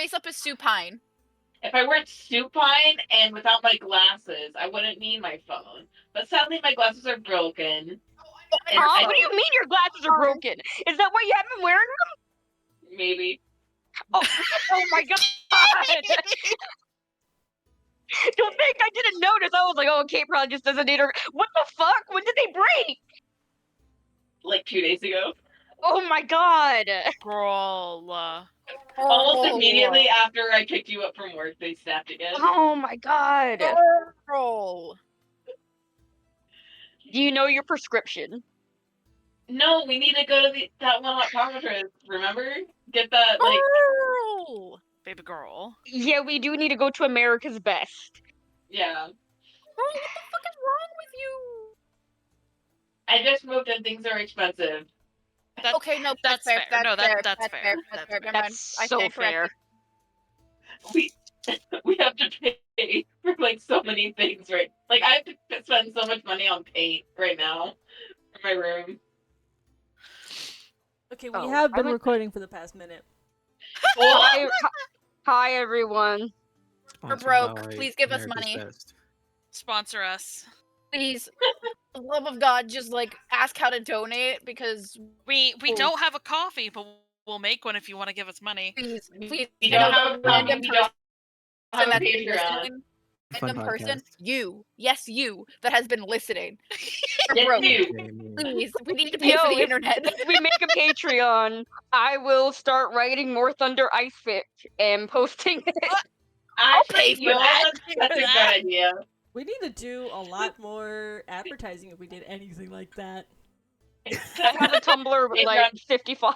face up as supine. If I weren't supine and without my glasses, I wouldn't need my phone. But sadly, my glasses are broken. What do you mean your glasses are broken? Is that why you haven't been wearing them? Maybe. Oh my god! Don't think I didn't notice. I was like, oh, Kate probably just doesn't need her. What the fuck? When did they break? Like 2 days ago. Oh my god! Girl. Almost immediately after I picked you up from work, they snapped again. Oh my god! Girl. Do you know your prescription? No, we need to go to that one optometrist, remember? Get that, Girl. Baby girl. Yeah, we do need to go to America's Best. Yeah. Girl, what the fuck is wrong with you? I just moved and things are expensive. Okay, no, that's fair. That's fair. That's fair. Never mind. That's so fair. We have to pay for like so many things, right? Like I have to spend so much money on paint right now for my room. Okay, we have been recording for the past minute. Hi everyone. We're broke. Please give us money. Sponsor us. Please. For the love of God, just like ask how to donate because we don't have a coffee, but we'll make one if you want to give us money. Please, we don't have a coffee. We don't have a Patreon. Random person, you, yes, you that has been listening. Yes, you. Please, we need to pay for the internet. If we make a Patreon, I will start writing more Thunder Ice Fic and posting it. I'll pay for that. That's a good idea. We need to do a lot more advertising if we did anything like that. I have a Tumblr with like 55.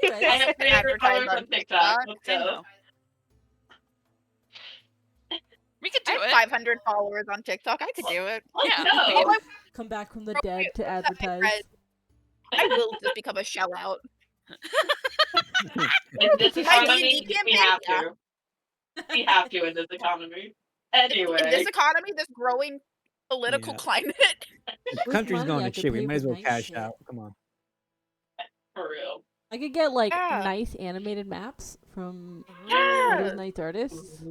I have 300 followers on TikTok. Let's go. We could do it. I have 500 followers on TikTok. I could do it. Yeah. No. Come back from the dead to advertise. I will just become a shell out. In this economy, we have to. We have to in this economy. Anyway. In this economy, this growing political climate. The country's going to shit. We might as well cash out. Come on. For real. I could get like nice animated maps from those nice artists.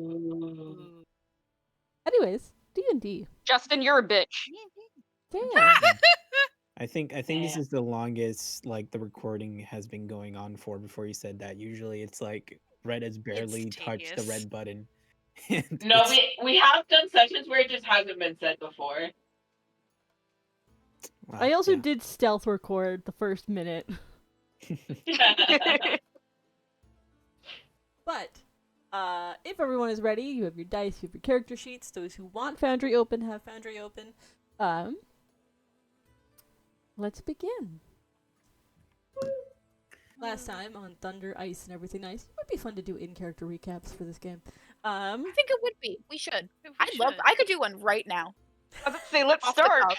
Anyways, D&D. Justin, you're a bitch. Damn. I think this is the longest like the recording has been going on for before you said that. Usually it's like Red has barely touched the red button. No, we have done sessions where it just hasn't been said before. Wow, I also did stealth record the first minute. But if everyone is ready, you have your dice, you have your character sheets. Those who want Foundry open have Foundry open. Let's begin. Last time on Thunder, Ice, and Everything Nice, it would be fun to do in-character recaps for this game. I think it would be. We should. I could do one right now. I was say, let's start.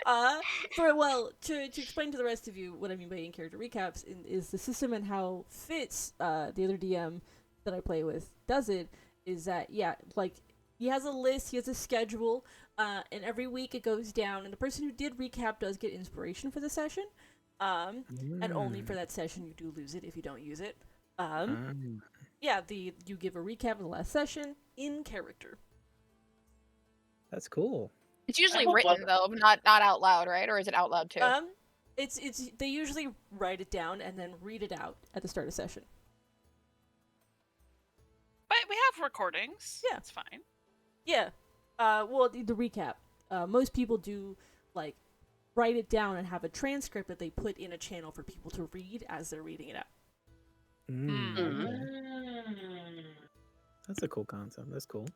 To explain to the rest of you what I mean by in-character recaps is the system and how Fitz, the other DM that I play with, does it, is that, like, he has a list, he has a schedule, and every week it goes down, and the person who did recap does get inspiration for the session, and only for that session. You do lose it if you don't use it. You give a recap of the last session in character. That's cool. It's usually written though, not out loud, right? Or is it out loud too? It's they usually write it down and then read it out at the start of session. But we have recordings. Yeah, it's fine. Yeah. The recap. Most people do like write it down and have a transcript that they put in a channel for people to read as they're reading it out. That's a cool concept. That's cool.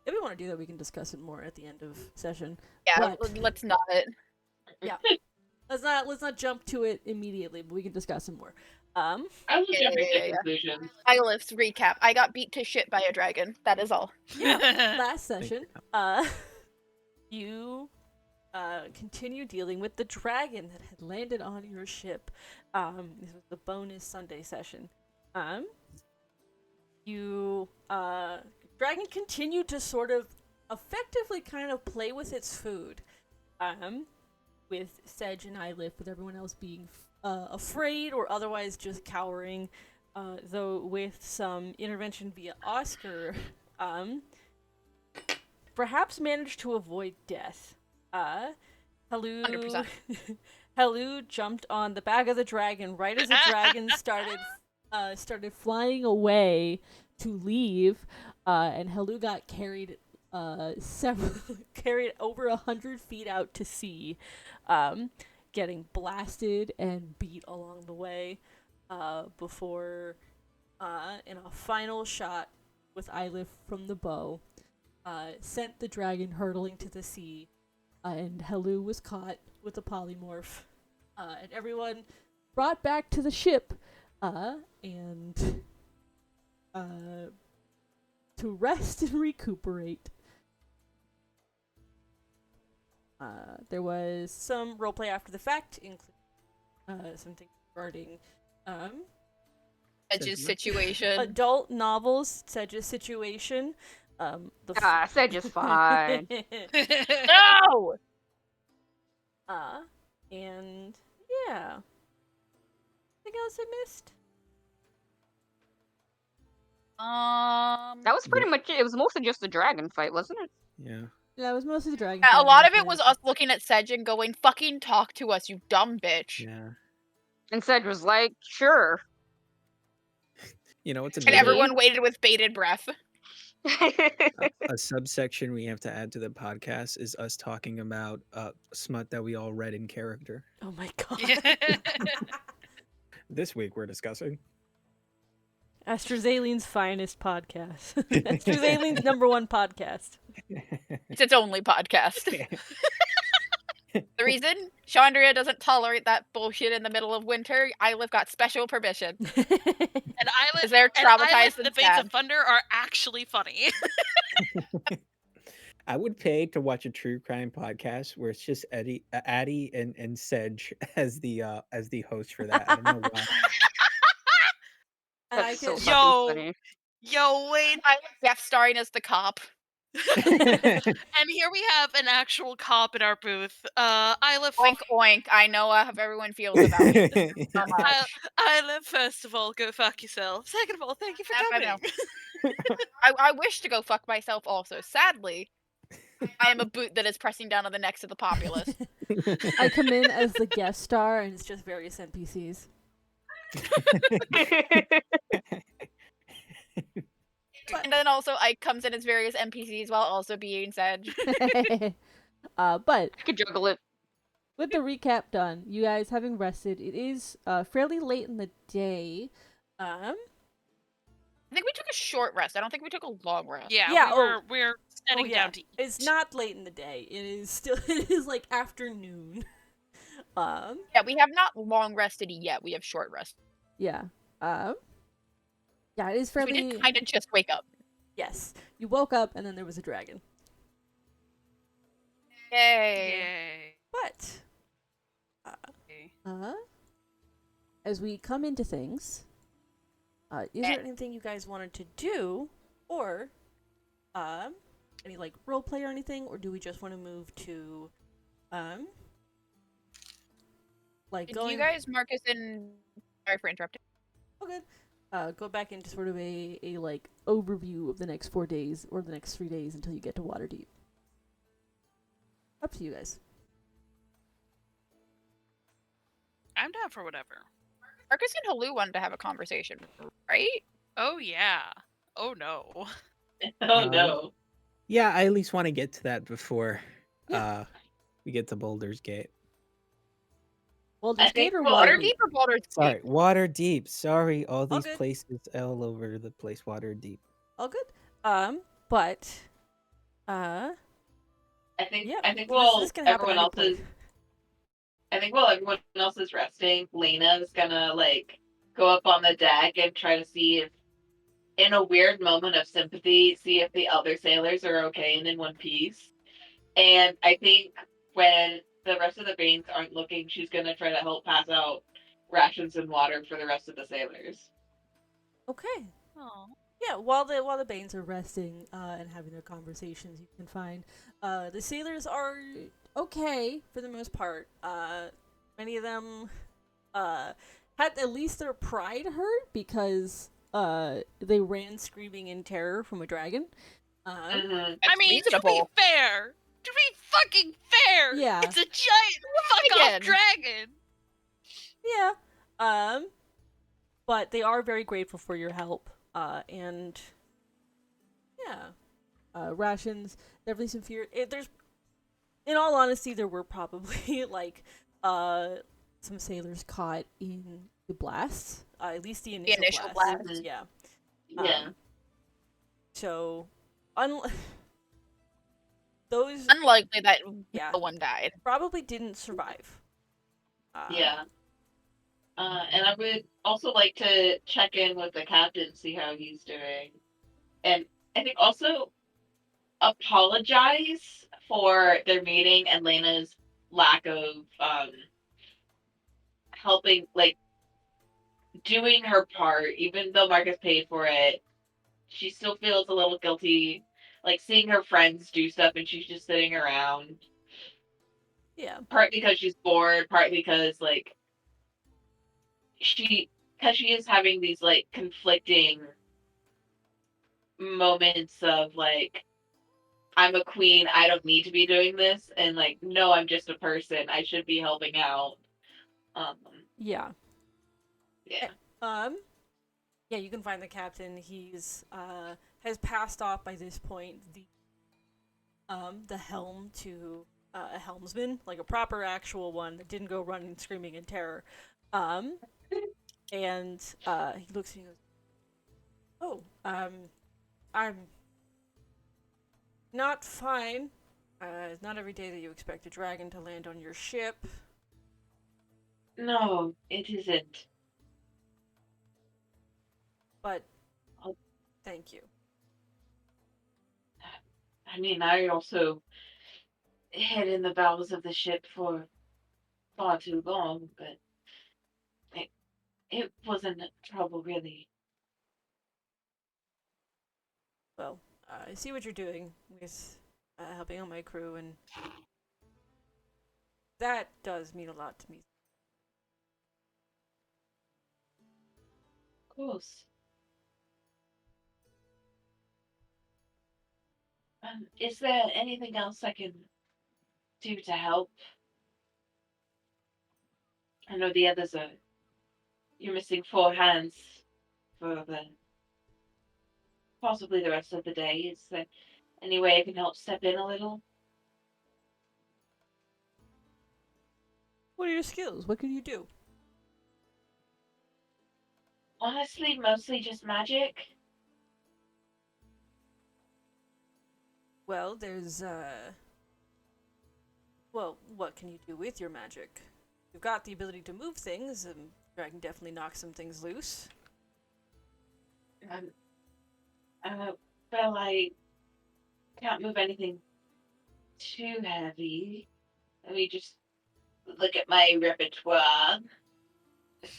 If we want to do that, we can discuss it more at the end of session. Yeah, let's not it. Yeah, let's not jump to it immediately, but we can discuss it more. I was jumping to conclusions. Stylist recap. I got beat to shit by a dragon. That is all. Yeah. Last session, you continue dealing with the dragon that had landed on your ship. This was the bonus Sunday session. Dragon continued to sort of effectively kind of play with its food. With Sedge and Ylif, with everyone else being afraid or otherwise just cowering, though with some intervention via Oscar, perhaps managed to avoid death. Helu 100%. Helu jumped on the back of the dragon right as the dragon started flying away to leave, and Helu got carried carried over 100 feet out to sea, getting blasted and beat along the way, before in a final shot with Eilif from the bow, sent the dragon hurtling to the sea, and Helu was caught with a polymorph, and everyone brought back to the ship, and to rest and recuperate. There was some roleplay after the fact, including something regarding Edge's situation. adult novels, Sedge's situation. Sedge is fine. No! And yeah. Anything else I missed? That was pretty much it. It was mostly just the dragon fight, wasn't it? Yeah. Yeah, it was mostly the dragon. Yeah, a fight, lot of I it was think. us looking at Sedge and going, fucking talk to us, you dumb bitch. Yeah. And Sedge was like, sure. You know what's And amazing? everyone waited with bated breath. A subsection we have to add to the podcast is us talking about smut that we all read in character. Oh my god. This week we're discussing. Astrazaline's finest podcast. Astrazaline's #1 podcast. It's its only podcast. The reason Chandria doesn't tolerate that bullshit in the middle of winter, Eilif got special permission. And Eilif, Because they're and traumatized Eilif, and the Fates sad. of Thunder are actually funny. I would pay to watch a true crime podcast where it's just Addie and Sedge as the host for that. I don't know why. And That's so can- fucking Yo. funny. Yo, wait. Eilif guest starring as the cop. And here we have an actual cop in our booth. Eilif, Oink oink. I know how everyone feels about it. So much. Eilif, first of all, go fuck yourself. Second of all, thank you for I coming. know. I wish to go fuck myself also. Sadly, I am a boot that is pressing down on the necks of the populace. I come in as the guest star, and it's just various NPCs. And then also Ike comes in as various NPCs while also being Sedge. But I could juggle it. with the recap done, you guys having rested, it is fairly late in the day. I think we took a short rest. I don't think we took a long rest. Yeah, Yeah, we're setting yeah. down to eat. It's not late in the day. It is still it is like afternoon. Yeah, we have not long rested yet. We have short rest. Yeah. Yeah, it is 'Cause fairly. We did kind of just wake up. Yes, you woke up and then there was a dragon. Yay. Yay. But Okay. as we come into things, is there anything you guys wanted to do, or any like role play or anything, or do we just want to move to like Did going? you guys, Marcus and sorry for interrupting. Oh, good. Go back into sort of a like overview of the next 4 days or the next 3 days until you get to Waterdeep. Up to you guys. I'm down for whatever. Marcus and Halu wanted to have a conversation, right? Oh yeah. Oh no. Oh no. Yeah, I at least want to get to that before Yeah. we get to Boulder's Gate. Baldur's think Gate or Waterdeep- Waterdeep or Baldur's Gate? Sorry, Waterdeep. Sorry, all these good. places all over the place. Waterdeep. All good. But I think yeah. I think this while is gonna happen everyone else any is point. I think while everyone else is resting, Lena's gonna like go up on the deck and try to see if, in a weird moment of sympathy, see if the other sailors are okay and in one piece. And I think when the rest of the Banes aren't looking, she's gonna try to help pass out rations and water for the rest of the sailors. Okay. Oh. Yeah, while the Banes are resting and having their conversations, you can find the sailors are okay for the most part. Many of them had at least their pride hurt because they ran screaming in terror from a dragon. Mhm. I mean, to be fair, to be fucking fair, Yeah. it's a giant fuck-off Dragon. dragon. Yeah. But they are very grateful for your help. And yeah. Rations, definitely some fear. There's, in all honesty, there were probably like some sailors caught in the blasts. At least the initial blast. blast. Yeah. Yeah. So, those Unlikely that Yeah. no one died. probably didn't survive. Yeah. And I would also like to check in with the captain, see how he's doing. And I think also apologize for their meeting and Lena's lack of helping, like, doing her part. Even though Marcus paid for it, she still feels a little guilty, like seeing her friends do stuff and she's just sitting around. Yeah. Part because she's bored, part because like she is having these like conflicting moments of like, I'm a queen, I don't need to be doing this, and like, no, I'm just a person, I should be helping out. Yeah. Yeah. Yeah, you can find the captain. He's has passed off by this point the helm to a helmsman, like a proper actual one that didn't go running screaming in terror. And he looks and he goes, "Oh, I'm not fine. It's not every day that you expect a dragon to land on your ship." No, it isn't. But Oh. thank you. I mean, I also hid in the bowels of the ship for far too long, but it wasn't trouble, really. Well, I see what you're doing with helping out my crew, and that does mean a lot to me. Of course. Is there anything else I can do to help? I know the others are. You're missing 4 hands for the possibly the rest of the day. Is there any way I can help step in a little? What are your skills? What can you do? Honestly, mostly just magic. Well, there's well, what can you do with your magic? You've got the ability to move things, and dragon definitely knocks some things loose. Well, I can't move anything too heavy. Let me just look at my repertoire.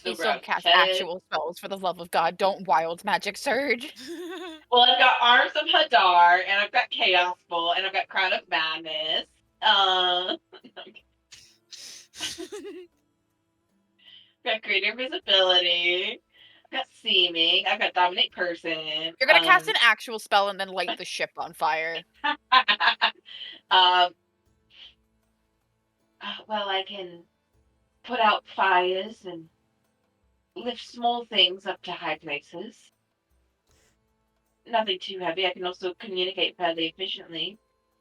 Please don't cast actual spells, for the love of God. Don't wild magic surge. Well, I've got Arms of Hadar, and I've got Chaos Bolt, and I've got Crown of Madness. I've got Greater Visibility. I've got Seeming. I've got Dominate Person. You're gonna cast an actual spell and then light the ship on fire. Well, I can put out fires and lift small things up to high places. Nothing too heavy. I can also communicate fairly efficiently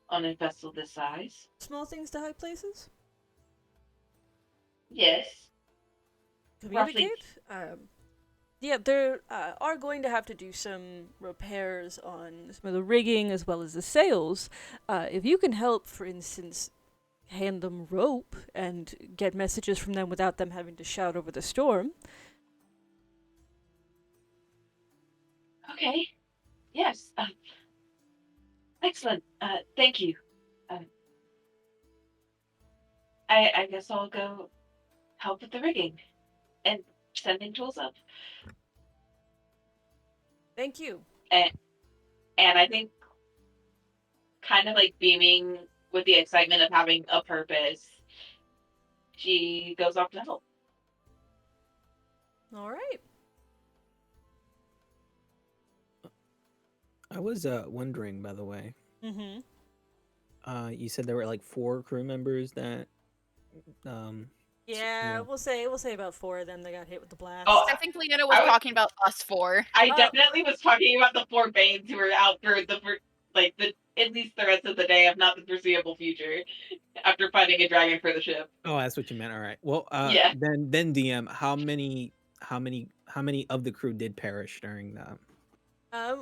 on a vessel this size. Small things to high places? Yes. Communicate? Yeah, there are going to have to do some repairs on some of the rigging as well as the sails. If you can help, for instance, hand them rope and get messages from them without them having to shout over the storm. Okay. Yes. Excellent. Thank you. I guess I'll go help with the rigging and sending tools up. Thank you. And I think kind of like beaming with the excitement of having a purpose, she goes off to help. All right. I was wondering, by the way. Mm-hmm. You said there were like 4 crew members that Yeah, yeah. we'll say about 4 of them that got hit with the blast. Oh, I think Leona was I was- talking about us 4. I Oh. definitely was talking about the 4 Banes who were out for the at least the rest of the day, if not the foreseeable future, after fighting a dragon for the ship. Oh, that's what you meant. All right. Well, Yeah. then DM, how many of the crew did perish during the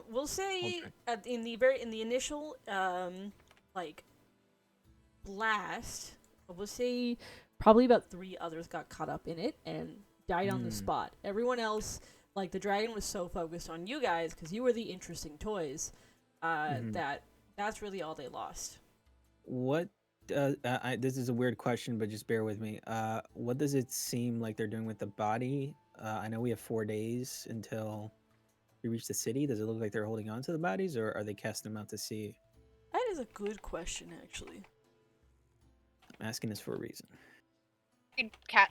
We'll say Okay. in the initial like blast, we'll say probably about 3 others got caught up in it and died on the spot. Everyone else, like the dragon, was so focused on you guys because you were the interesting toys that's really all they lost. What this is a weird question, but just bear with me. What does it seem like they're doing with the body? I know we have 4 days until we reach the city. Does it look like they're holding on to the bodies, or are they casting them out to sea? That is a good question, actually. I'm asking this for a reason.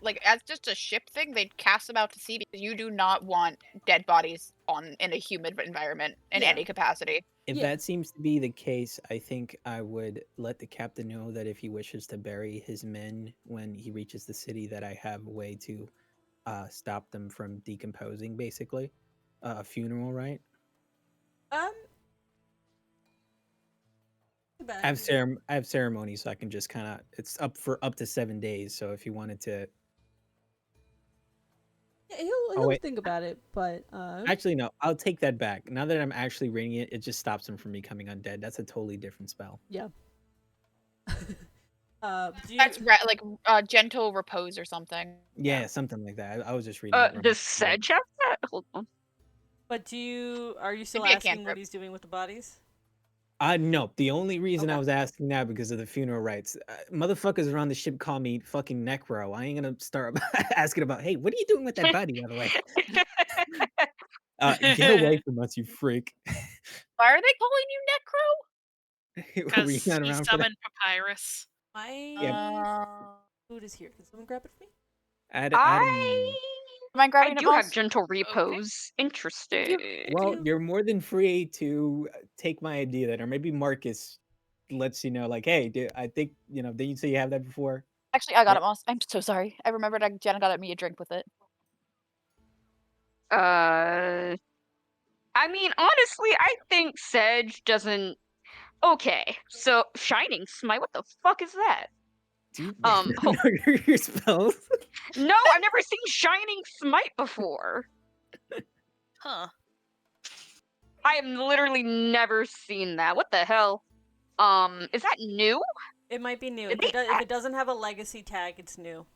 Like as just a ship thing, they'd cast them out to sea because you do not want dead bodies in a humid environment in Yeah. any capacity. If Yeah. that seems to be the case, I think I would let the captain know that if he wishes to bury his men when he reaches the city, that I have a way to stop them from decomposing, basically. A funeral, right? I have ceremony, so I can just kind of. It's up to 7 days. So if you wanted to, Yeah, he'll wait. think about it, but Actually, no, I'll take that back. Now that I'm actually reading it, it just stops him from becoming undead. That's a totally different spell. yeah. That's like gentle repose or something. Yeah, something like that. I was just reading. It wrong. Does Sedge have that? Hold on. But are you still It'd be a asking what cantrip. he's doing with the bodies? No. The only reason I Okay. was asking that because of the funeral rites. Motherfuckers around the ship call me fucking Necro. I ain't gonna start asking about, hey, what are you doing with that body, by the way? Get away from us, you freak. Why are they calling you Necro? Were we Because not he around for that? summoned Papyrus. My food is here. Can someone grab it for me? Adam. Am I grabbing I it, do have boss? gentle repose. Interesting. Well, you're more than free to take my idea then, or maybe Marcus lets you know, like, hey, dude, I think didn't you say you have that before? Actually, I got Right. it, boss. I'm so sorry. I remembered Jenna got me a drink with it. I mean, honestly, I think Sedge doesn't. Okay, so Shining Smite. What the fuck is that? Do you Ho- know your spells? No, I've never seen Shining Smite before. Huh. I have literally never seen that. What the hell? Is that new? It might be new. Did If they it doesn't have a legacy tag, it's new.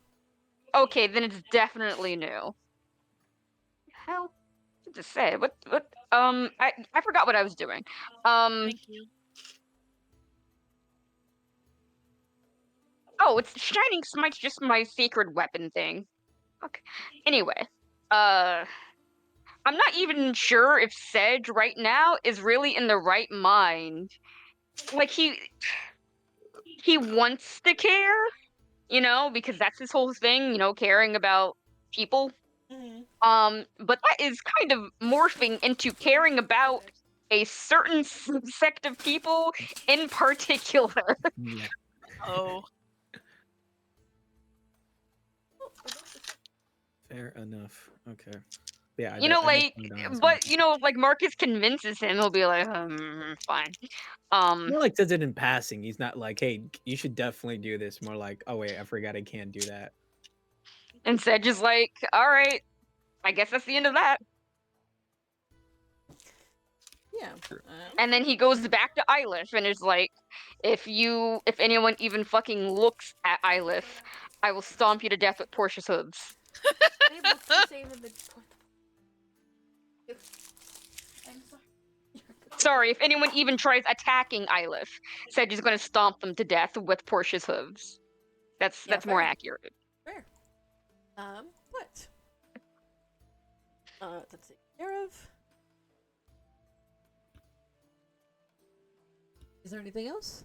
Okay, then it's definitely new. Hell, what to say? What? I forgot what I was doing. Thank you. Oh, it's Shining Smite's just my sacred weapon thing. Okay. Anyway, I'm not even sure if Sedge right now is really in the right mind. Like he wants to care, because that's his whole thing, caring about people. Mm-hmm. But that is kind of morphing into caring about a certain sect of people in particular. Yeah. Oh. Fair enough. Okay. Yeah. Like Marcus convinces him, he'll be like, fine. More like says it in passing. He's not like, hey, you should definitely do this. More like, oh wait, I forgot I can't do that. And Sedge is like, all right, I guess that's the end of that. Yeah. And then he goes back to Eilif and is like, if anyone even fucking looks at Eilif, I will stomp you to death with Portia's hooves. Sorry, if anyone even tries attacking Eilif, Sedge is going to stomp them to death with Portia's hooves. That's more fair. accurate. Fair. What? That's taken care of. Is there anything else?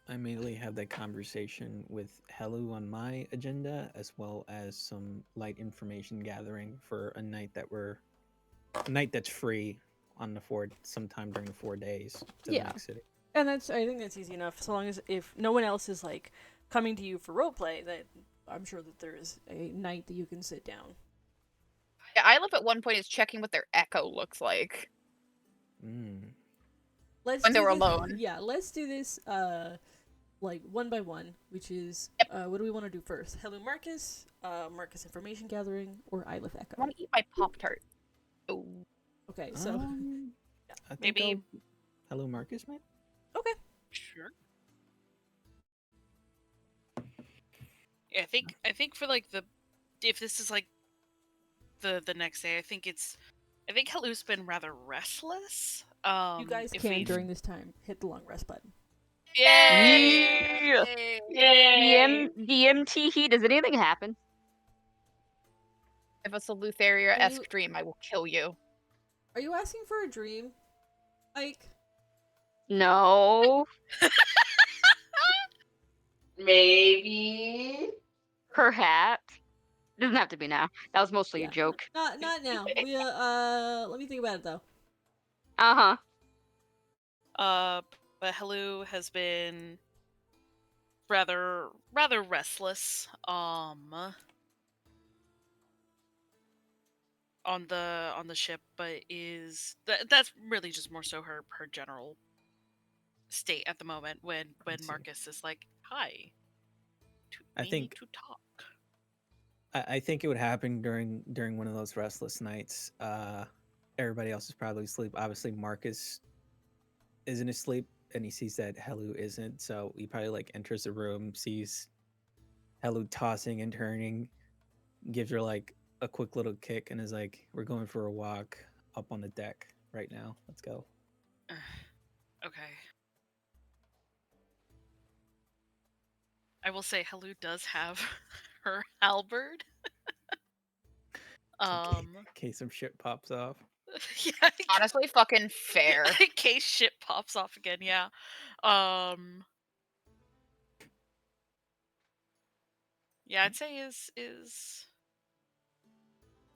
I immediately have that conversation with Helu on my agenda, as well as some light information gathering for a night that's free on the sometime during the 4 days to the Yeah. next city. And I think that's easy enough. So long as if no one else is like coming to you for roleplay, that I'm sure that there is a night that you can sit down. Yeah, Ilif at one point is checking what their echo looks like. Mm. Let's When do they're this- alone. Yeah, let's do this like one by one, which is what do we want to do first? Hello Marcus, Marcus information gathering, or Ilif I Echo? want to eat my Pop-Tart. Oh. Okay, so I think Maybe- Hello, Marcus, man. Sure. Yeah, I think for like if this is like the next day, I think Helu's been rather restless. you guys if can we've- during this time hit the long rest button. Yay! Yeah. Yay! DMT, does anything happen? If it's a Lutheria-esque You- dream, I will kill you. Are you asking for a dream, Ike? No. Maybe. Perhaps. Doesn't have to be now. That was mostly Yeah. a joke. Not now. We let me think about it though. Uh-huh. But Helu has been rather restless. On the ship, but that's really just more so her general state at the moment when I see. Marcus is like, "Hi, I we need think- to talk." I think it would happen during one of those restless nights. Everybody else is probably asleep. Obviously, Marcus isn't asleep, and he sees that Helu isn't. So he probably like enters the room, sees Helu tossing and turning, gives her like a quick little kick, and is like, "We're going for a walk up on the deck right now. Let's go." Okay. I will say Helu does have her halberd. In case some shit pops off. Yeah. Honestly, fucking fair. In case shit pops off again, yeah. Yeah, I'd say is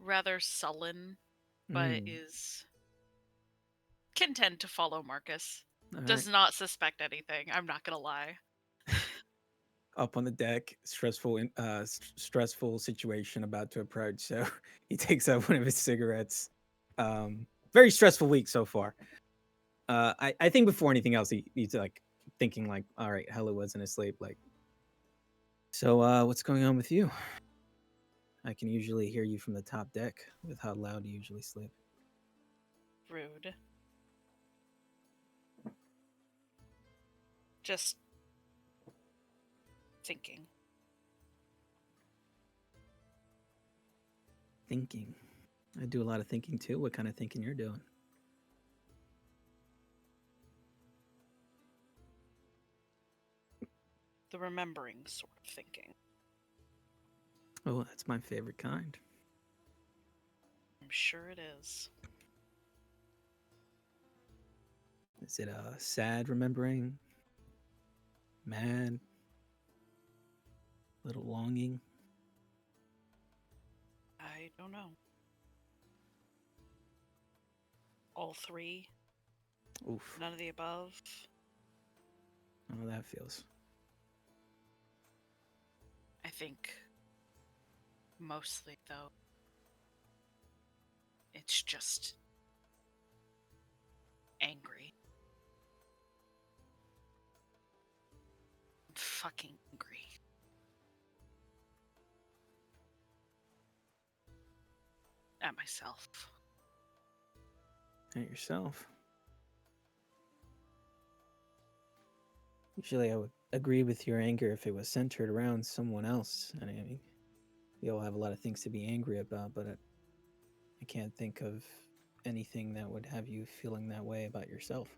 rather sullen, but Mm, is content to follow Marcus. all Does right. not suspect anything. I'm not gonna lie. Up on the deck, stressful situation about to approach. So he takes out one of his cigarettes. Very stressful week so far. I think before anything else, he's like thinking like, all right, Helu wasn't asleep. Like, so what's going on with you? I can usually hear you from the top deck with how loud you usually sleep. Rude. Just thinking. Thinking. I do a lot of thinking too. What kind of thinking you're doing? The remembering sort of thinking. Oh, that's my favorite kind. I'm sure it is. Is it sad remembering? Mad? Little longing? I don't know. All three? Oof. None of the above? Oh, that feels. I think mostly, though, it's just angry. I'm fucking angry. At myself. At yourself. Usually I would agree with your anger if it was centered around someone else. And I mean, we all have a lot of things to be angry about, but I can't think of anything that would have you feeling that way about yourself.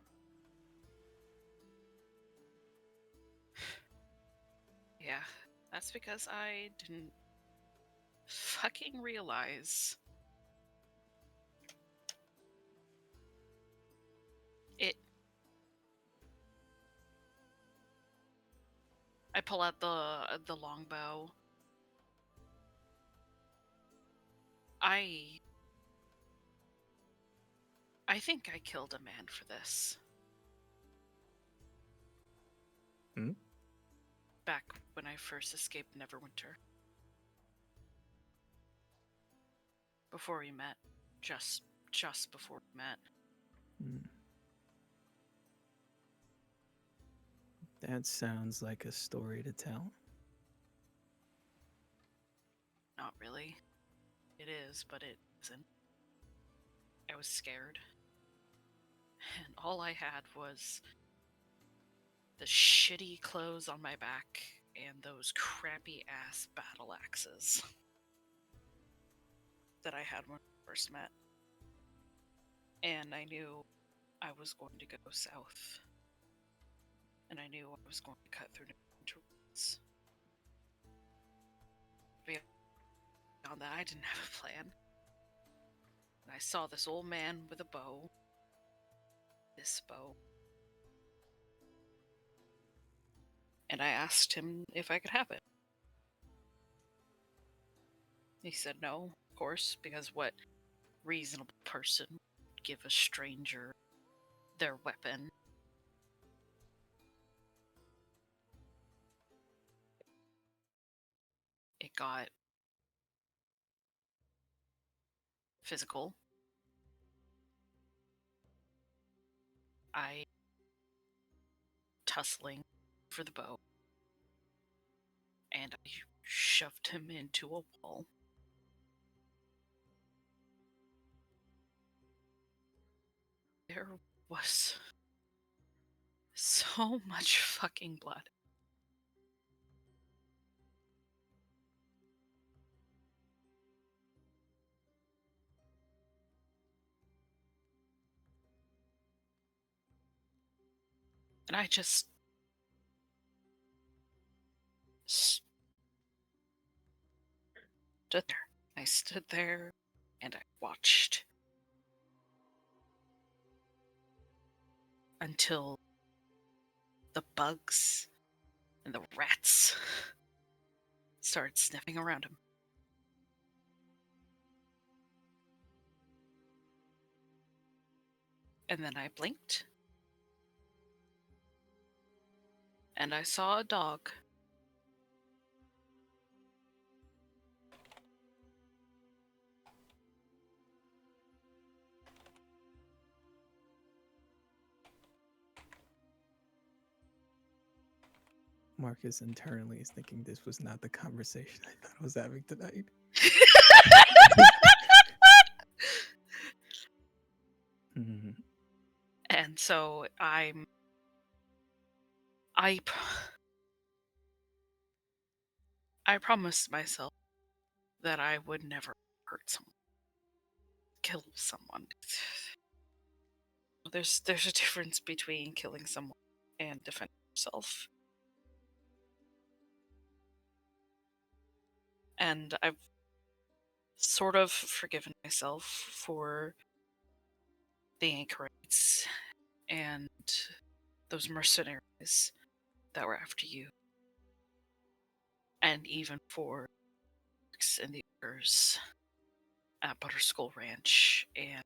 Yeah, that's because I didn't fucking realize it. I pull out the longbow. I think I killed a man for this. Hmm? Back when I first escaped Neverwinter. Before we met. Just before we met. Hmm. That sounds like a story to tell. Not really. It is, but it isn't. I was scared. And all I had was the shitty clothes on my back and those crappy ass battle axes that I had when we first met. And I knew I was going to go south. And I knew I was going to cut through Neverwinter woods. Beyond that, I didn't have a plan. And I saw this old man with a bow. This bow. And I asked him if I could have it. He said no, of course, because what reasonable person would give a stranger their weapon? It got physical. I tussling for the bow, and I shoved him into a wall. There was so much fucking blood. And I just stood there. I stood there and I watched until the bugs and the rats started sniffing around him. And then I blinked. And I saw a dog. Marcus internally is thinking this was not the conversation I thought I was having tonight. Mhm. And so I promised myself that I would never hurt someone, kill someone. There's a difference between killing someone and defending yourself. And I've sort of forgiven myself for the anchorites and those mercenaries that were after you. And even for and the others at Butterskull Ranch and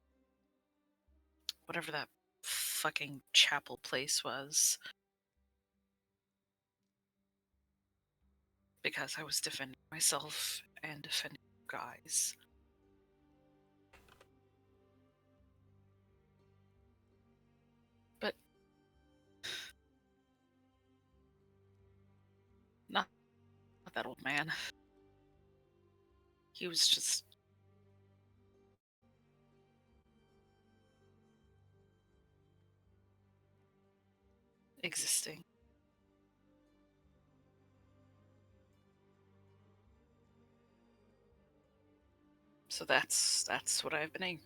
whatever that fucking chapel place was. Because I was defending myself and defending you guys. But not that old man. He was just existing. So that's what I've been angry.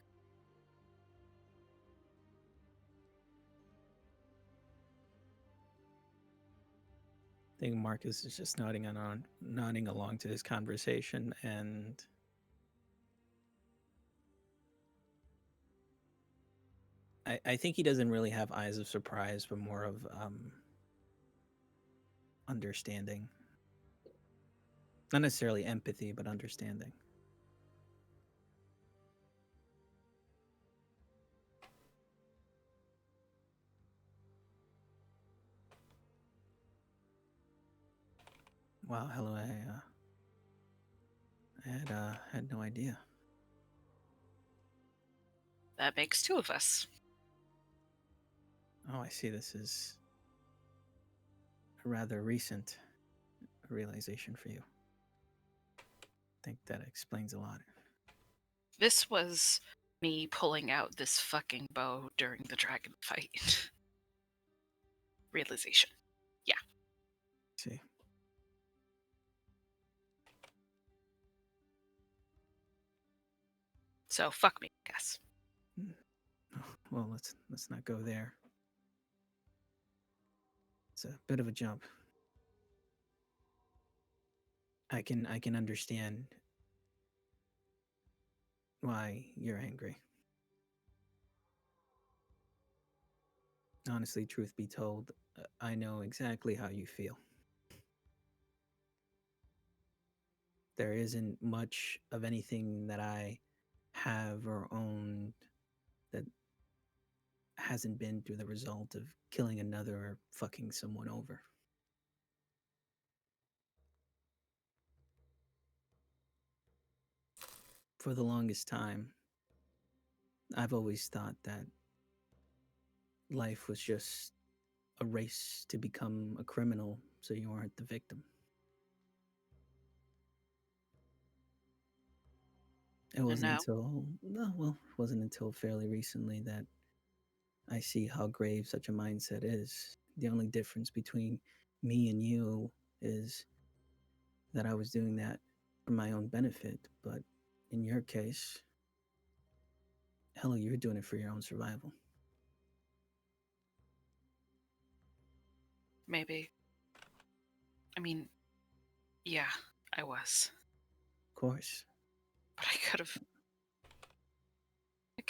I think Marcus is just nodding along to this conversation, and I think he doesn't really have eyes of surprise, but more of understanding. Not necessarily empathy, but understanding. Wow, hello. I had no idea. That makes two of us. Oh, I see. This is a rather recent realization for you. I think that explains a lot. This was me pulling out this fucking bow during the dragon fight. Realization. See. So fuck me, I guess. Oh, well, let's not go there. It's a bit of a jump. I can understand why you're angry. Honestly, truth be told, I know exactly how you feel. There isn't much of anything that I have or own that hasn't been through the result of killing another or fucking someone over. For the longest time, I've always thought that life was just a race to become a criminal so you aren't the victim. It wasn't now? until, no, well, it wasn't until fairly recently that I see how grave such a mindset is. The only difference between me and you is that I was doing that for my own benefit, but in your case, hell, you're doing it for your own survival. Maybe. I mean, yeah, I was. Of course. But I could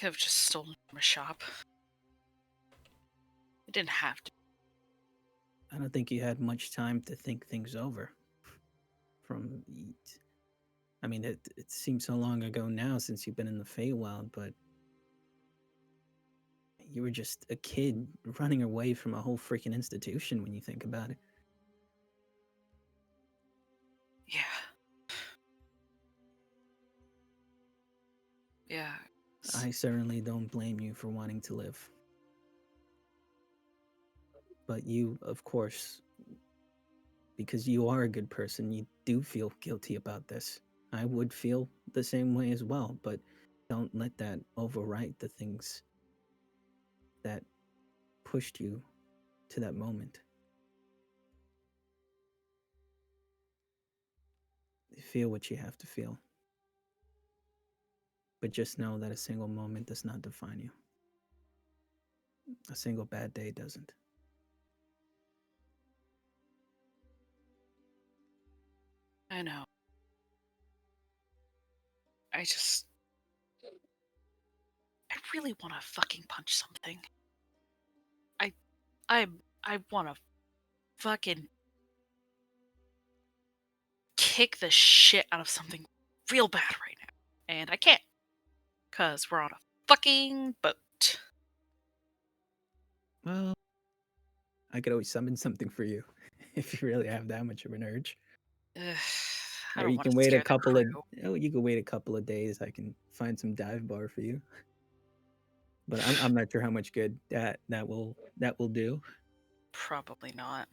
have just stolen from a shop. I didn't have to. I don't think you had much time to think things over. I mean, it seems so long ago now since you've been in the Feywild, but you were just a kid running away from a whole freaking institution when you think about it. Yeah. Yeah. I certainly don't blame you for wanting to live. But you, of course, because you are a good person, you do feel guilty about this. I would feel the same way as well, but don't let that overwrite the things that pushed you to that moment. Feel what you have to feel. But just know that a single moment does not define you. A single bad day doesn't. I know. I really want to fucking punch something. I want to fucking kick the shit out of something real bad right now. And I can't. Because we're on a fucking boat. Well, I could always summon something for you if you really have that much of an urge. I Or don't you want can to wait scare a the couple of crew. you can wait a couple of days. I can find some dive bar for you. But I'm not sure how much good that will do. Probably not.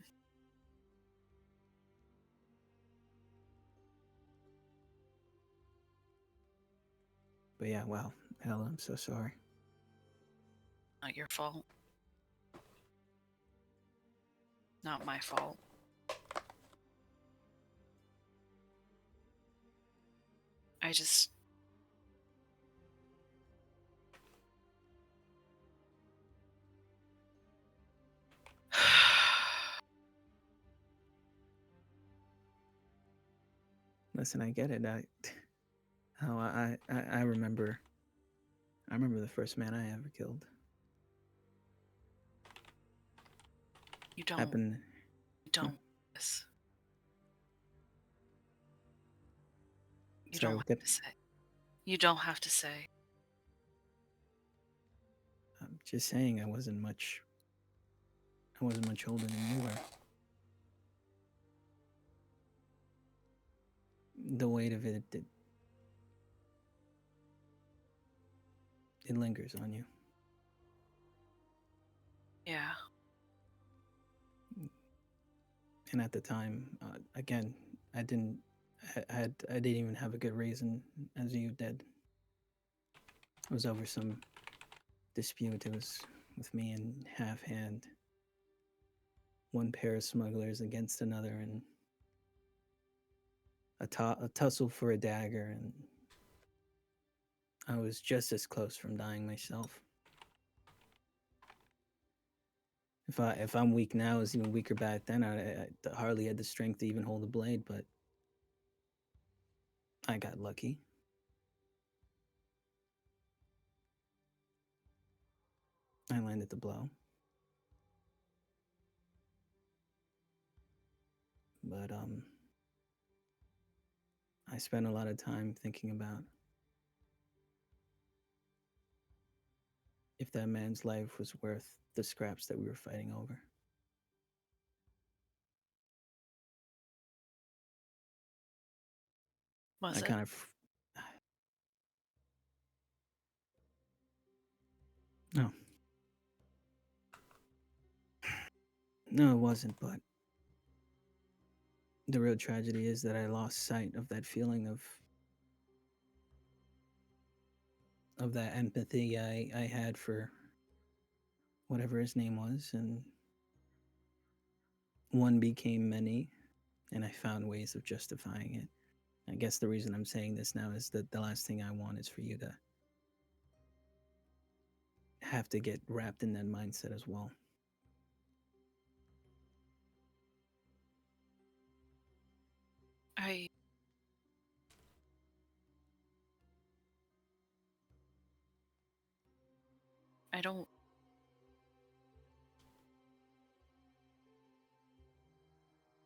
But yeah, wow. Hell, I'm so sorry. Not your fault. Not my fault. I just... Listen, I get it. I remember the first man I ever killed. You don't Happened listen this. You Sorry, don't what have did- to say. You don't have to say. I'm just saying I wasn't much older than you were. The weight of it lingers on you. Yeah. And at the time, again, I didn't even have a good reason, as you did. It was over some dispute. It was with me and Half Hand, one pair of smugglers against another, and a tussle for a dagger, and I was just as close from dying myself. If I'm weak now, I was even weaker back then. I hardly had the strength to even hold a blade, but I got lucky. I landed the blow. But I spent a lot of time thinking about if that man's life was worth the scraps that we were fighting over. Was I it? kind of no. No, it wasn't, but the real tragedy is that I lost sight of that feeling of that empathy I had for whatever his name was, and one became many, and I found ways of justifying it. I guess the reason I'm saying this now is that the last thing I want is for you to have to get wrapped in that mindset as well. I don't.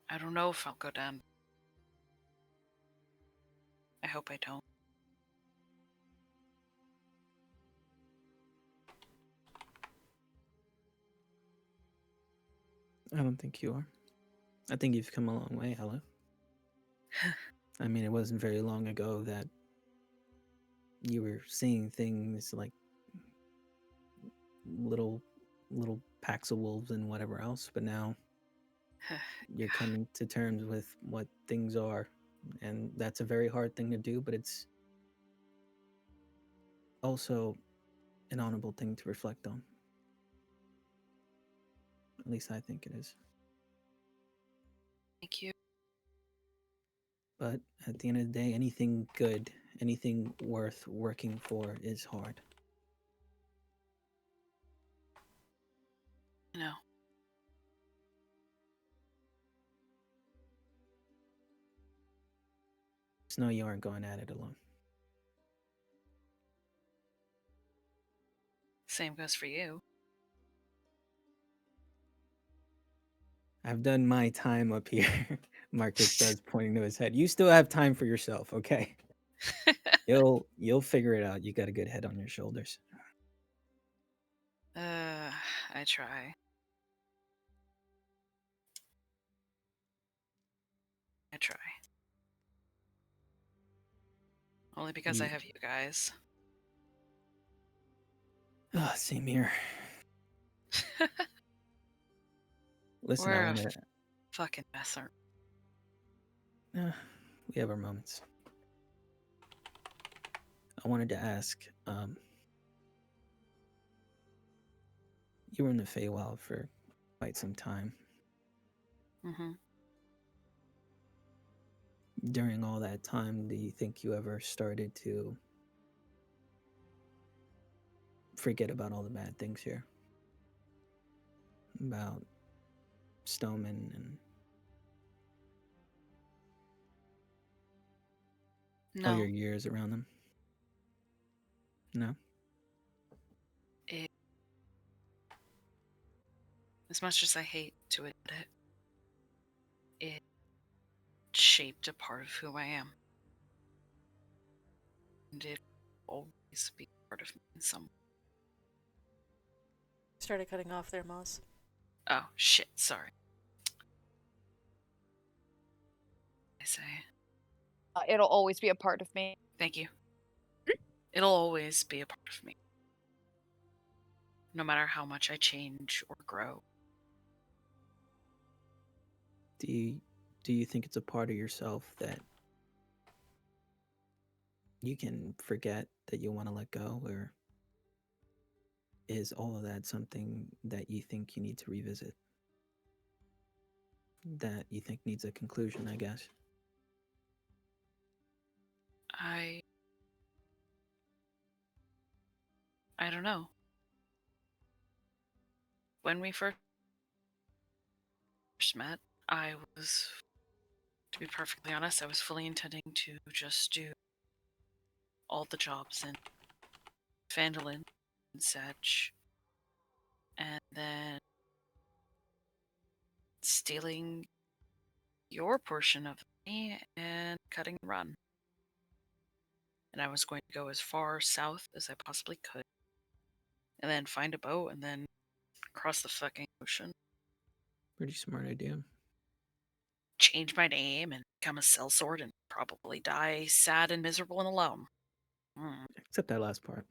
I don't know if I'll go down. I hope I don't. I don't think you are. I think you've come a long way, Ella. I mean, it wasn't very long ago that you were seeing things like little packs of wolves and whatever else, but now you're coming to terms with what things are, and that's a very hard thing to do, but it's also an honorable thing to reflect on. At least I think it is. Thank you. But at the end of the day, anything good, anything worth working for is hard. No. Just know you aren't going at it alone. Same goes for you. I've done my time up here. Marcus says, pointing to his head. You still have time for yourself, okay? You'll figure it out. You got a good head on your shoulders. I try. I try. Only because I You- have you guys. Ah, same here. Listen, We're I a want to. fucking mess, aren't We have our moments. I wanted to ask. You were in the Feywild for quite some time. we? Mm-hmm. During all that time, do you think you ever started to forget about all the bad things here? About Stoneman and No. all your years around them? No? As much as I hate to admit it, it shaped a part of who I am. And it will always be part of me in some. Started cutting off there, Moz. Oh, shit, sorry. I say. It'll always be a part of me. Thank you. It'll always be a part of me. No matter how much I change or grow. Do you think it's a part of yourself that you can forget, that you want to let go, or is all of that something that you think you need to revisit? That you think needs a conclusion, I guess. I don't know. When we first met, I was, to be perfectly honest, I was fully intending to just do all the jobs in Phandalin and such, and then stealing your portion of me and cutting and run. And I was going to go as far south as I possibly could, and then find a boat, and then cross the fucking ocean. Pretty smart idea. Change my name and become a sellsword and probably die sad and miserable and alone. Except that last part.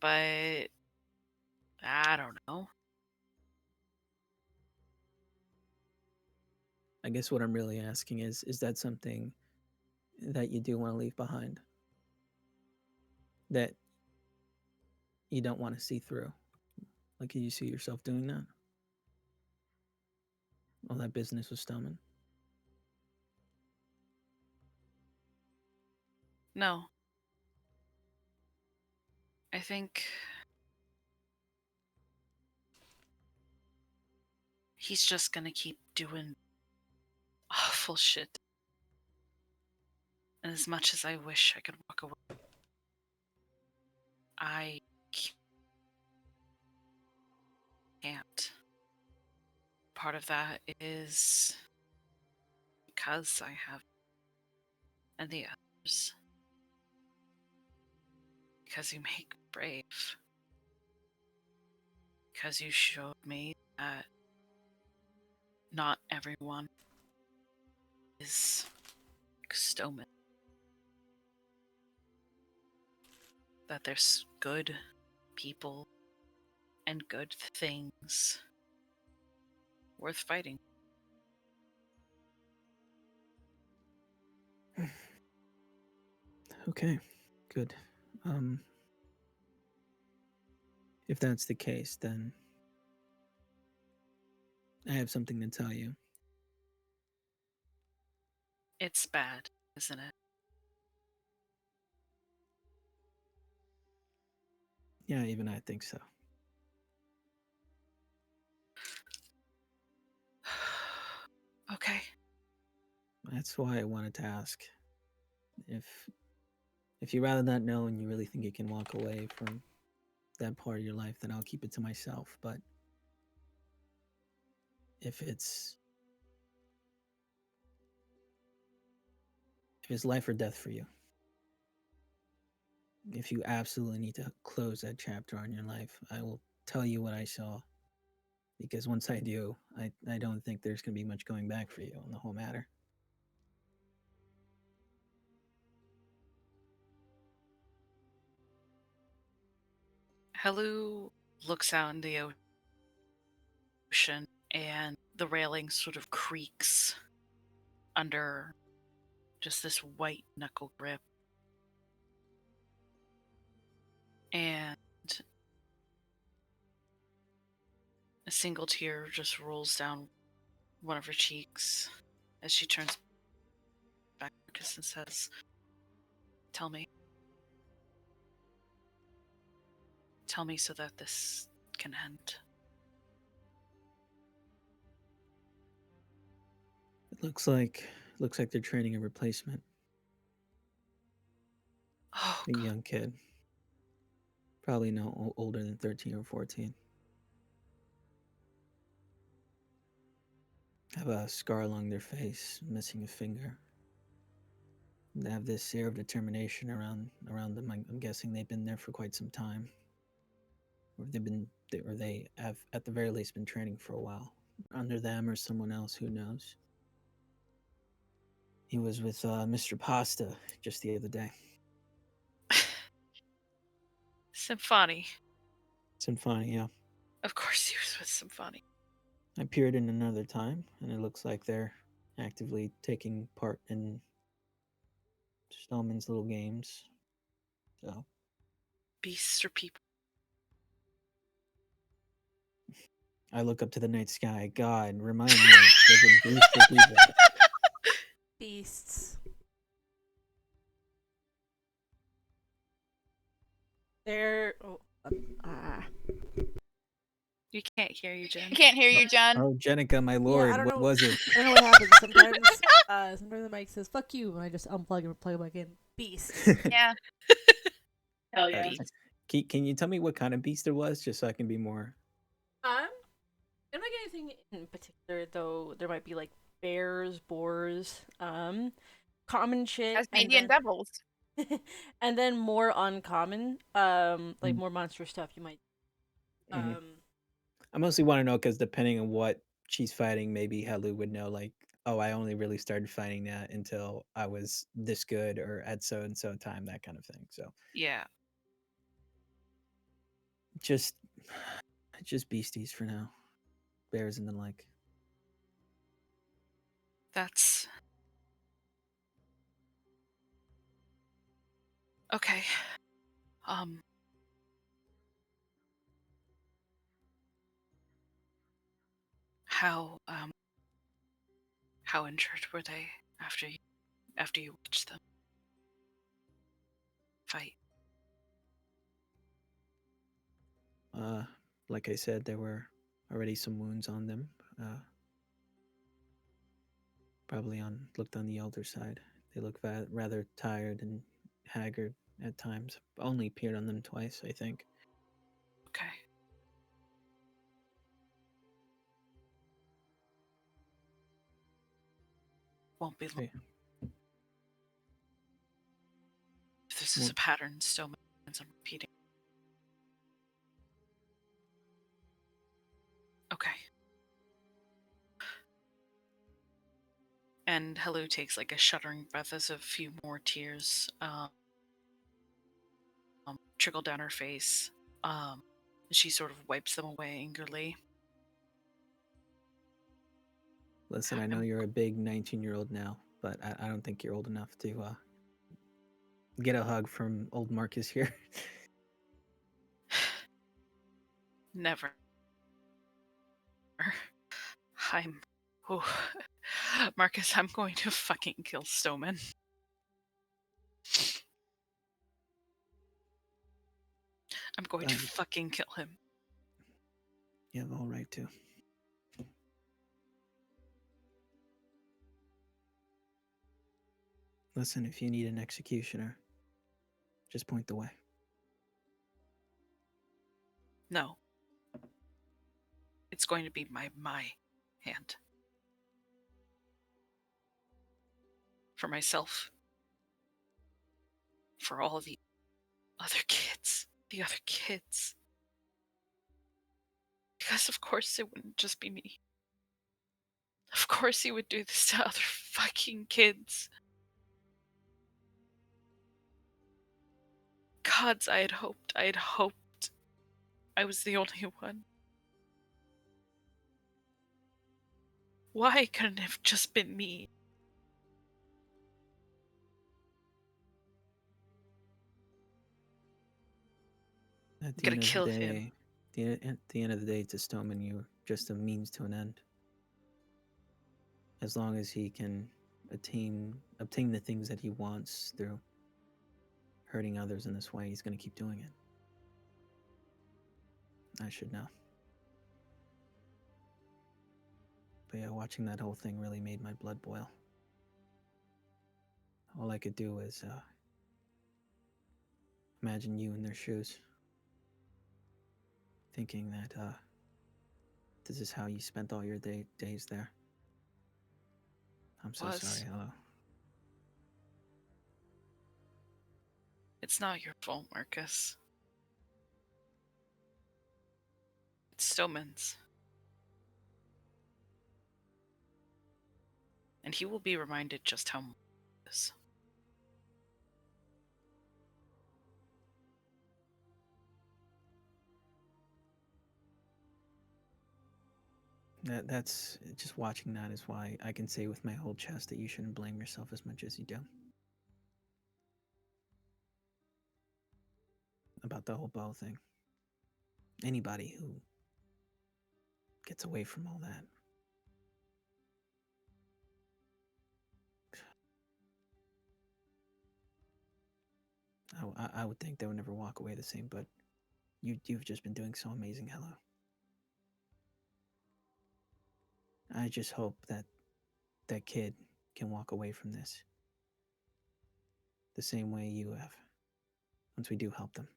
But I don't know. I guess what I'm really asking is that something that you do want to leave behind? That you don't want to see through? Like, can you see yourself doing that? All that business with Stillman? No. I think he's just gonna keep doing awful shit. And as much as I wish I could walk away, I can't. Part of that is because I have, and the others, because you make me brave, because you showed me that not everyone is Stoneman. That there's good people and good things worth fighting. Okay, good. If that's the case, then I have something to tell you. It's bad, isn't it? Yeah, even I think so. Okay. That's why I wanted to ask. If you rather not know and you really think you can walk away from that part of your life, then I'll keep it to myself. But if it's life or death for you, if you absolutely need to close that chapter on your life, I will tell you what I saw. Because once I do, I don't think there's going to be much going back for you on the whole matter. Helu looks out in the ocean, and the railing sort of creaks under just this white knuckle grip. And a single tear just rolls down one of her cheeks as she turns back to Marcus and says, Tell me. Tell me so that this can end. It looks like they're training a replacement. Oh, A God. young kid. Probably no older than 13 or 14. have a scar along their face, missing a finger. They have this air of determination around them. I'm guessing they've been there for quite some time, or they have at the very least been training for a while. Under them or someone else, who knows? He was with Mr. Pasta just the other day. Symphony. Symphony, yeah. Of course he was with Symphony. I peered in another time, and it looks like they're actively taking part in Stallman's little games. So, Beasts or people? I look up to the night sky. God, remind me, there's a beast or people. Beasts. They're. Oh, You can't hear you, Jen. I can't hear you, Jen. Oh, Jenica, my lord, I don't what know. was it? I don't know what happens. Sometimes the mic says "fuck you," and I just unplug and plug it back in. Beasts. Yeah. Hell yeah. Beast. Can you tell me what kind of beast it was, just so I can be more? I don't like anything in particular, though. There might be like bears, boars, common shit, Tasmanian devils. and then more uncommon, like more monster stuff. You might. Mhm. I mostly want to know because depending on what she's fighting, maybe Helu would know, like, oh, I only really started fighting that until I was this good or at so and so time, that kind of thing. So Yeah. just beasties for now, bears and the like. That's okay. How injured were they after you watched them fight? Like I said, there were already some wounds on them. Probably looked on the elder side. They look rather tired and haggard at times. Only appeared on them twice, I think. Okay. Won't be long. Okay. If this is a pattern, Stoneman's on repeating. Okay. And Helu takes like a shuddering breath as a few more tears trickle down her face. She sort of wipes them away angrily. Listen, I know you're a big 19-year-old now, but I don't think you're old enough to get a hug from old Marcus here. Never. Marcus, I'm going to fucking kill Stoneman. I'm going to fucking kill him. You have all right to. Listen, if you need an executioner, just point the way. No. It's going to be my hand. For myself. For all the other kids. The other kids. Because of course it wouldn't just be me. Of course he would do this to other fucking kids. Gods, I had hoped I was the only one. Why couldn't it have just been me? At the Gonna end of kill the him. day, at the end of the day, to Stoneman, you're just a means to an end. As long as he can obtain the things that he wants through hurting others in this way, he's going to keep doing it. I should know. But yeah, watching that whole thing really made my blood boil. All I could do was imagine you in their shoes, thinking that this is how you spent all your days there. I'm so Was. sorry. Hello. It's not your fault, Marcus. It's Stillman's. And he will be reminded just how much it is. That's just watching that is why I can say with my whole chest that you shouldn't blame yourself as much as you do. About the whole bow thing. Anybody who gets away from all that. I would think they would never walk away the same, but you've just been doing so amazing, Hello. I just hope that that kid can walk away from this the same way you have, once we do help them.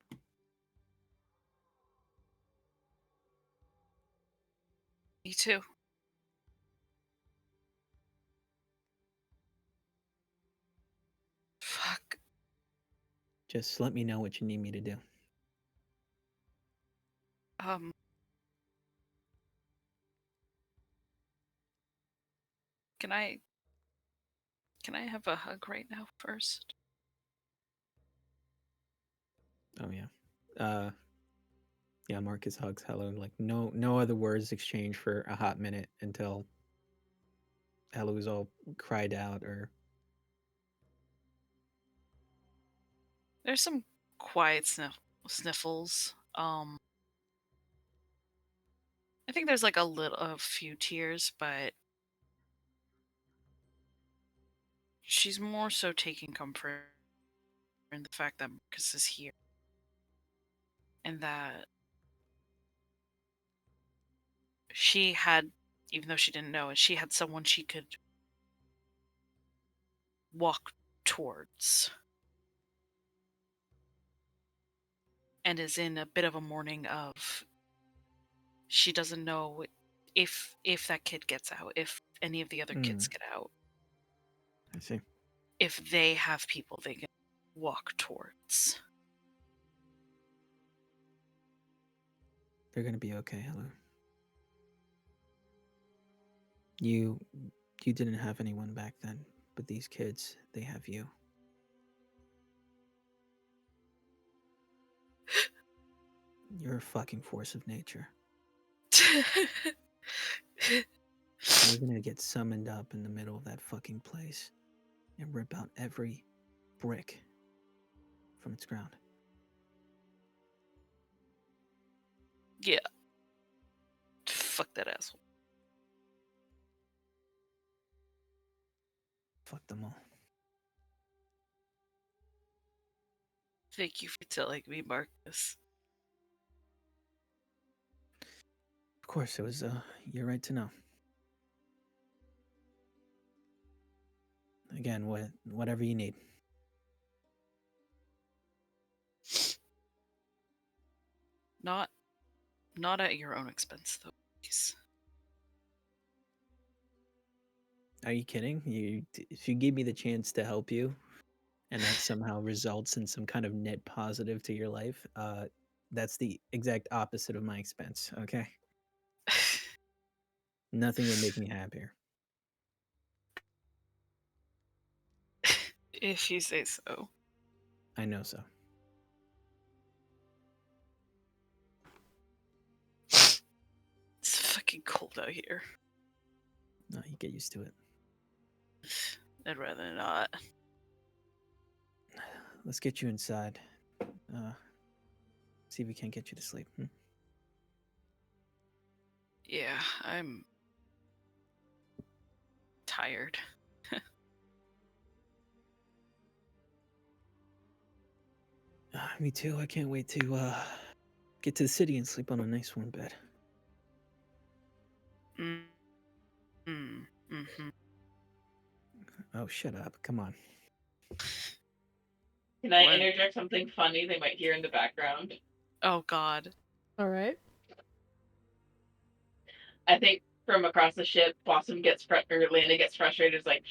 Me too. Fuck. Just let me know what you need me to do. Can I have a hug right now first? Oh yeah. Yeah, Marcus hugs Hello. Like no other words exchanged for a hot minute until Hello was all cried out or There's some quiet sniffles. I think there's like a few tears, but she's more so taking comfort in the fact that Marcus is here. And that she had, even though she didn't know it, she had someone she could walk towards. And is in a bit of a mourning of she doesn't know if that kid gets out, if any of the other kids get out, I see. if they have people they can walk towards. They're gonna be okay, Hello. You didn't have anyone back then, but these kids, they have you. You're a fucking force of nature. We're gonna get summoned up in the middle of that fucking place and rip out every brick from its ground. Yeah. Fuck that asshole. Fuck them all. Thank you for telling me, Marcus. Of course, it was your right to know. Again, whatever you need. Not at your own expense, though, please. Are you kidding? If you give me the chance to help you, and that somehow results in some kind of net positive to your life, that's the exact opposite of my expense. Okay, nothing would make me happier. If you say so. I know so. It's fucking cold out here. No, you get used to it. I'd rather not. Let's get you inside. See if we can't get you to sleep. Yeah, I'm tired. Me too. I can't wait to get to the city and sleep on a nice warm bed. Mm-hmm. Oh, shut up. Come on. Can I What? interject something funny they might hear in the background? Oh God. All right. I think from across the ship, Blossom gets Lena gets frustrated. It's like,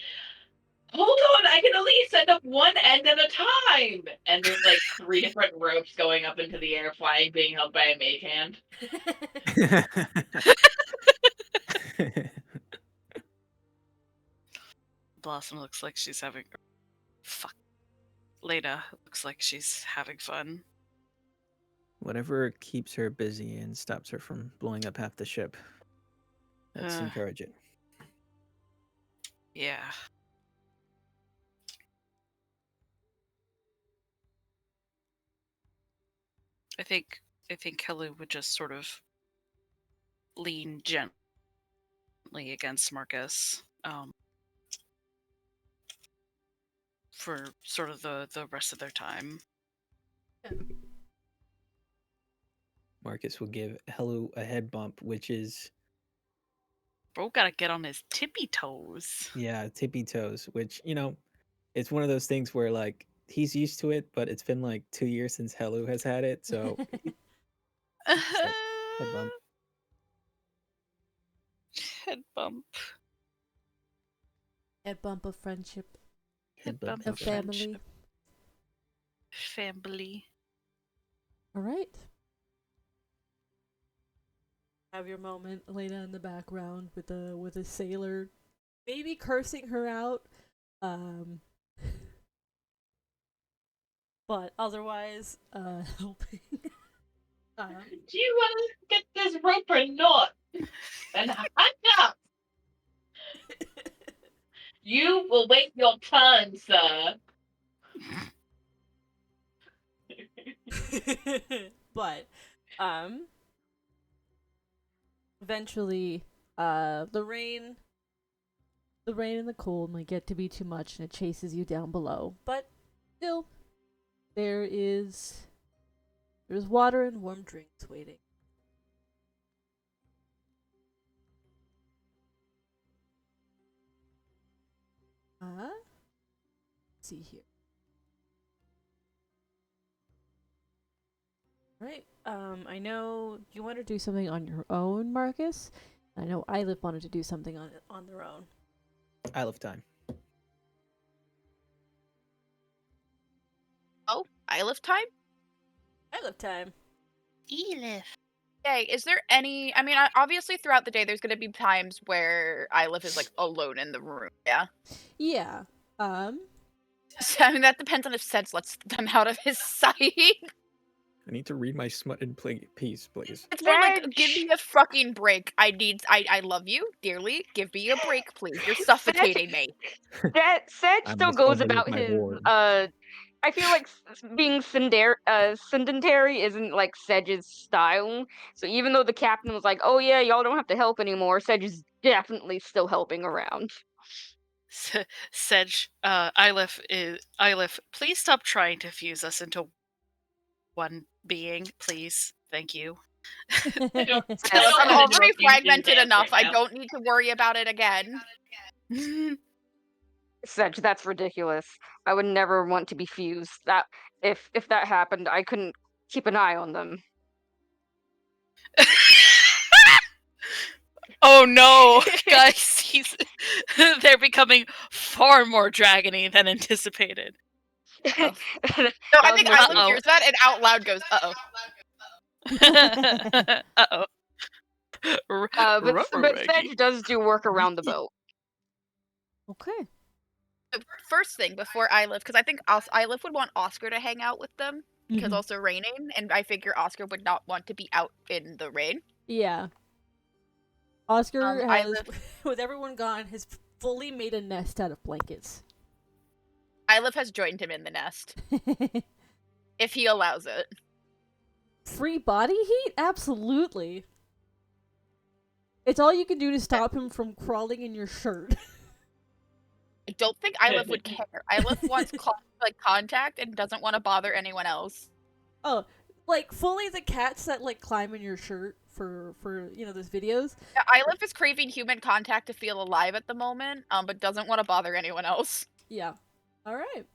hold on, I can only send up one end at a time. And there's like 3 different ropes going up into the air, flying, being held by a mage hand. Blossom looks like she's having. Fuck. Lena looks like she's having fun. Whatever keeps her busy and stops her from blowing up half the ship. Let's Uh. encourage it. Yeah. I think Helu would just sort of lean gently against Marcus for sort of the rest of their time. Marcus will give Helu a head bump, which is Bro gotta get on his tippy toes. yeah, tippy toes, which, you know, it's one of those things where like he's used to it, but it's been like 2 years since Helu has had it, so head bump. Head bump. Head bump of friendship, Head bump of family. friendship. Family. All right. Have your moment, Elena, in the background with a sailor, maybe cursing her out, but otherwise, helping. Do you want to get this rope or not? And hang up! You will wait your turn, sir. But, eventually, the rain and the cold might get to be too much, and it chases you down below. But still, there's water and warm drinks waiting. Let's see here. Right. I know you want to do something on your own, Marcus. I know Eilif wanted to do something on their own. Eilif time. Oh, Eilif time? Eilif time. Eilif. Yay, is there any... I mean, obviously throughout the day there's going to be times where Eilif is, like, alone in the room, yeah? Yeah. So, I mean, that depends on if Sedge lets them out of his sight. I need to read my smut in piece, please. It's more like, Sedge! give me a fucking break. I love you dearly. Give me a break, please. You're suffocating me. That Sedge I still must goes overlook about my his ward. I feel like being sedentary isn't like Sedge's style. So even though the captain was like, "Oh yeah, y'all don't have to help anymore," Sedge is definitely still helping around. Sedge, Eilif, please stop trying to fuse us into one being, please. Thank you. I'm wanna already know if you fragmented dance enough. right I now. don't need to worry about it again. Sedge, that's ridiculous. I would never want to be fused. That if that happened, I couldn't keep an eye on them. Oh no, guys, they're becoming far more dragony than anticipated. No, I think was Eilif more- hears that and out loud goes, "Uh-oh." Uh-oh. but Sedge does do work around the boat. Okay. First thing before Eilif, because I think Eilif would want Oscar to hang out with them, because Mhm. also raining, and I figure Oscar would not want to be out in the rain. Yeah. Oscar has, Eilif- with everyone gone, has fully made a nest out of blankets. Eilif has joined him in the nest, if he allows it. Free body heat? Absolutely. It's all you can do to stop him from crawling in your shirt. I don't think Eilif would care. Eilif wants contact and doesn't want to bother anyone else. Oh, like fully the cats that like climb in your shirt for those videos. Yeah, Eilif is craving human contact to feel alive at the moment, but doesn't want to bother anyone else. Yeah. All right.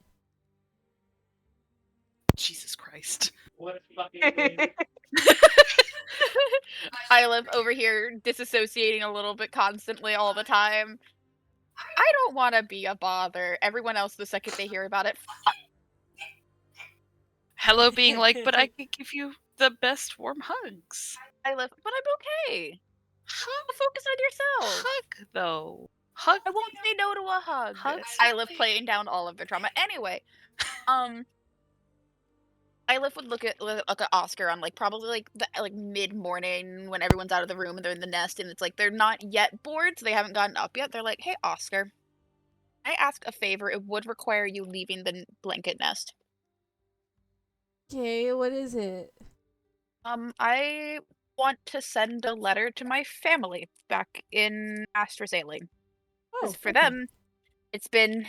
Jesus Christ. What a fucking thing. I live over here disassociating a little bit constantly all the time. I don't want to be a bother. Everyone else, the second they hear about it, Hello being like, but I could give you the best warm hugs. I live, but I'm okay. Focus on yourself. Hug, though. Hug. I won't say no to a hug. Hugs. I live playing down all of the trauma. Anyway, I live would look at Oscar on like probably like the like mid morning when everyone's out of the room and they're in the nest and it's like they're not yet bored, so they haven't gotten up yet. They're like, "Hey, Oscar, I ask a favor. It would require you leaving the blanket nest. Okay, what is it? I want to send a letter to my family back in Astrasaling. Oh, For okay. them, it's been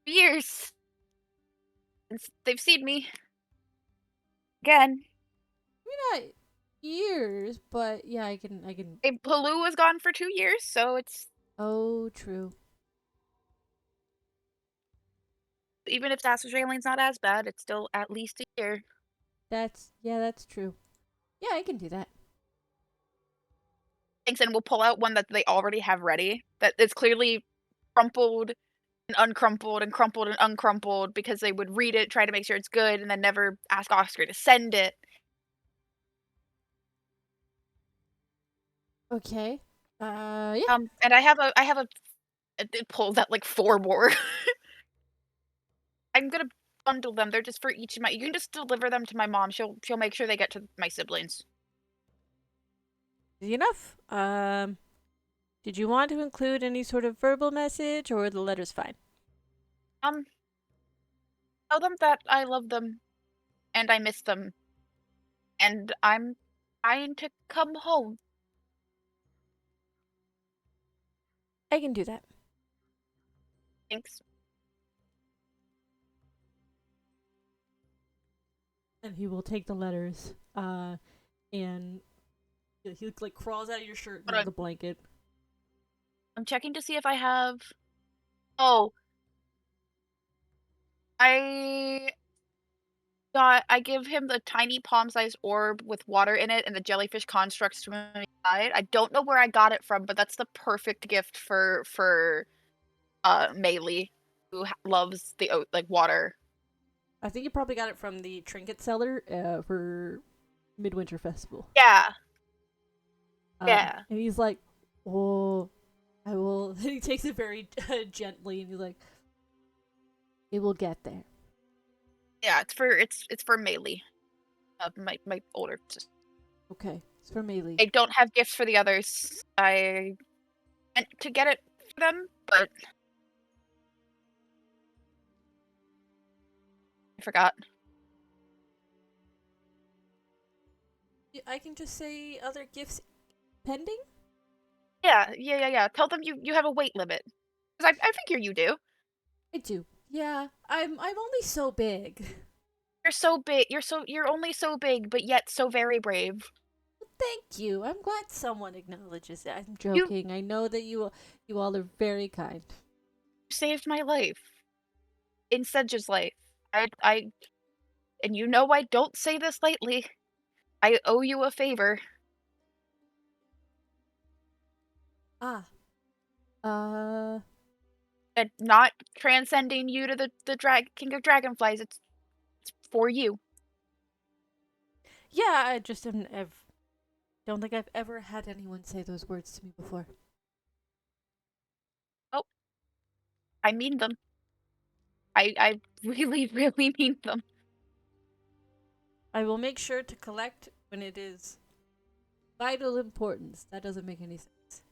years since they've seen me again. Maybe not years, but yeah, I can. Palu was gone for 2 years, so it's Oh, true. even if Astraling's not as bad, it's still at least a year. That's true. Yeah, I can do that. Thanks, and we'll pull out one that they already have ready. That is clearly crumpled and uncrumpled and crumpled and uncrumpled because they would read it, try to make sure it's good, and then never ask Oscar to send it. Okay. Yeah. And I have a it pulls out like 4 more. I'm gonna bundle them. They're just for each of my. You can just deliver them to my mom. She'll make sure they get to my siblings. Easy enough. Did you want to include any sort of verbal message, or the letter's fine? Tell them that I love them, and I miss them, and I'm trying to come home. I can do that. Thanks. And he will take the letters. And he like crawls out of your shirt Hold under on. the blanket. I'm checking to see if I have. Oh, I give him the tiny palm-sized orb with water in it and the jellyfish construct swimming inside. I don't know where I got it from, but that's the perfect gift for Maylee, who loves the like water. I think you probably got it from the trinket seller for Midwinter Festival. Yeah. Yeah. And he's like, "Oh, I will." And he takes it very gently, and he's like, "It will get there." Yeah, it's for Maylee. My older sister. Okay, it's for Maylee. I don't have gifts for the others. I meant to get it for them, but I forgot. I can just say other gifts pending. Yeah. Tell them you have a weight limit. Because I figure you do. I do. Yeah, I'm only so big. You're so big. You're only so big, but yet so very brave. Thank you. I'm glad someone acknowledges it. I'm joking. I know that you all are very kind. You saved my life. In Sedge's life. I and you know I don't say this lightly. I owe you a favor. Ah. And not transcending you to the King of Dragonflies. It's for you. Yeah, I just don't think I've ever had anyone say those words to me before. Oh. I mean them. I really, really mean them. I will make sure to collect when it is vital importance. That doesn't make any sense.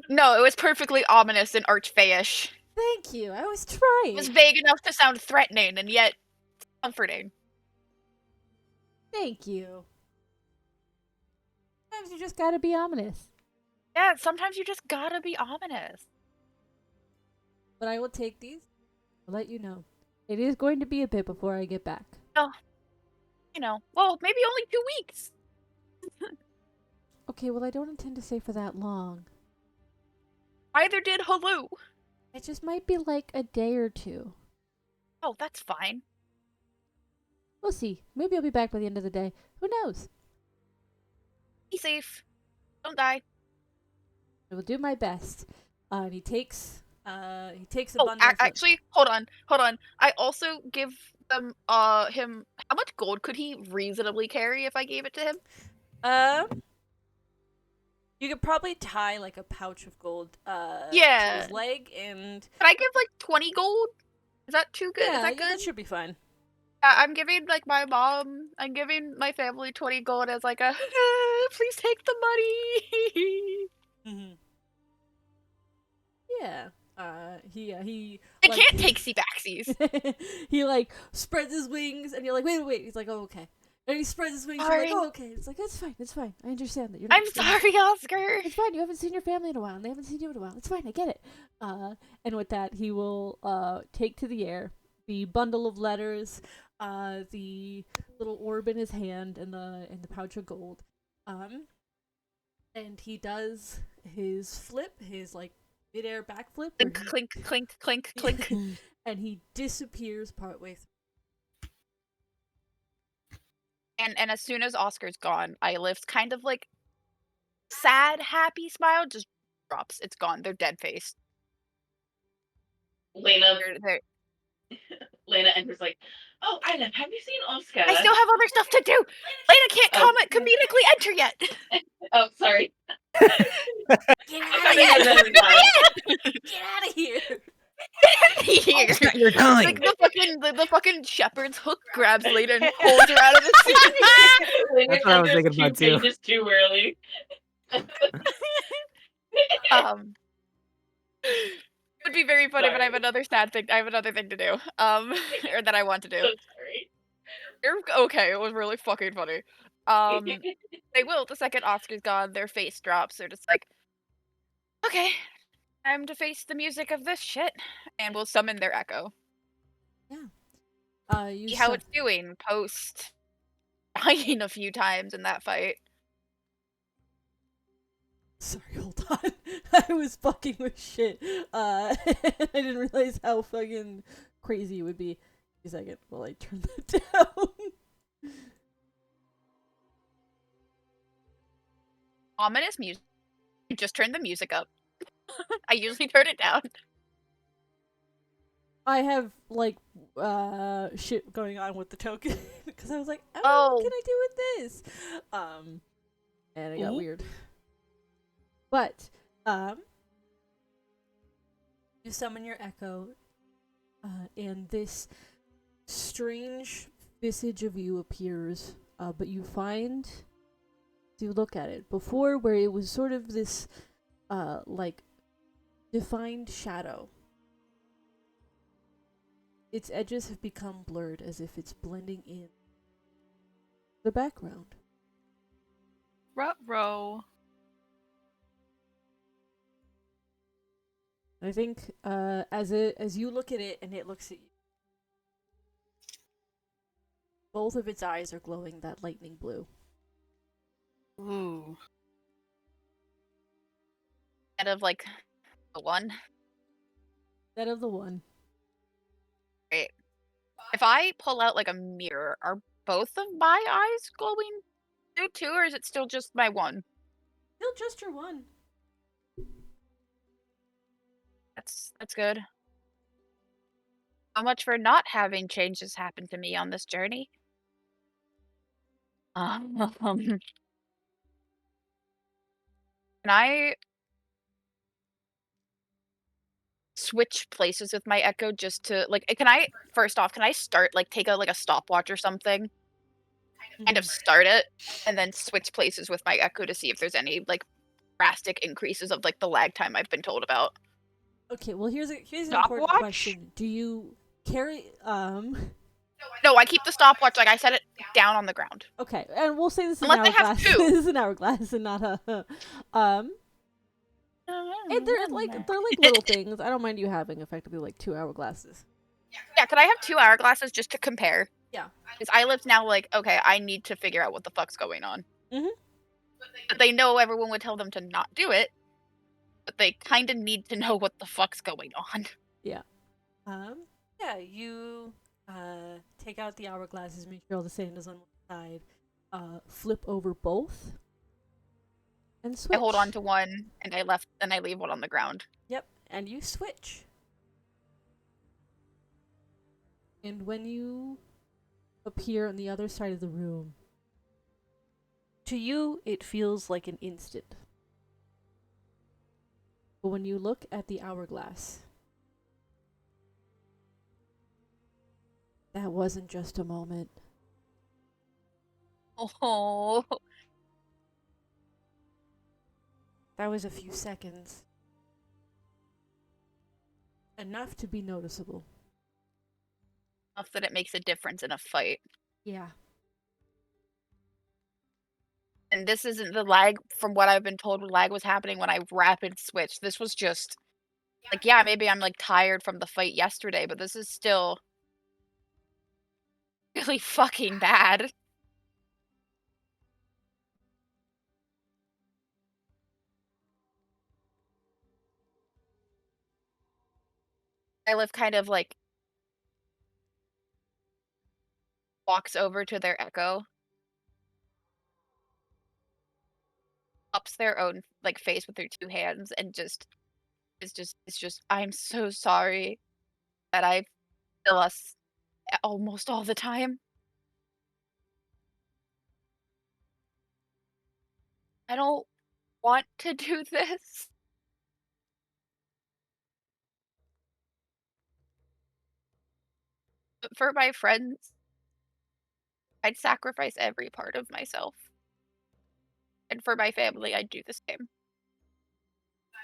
No, it was perfectly ominous and archfey-ish. Thank you. I was trying. It was vague enough to sound threatening and yet comforting. Thank you. Sometimes you just gotta be ominous. Yeah, sometimes you just gotta be ominous. But I will take these. I'll let you know. It is going to be a bit before I get back. Oh. Well, maybe only 2 weeks. Okay, well, I don't intend to stay for that long. Either did Halu. It just might be like a day or two. Oh, that's fine. We'll see. Maybe I'll be back by the end of the day. Who knows? Be safe. Don't die. I will do my best. And he takes a Oh, bundle. actually, hold on. I also give them him how much gold could he reasonably carry if I gave it to him? You could probably tie like a pouch of gold to Yeah. his leg, and Could I give like 20 gold? Is that too good? yeah, Is that yeah, good? that should be fine. I'm giving like my mom. I'm giving my family 20 gold as like a please take the money. Mm-hmm. Yeah. He. I like, can't take Seabaxies. he like spreads his wings, and you're like, wait. He's like, oh, okay. And he spreads his wings. You're like, Sorry. oh, okay. It's like, it's fine. I understand that. You're not, I'm sorry, Oscar. It's fine. You haven't seen your family in a while, and they haven't seen you in a while. It's fine. I get it. And with that, he will take to the air the bundle of letters, the little orb in his hand, and the pouch of gold. And he does his flip, his like midair backflip, where Clink, clink, clink, clink. and he disappears partway through. And as soon as Oscar's gone, Ilif's kind of like sad, happy smile just drops. It's gone. They're dead faced. Lena They're- enters like, oh, Ida, have you seen Oscar? I still have other stuff to do. Lena can't Oh. comment comedically enter yet. Oh, sorry. Get I out of thought you here! guys were done. Get out of here! Here. Your tongue. Like the fucking shepherd's hook grabs Lena and pulls her out of the sea. Lena That's what I was enters thinking about, 2 too. pages too early. Would be very funny, but I have Sorry. another sad thing. I have another thing to do. Or that I want to do. So sorry. You're okay. It was really fucking funny. They will the second Oscar's gone. Their face drops. They're just like, okay, time to face the music of this shit, and we'll summon their echo. You See how su- it's doing post dying a few times in that fight. Sorry, hold on. I was fucking with shit. I didn't realize how fucking crazy it would be. A second while I turn that down. Ominous music. Just turn the music up. I usually turn it down. I have like shit going on with the token because I was like, Oh. what can I do with this? And it got weird. But you summon your echo, and this strange visage of you appears. But you find, you look at it before, where it was sort of this, like, defined shadow. Its edges have become blurred, as if it's blending in the background. Ruh-roh. I think as you look at it and it looks at you, both of its eyes are glowing that lightning blue. Ooh. Instead of like the one. That of the one. Great. If I pull out like a mirror, are both of my eyes glowing too, or is it still just my one? Still just your one. That's good. How much for not having changes happen to me on this journey? Can I switch places with my echo just to like? Can I first off? Can I start like take a stopwatch or something? Kind of start it and then switch places with my echo to see if there's any like drastic increases of like the lag time I've been told about. Okay, well here's an important Stopwatch? question. Do you carry No, I keep the stopwatch like I set it down on the ground. okay, and we'll say this is an Unless I have hourglass. two. This is an hourglass and not a and they're like little things. I don't mind you having effectively like 2 hourglasses. Yeah, could I have 2 hourglasses just to compare? Yeah. Because Ilif's now like, okay, I need to figure out what the fuck's going on. Mhm. But they know everyone would tell them to not do it. But they kind of need to know what the fuck's going on. Yeah, you take out the hourglasses, make sure all the sand is on one side, flip over both, And switch. I hold on to one, and I leave one on the ground. Yep, and you switch. And when you appear on the other side of the room, to you, it feels like an instant. But when you look at the hourglass, that wasn't just a moment. Oh, That was a few seconds. Enough to be noticeable. enough that it makes a difference in a fight. Yeah. And this isn't the lag, from what I've been told, lag was happening when I rapid switched. This was just, like, yeah, maybe I'm, like, tired from the fight yesterday, but this is still really fucking bad. Ylif kind of, like, walks over to their echo, ups their own, like, face with their 2 hands, and it's just, "I'm so sorry that I feel us almost all the time. I don't want to do this, but for my friends, I'd sacrifice every part of myself, and for my family, I'd do the same.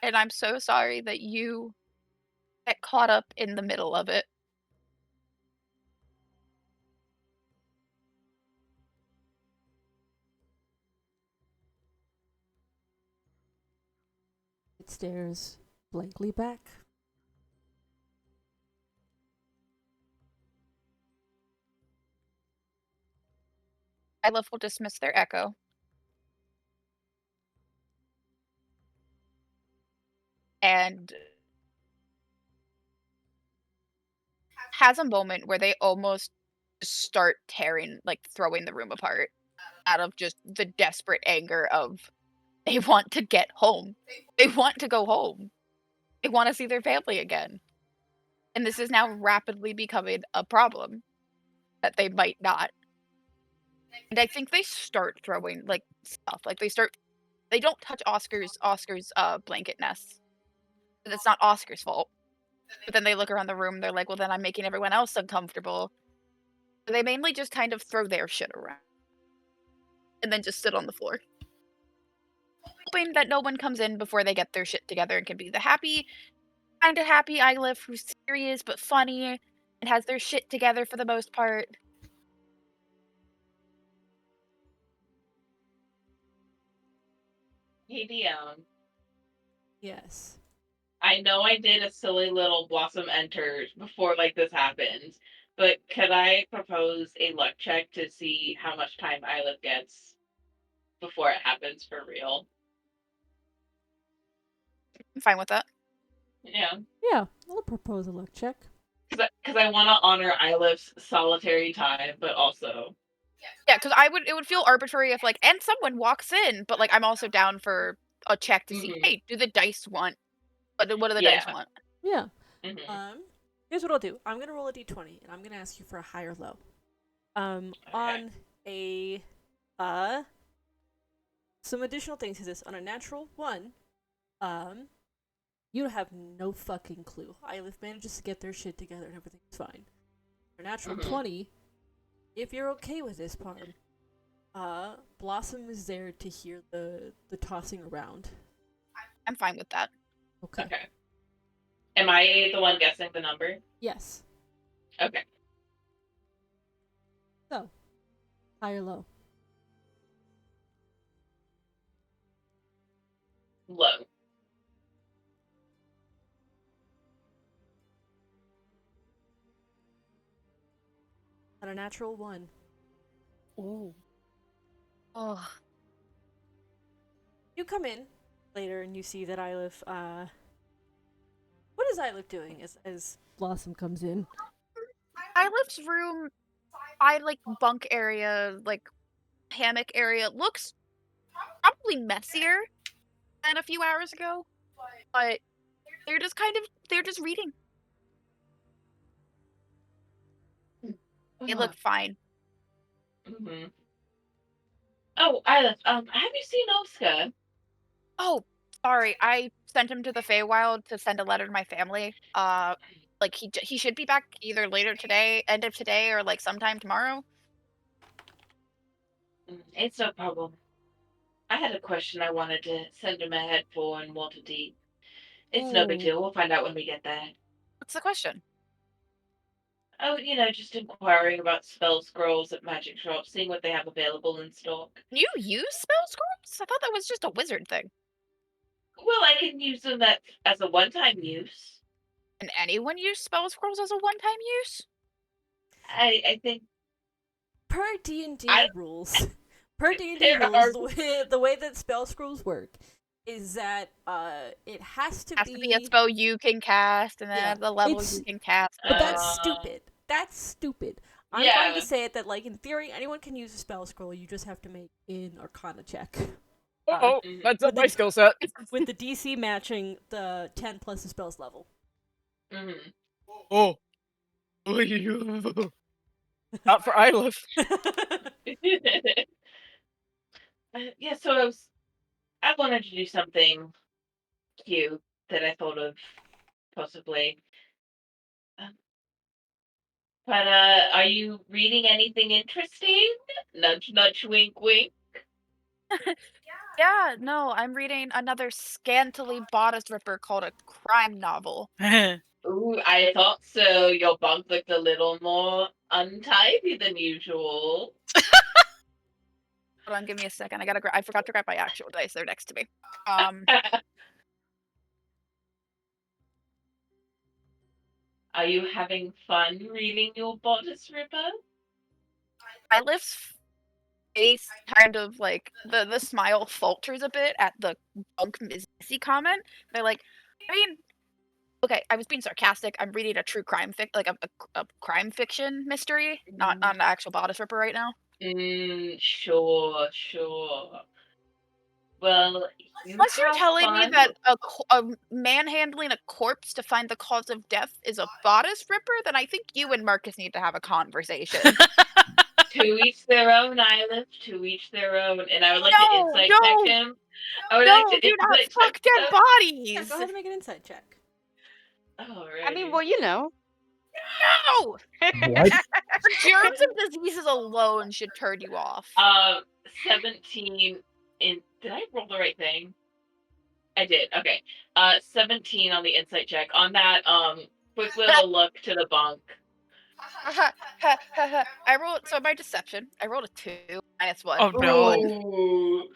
And I'm so sorry that you get caught up in the middle of it." It stares blankly back. Ylif will dismiss their echo. And has a moment where they almost start tearing, like, throwing the room apart out of just the desperate anger of they want to get home. They want to go home. They wanna see their family again. And this is now rapidly becoming a problem that they might not. And I think they start throwing, like, stuff. Like, they don't touch Oscar's blanket nest. 'Cause it's not Oscar's fault. But then they look around the room, they're like, "Well, then I'm making everyone else uncomfortable." So they mainly just kind of throw their shit around and then just sit on the floor, hoping that no one comes in before they get their shit together and can be the happy, kinda happy Ylif who's serious but funny and has their shit together for the most part. Hey, Dion. Yes. I know I did a silly little Blossom Enter before like this happened, but could I propose a luck check to see how much time Ylif gets before it happens for real? I'm fine with that. Yeah, Yeah, I'll propose a luck check. because I want to honor Ylif's solitary time, but also Yeah, because it would feel arbitrary if, like, and someone walks in, but, like, I'm also down for a check to see, Mhm. "Hey, do the dice want what do the dice Yeah. want?" Yeah. Mhm. Here's what I'll do. I'm gonna roll a d20, and I'm gonna ask you for a high or low. On a some additional things to this. On a natural 1, you have no fucking clue. Ylif manages to get their shit together and everything's fine. On a natural Mhm. 20, if you're okay with this part, Blossom is there to hear the tossing around. I'm fine with that. Okay. Okay. Am I the one guessing the number? Yes. Okay. So, high or low? Low. On a natural 1. Ooh. Oh. You come in later and you see that Ylif, what is Ylif doing as Blossom comes in? Ylif's room, bunk area, like, hammock area, looks probably messier than a few hours ago, but they're just reading. They look fine. Mm-hmm. Oh, Isla, have you seen Oscar? Oh, sorry, I sent him to the Feywild to send a letter to my family. Like he should be back either later today, end of today, or like sometime tomorrow. It's no problem. I had a question I wanted to send him ahead for in Waterdeep. It's no big Ooh. deal. We'll find out when we get there. What's the question? Oh, just inquiring about spell scrolls at magic shops, seeing what they have available in stock. Can you use spell scrolls? I thought that was just a wizard thing. Well, I can use them as a one-time use. Can anyone use spell scrolls as a one-time use? I think Per D&D I- rules, per D&D There rules, are- the way that spell scrolls work is that it has to Has to be a spell you can cast, and then Yeah, at the level it's- you can cast. But that's Uh, stupid. That's stupid. I'm yeah. going to say it that, like, in theory, anyone can use a spell scroll. You just have to make an Arcana check. Oh, that's not my skill set. With the DC matching the 10 plus the spell's level. Mhm. Oh. Not for Ilif. Yeah, so I wanted to do something cute that I thought of possibly. But are you reading anything interesting? Nudge, nudge, wink, wink. Yeah, no, I'm reading another scantily bodice ripper called a crime novel. Ooh, I thought so. Your bunk looked a little more untidy than usual. Hold on, give me a second. I forgot to grab my actual dice. They're next to me. Are you having fun reading your bodice ripper? Ilif's face kind of like the smile falters a bit at the bunk missy comment. They're like, I mean, okay, I was being sarcastic. I'm reading a true crime a crime fiction mystery, not an actual bodice ripper right now. Sure. Well, Unless you're have telling me fun. that a man handling a corpse to find the cause of death is a bodice ripper, then I think you and Marcus need to have a conversation. To each their own, Isla. To each their own. And I would like to No, insight no, check him. I would no, like to do not insight fuck check dead him. bodies! Yeah, go ahead and make an insight check. Alrighty. I mean, well, you know. No! What? Germs and diseases alone should turn you off. 17 in. Did I roll the right thing? I did. Okay. 17 on the insight check. On that, quick little look to the bunk. I rolled, so by deception, I rolled a 2 minus 1. Oh no.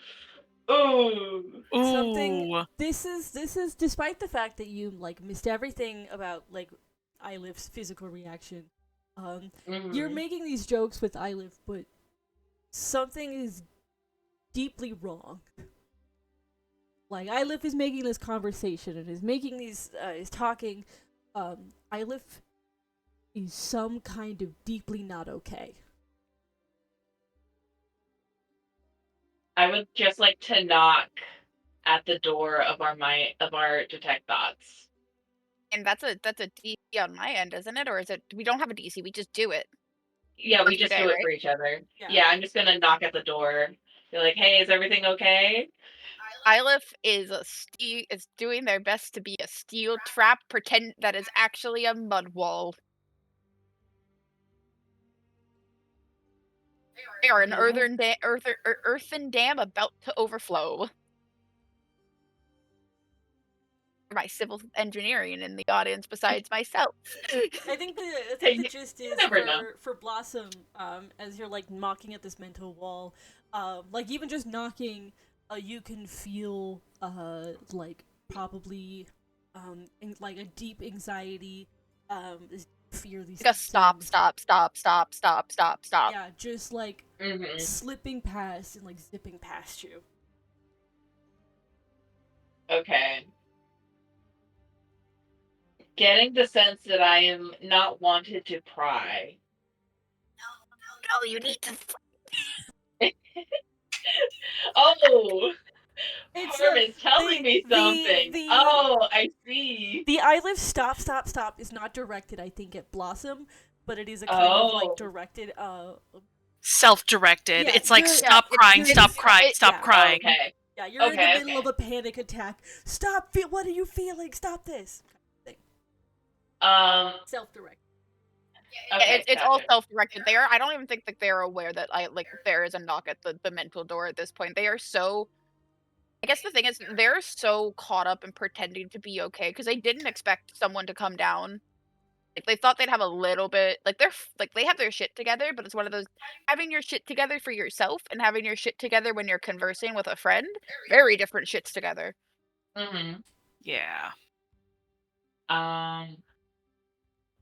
Ooh. Something. This is despite the fact that you like missed everything about like Ilif's physical reaction. You're making these jokes with Ilif, but something is deeply wrong. Like Ilif is making this conversation and is making these is talking. Ilif is some kind of deeply not okay. I would just like to knock at the door of our detect thoughts. And that's a DC on my end, isn't it? Or is it? We don't have a DC. We just do it. Yeah, we Once just per day, do it right? for each other. Yeah. Yeah, I'm just gonna knock at the door. Be like, hey, is everything okay? Ilif is doing their best to be a steel trap, pretend that is actually a mud wall. They are an earthen dam about to overflow. My civil engineering in the audience besides myself. I think the gist is never know. for Blossom, as you're like knocking at this mental wall, like even just knocking, you can feel like probably like a deep anxiety, this fear, these Just stop. Yeah, just like slipping past and like zipping past you. Okay. Getting the sense that I am not wanted to pry. No, you need to. Oh! It's Orm is telling me something. Oh, I see. The I live stop is not directed, I think, at Blossom, but it is a kind of like Oh. directed Self-directed. Yeah, it's like you're- stop yeah, crying, it's- stop it's- crying, it- stop yeah. crying. Okay. yeah, you're in the Okay, middle of a panic attack. Stop, what are you feeling? Stop this. Self-directed. Yeah, Okay, it's all gotcha. self-directed. I don't even think that they're aware that there is a knock at the mental door at this point. They are so. I guess the thing is they're so caught up in pretending to be okay because they didn't expect someone to come down. Like they thought they'd have a little bit like they have their shit together, but it's one of those having your shit together for yourself and having your shit together when you're conversing with a friend. Very different shits together. Mm-hmm. Yeah.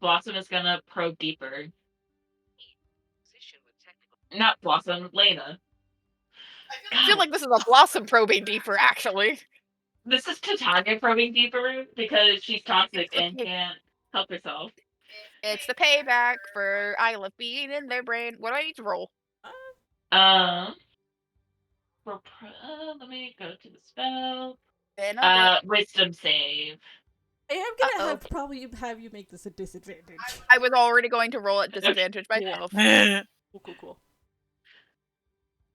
Blossom is gonna probe deeper. Not Blossom, Lena. I feel like this is a Blossom probing deeper, actually. This is Titania probing deeper because she's toxic It's and okay. can't help herself. It's the payback for Isla being in their brain. What do I need to roll? Let me go to the spell. Another. Wisdom save. I am gonna Uh-oh. probably have you make this a disadvantage. I was already going to roll at disadvantage myself. Cool.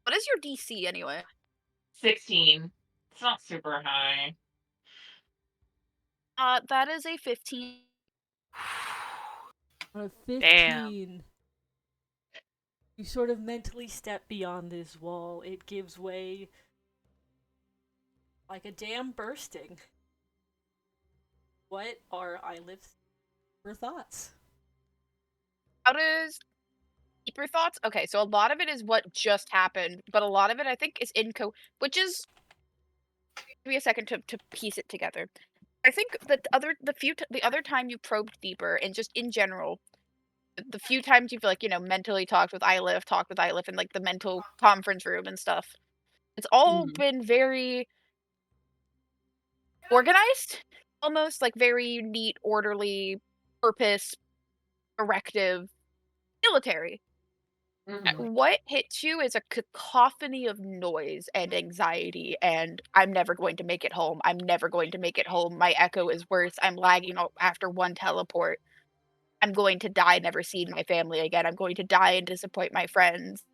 What is your DC anyway? 16. It's not super high. That is a 15. On a 15, Damn. you sort of mentally step beyond this wall. It gives way like a dam bursting. What are Eilif's thoughts? How does deeper thoughts? Okay, so a lot of it is what just happened, but a lot of it I think is which is give me a second to piece it together. I think that the other time you probed deeper and just in general, the few times you've mentally talked with Eilif in like the mental conference room and stuff, it's all Mhm. been very organized, almost like very neat, orderly, purpose, directive, military. Mhm. What hits you is a cacophony of noise and anxiety, and I'm never going to make it home. I'm never going to make it home. My echo is worse. I'm lagging after one teleport. I'm going to die, never see my family again. I'm going to die and disappoint my friends.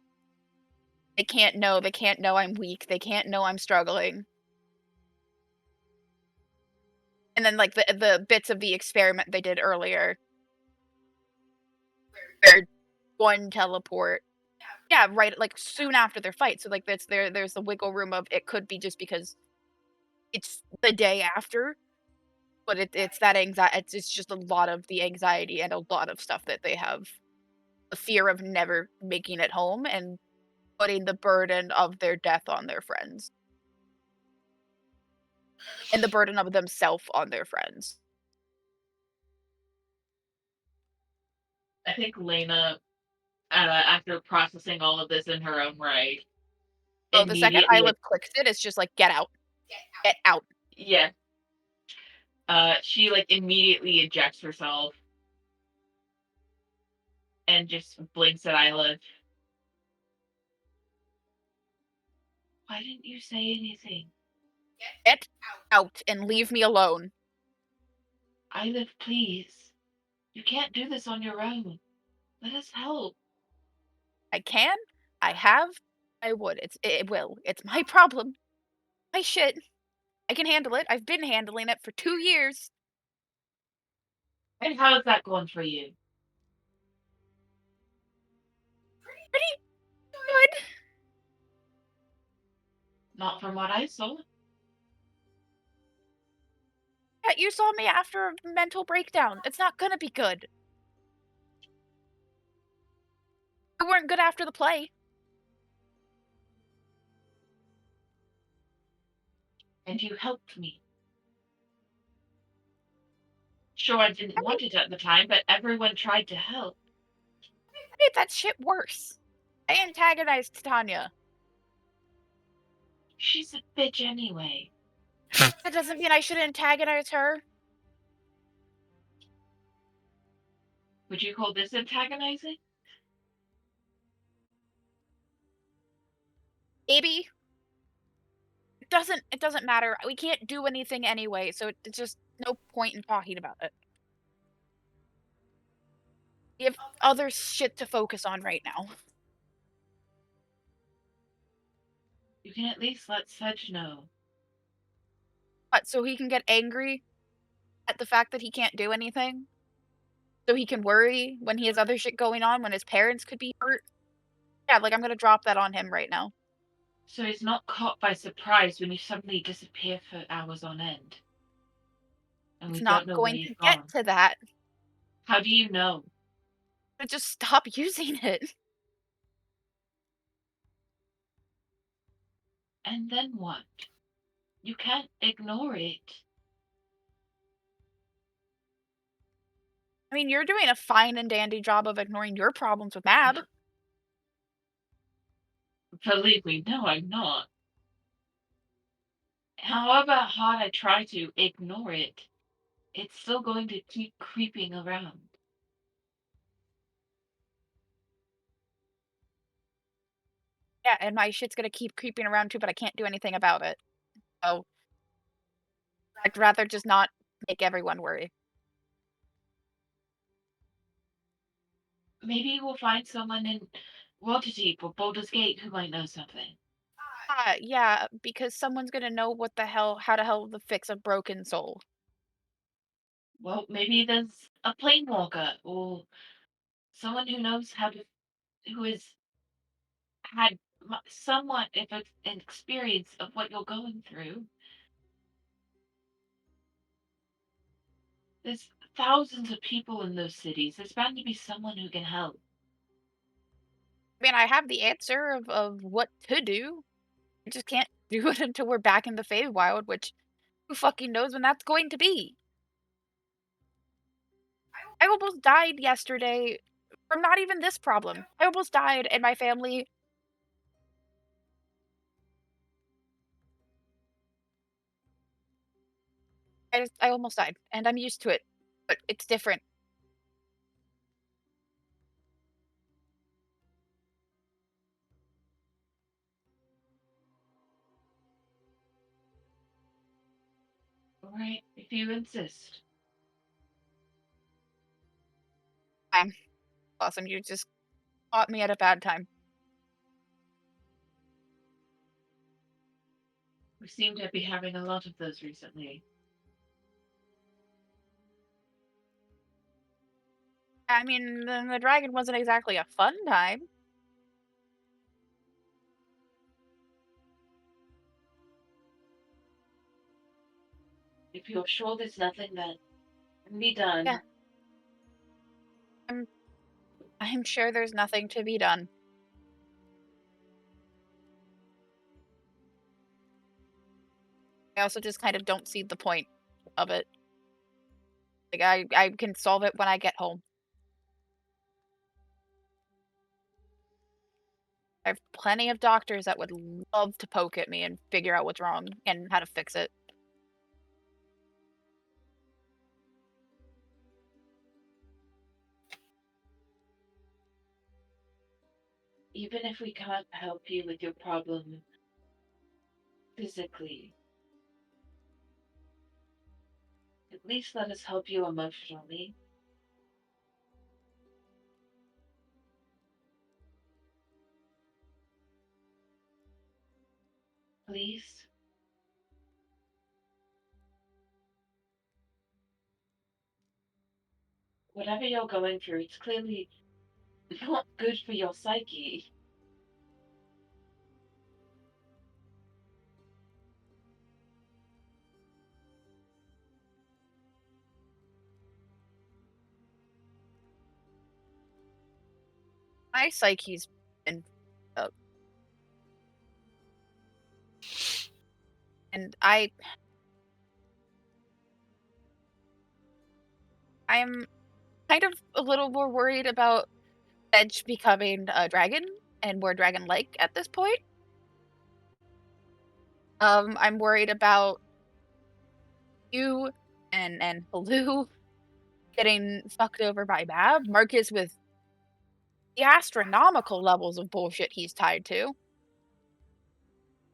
They can't know. They can't know I'm weak. They can't know I'm struggling. And then like the bits of the experiment they did earlier, where one teleport. Yeah, right. Like soon after their fight, so like there's the wiggle room of it could be just because it's the day after, but it's that anxiety. It's just a lot of the anxiety and a lot of stuff that they have, the fear of never making it home and putting the burden of their death on their friends, and the burden of themselves on their friends. I think Lena, after processing all of this in her own right, So the second immediately, Eilif clicks it, it's just like get out, get out. yeah, she like immediately ejects herself and just blinks at Isla. Why didn't you say anything? Get out and leave me alone. Isla, please. You can't do this on your own. Let us help. I can, I have, I would. It will. It's my problem. My shit. I can handle it. I've been handling it for 2 years. And how is that going for you? Pretty good. Not from what I saw. Yeah, you saw me after a mental breakdown. It's not gonna be good. We weren't good after the play. And you helped me. Sure, I didn't want it at the time, but everyone tried to help. I made that shit worse. I antagonized Tanya. She's a bitch anyway. That doesn't mean I should antagonize her. Would you call this antagonizing? Maybe. It doesn't matter. We can't do anything anyway, so it's just no point in talking about it. We have other shit to focus on right now. You can at least let Sedge know. What, so he can get angry at the fact that he can't do anything? So he can worry when he has other shit going on, when his parents could be hurt? Yeah, like, I'm gonna drop that on him right now. So he's not caught by surprise when you suddenly disappear for hours on end. And It's we not don't know where going to you've get gone. to that. How do you know? But just stop using it. And then what? You can't ignore it. I mean, you're doing a fine and dandy job of ignoring your problems with Mab. Believe me, no, I'm not. However hard I try to ignore it, it's still going to keep creeping around. Yeah, and my shit's gonna keep creeping around too, but I can't do anything about it. So I'd rather just not make everyone worry. Maybe we'll find someone in Waterdeep or Baldur's Gate who might know something. Yeah, because someone's gonna know how the hell to fix a broken soul. Well, maybe there's a planewalker or someone who knows who has had somewhat of an experience of what you're going through. There's thousands of people in those cities. There's bound to be someone who can help. I mean, I have the answer of what to do. I just can't do it until we're back in the Feywild, which who fucking knows when that's going to be. I almost died yesterday from not even this problem. I almost died and my family I almost died and I'm used to it, but it's different. All right, if you insist. Awesome, you just caught me at a bad time. We seem to be having a lot of those recently. I mean, the dragon wasn't exactly a fun time. If you're sure there's nothing that can be done, Yeah. I'm sure there's nothing to be done. I also just kind of don't see the point of it. Like, I can solve it when I get home. I have plenty of doctors that would love to poke at me and figure out what's wrong and how to fix it. even if we can't help you with your problem physically, at least let us help you emotionally. Please? Whatever you're going through, it's clearly not good for your psyche. My psyche's been up. And I'm kind of a little more worried about Edge becoming a dragon and more dragon-like at this point. I'm worried about you and Baloo getting fucked over by Mab. Marcus with the astronomical levels of bullshit he's tied to. You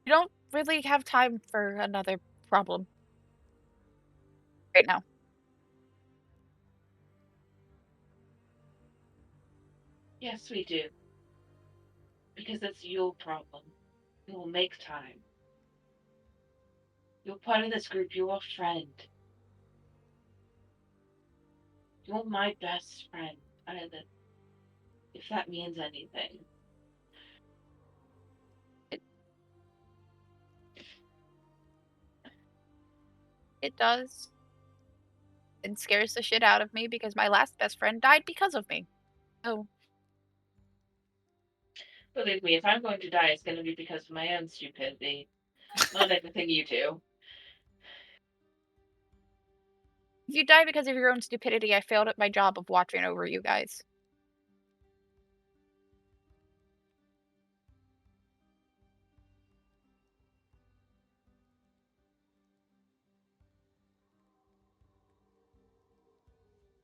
don't really have time for another problem right now. Yes, we do. Because it's your problem. It will make time. You're part of this group. You're a friend. You're my best friend. If that means anything. It does. It scares the shit out of me because my last best friend died because of me. Oh, Believe me, if I'm going to die, it's going to be because of my own stupidity. Not everything you do. if you die because of your own stupidity, I failed at my job of watching over you guys.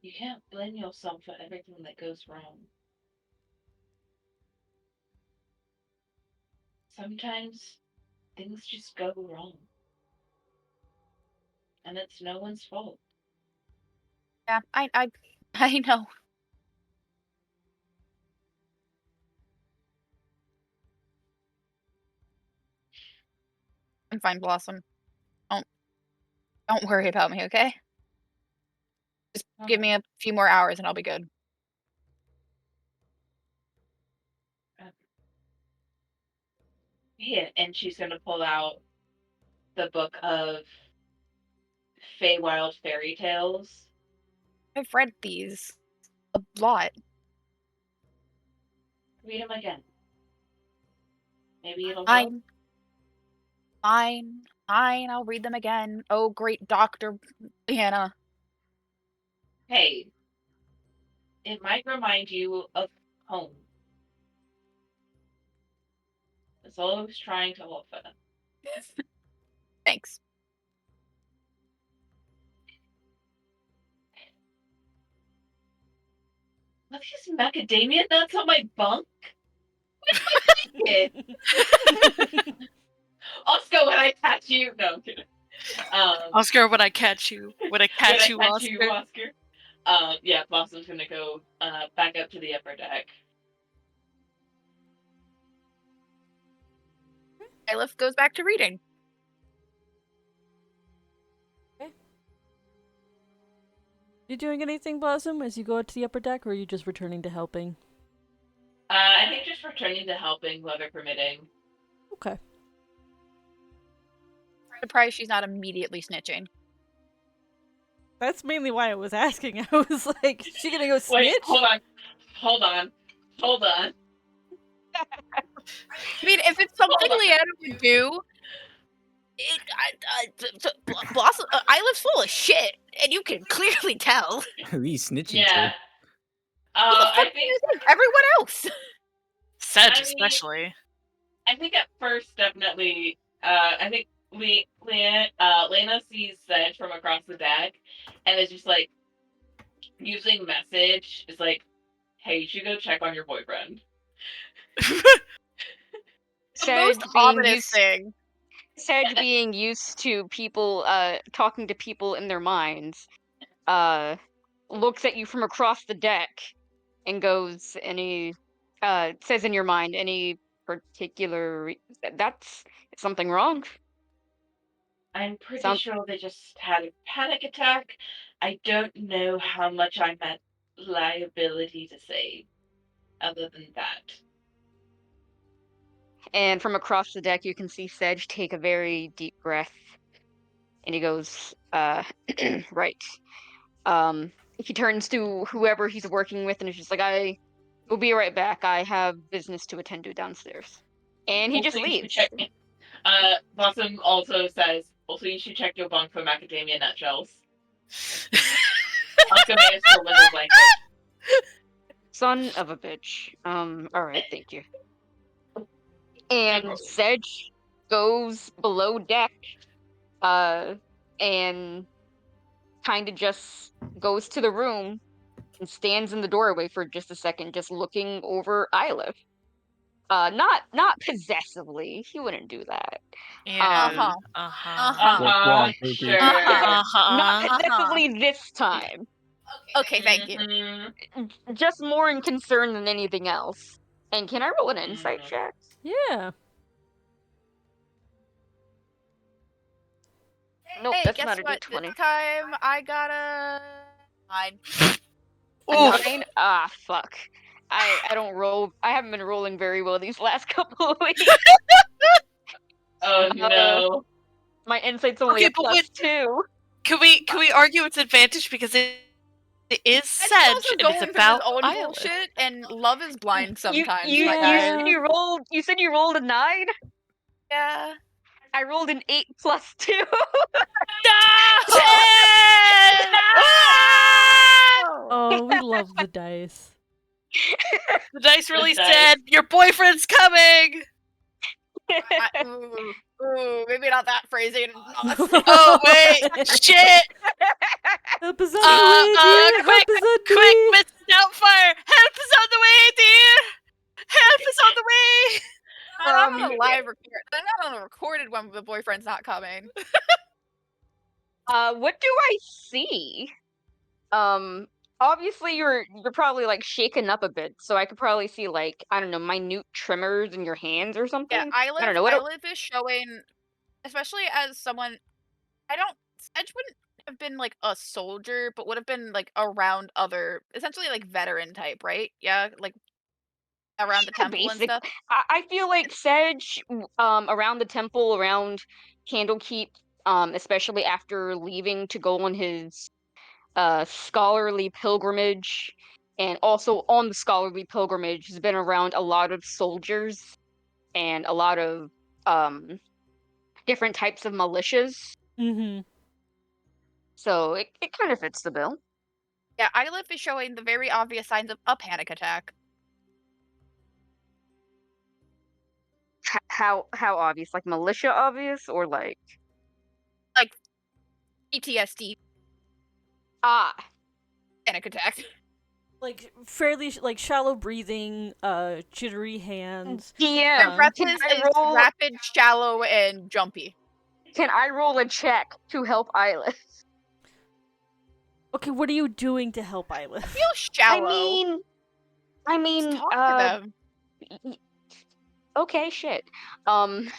You can't blame yourself for everything that goes wrong. Sometimes things just go wrong. And it's no one's fault. Yeah, I know. I'm fine, Blossom. Don't worry about me, okay? Just give me a few more hours and I'll be good. Here, and she's going to pull out the book of Feywild fairy tales. I've read these a lot. Read them again. Maybe it'll help. Fine. Fine. Fine, I'll read them again. Oh, great Dr. Hannah. Hey, it might remind you of home. That's all I was trying to offer. Thanks. Are these macadamia nuts on my bunk? Oscar, when I catch you. No, I'm kidding. Oscar, when I catch you, Oscar. Oscar. Yeah, Blossom's gonna go back up to the upper deck. Ilif goes back to reading. You doing anything, Blossom, as you go out to the upper deck, or are you just returning to helping? I think just returning to helping, weather permitting. Okay. Surprised she's not immediately snitching. That's mainly why I was asking. I was like, is she gonna go snitch? Wait, hold on. I mean, if it's something Leanna would do, Blossom, Ilif's full of shit, and you can clearly tell. Who are you snitching Yeah. to? I think Everyone else. Sedge, I mean- especially. I think at first, definitely, I think Lena sees Sedge from across the deck, and is just like, using message, is like, hey, you should go check on your boyfriend. The Sedge most being ominous used, thing. Sedge being used to people, talking to people in their minds, looks at you from across the deck and goes, says in your mind, any particular, that's something wrong? I'm pretty Sound- sure they just had a panic attack. I don't know how much I'm at liability to say, other than that. And from across the deck, you can see Sedge take a very deep breath. And he goes, right. He turns to whoever he's working with and is just like, I will be right back. I have business to attend to downstairs. And he just Also, you should leaves. check. Blossom also says, also you should check your bunk for macadamia nut shells. Oscar may have stolen your blanket. Son of a bitch. Alright, thank you. And problem. Sedge goes below deck, and kind of just goes to the room and stands in the doorway for just a second, just looking over Ilif. Not possessively. He wouldn't do that. Yeah. Uh-huh. Uh-huh. Fourth wall, Pookie. Sure. Not Uh-huh. possessively this time. Okay, thank you. Mhm. Just more in concern than anything else. And can I roll an insight Mhm. check? Yeah. Nope, Hey, that's guess not a what? d20. This time I got a 9. A Oof. 9? Ah, fuck. I don't roll. I haven't been rolling very well these last couple of weeks. Oh no. My insight's only Okay, a but plus wait, 2. can we argue it's advantage because it is Ed's Sedge also and it's going through his about own Isla. bullshit, and love is blind sometimes, You my Yeah. guy. said you said you rolled a 9? Yeah. I rolled an 8 plus 2. No! So- Sedge! Ah! Oh, we love the dice. The dice really dice. said, your boyfriend's coming! Ooh, maybe not that phrasing. Oh, wait! Shit! Help is on the way, dear. Quick, Help is on the quick, way. Miss Doubtfire! Help is on the way, dear! Help is on the way! I'm not on a live record. I'm not on a recorded one. The boyfriend's not coming. What do I see? Obviously you're probably like shaken up a bit, so I could probably see like, I don't know, minute tremors in your hands or something. Yeah, I don't know. What Iliv is showing, especially as someone. Edge wouldn't have been like a soldier, but would have been like around other, essentially like veteran type, right? Yeah, like around the temple and basic. stuff. I feel like Sedge, around the temple, around Candlekeep, especially after leaving to go on his scholarly pilgrimage, and also on the scholarly pilgrimage has been around a lot of soldiers and a lot of different types of militias. Mm-hmm. So it kind of fits the bill. Yeah, Iliv is showing the very obvious signs of a panic attack. How obvious? Like militia obvious, or like PTSD ah panic attack. Like fairly like shallow breathing, jittery hands. DM? Their breath Can is I roll? rapid, shallow, and jumpy. Can I roll a check to help Isla? Okay, what are you doing to help Iliv? Feel shallow. I mean, Just talk to them. Okay, shit. Fucking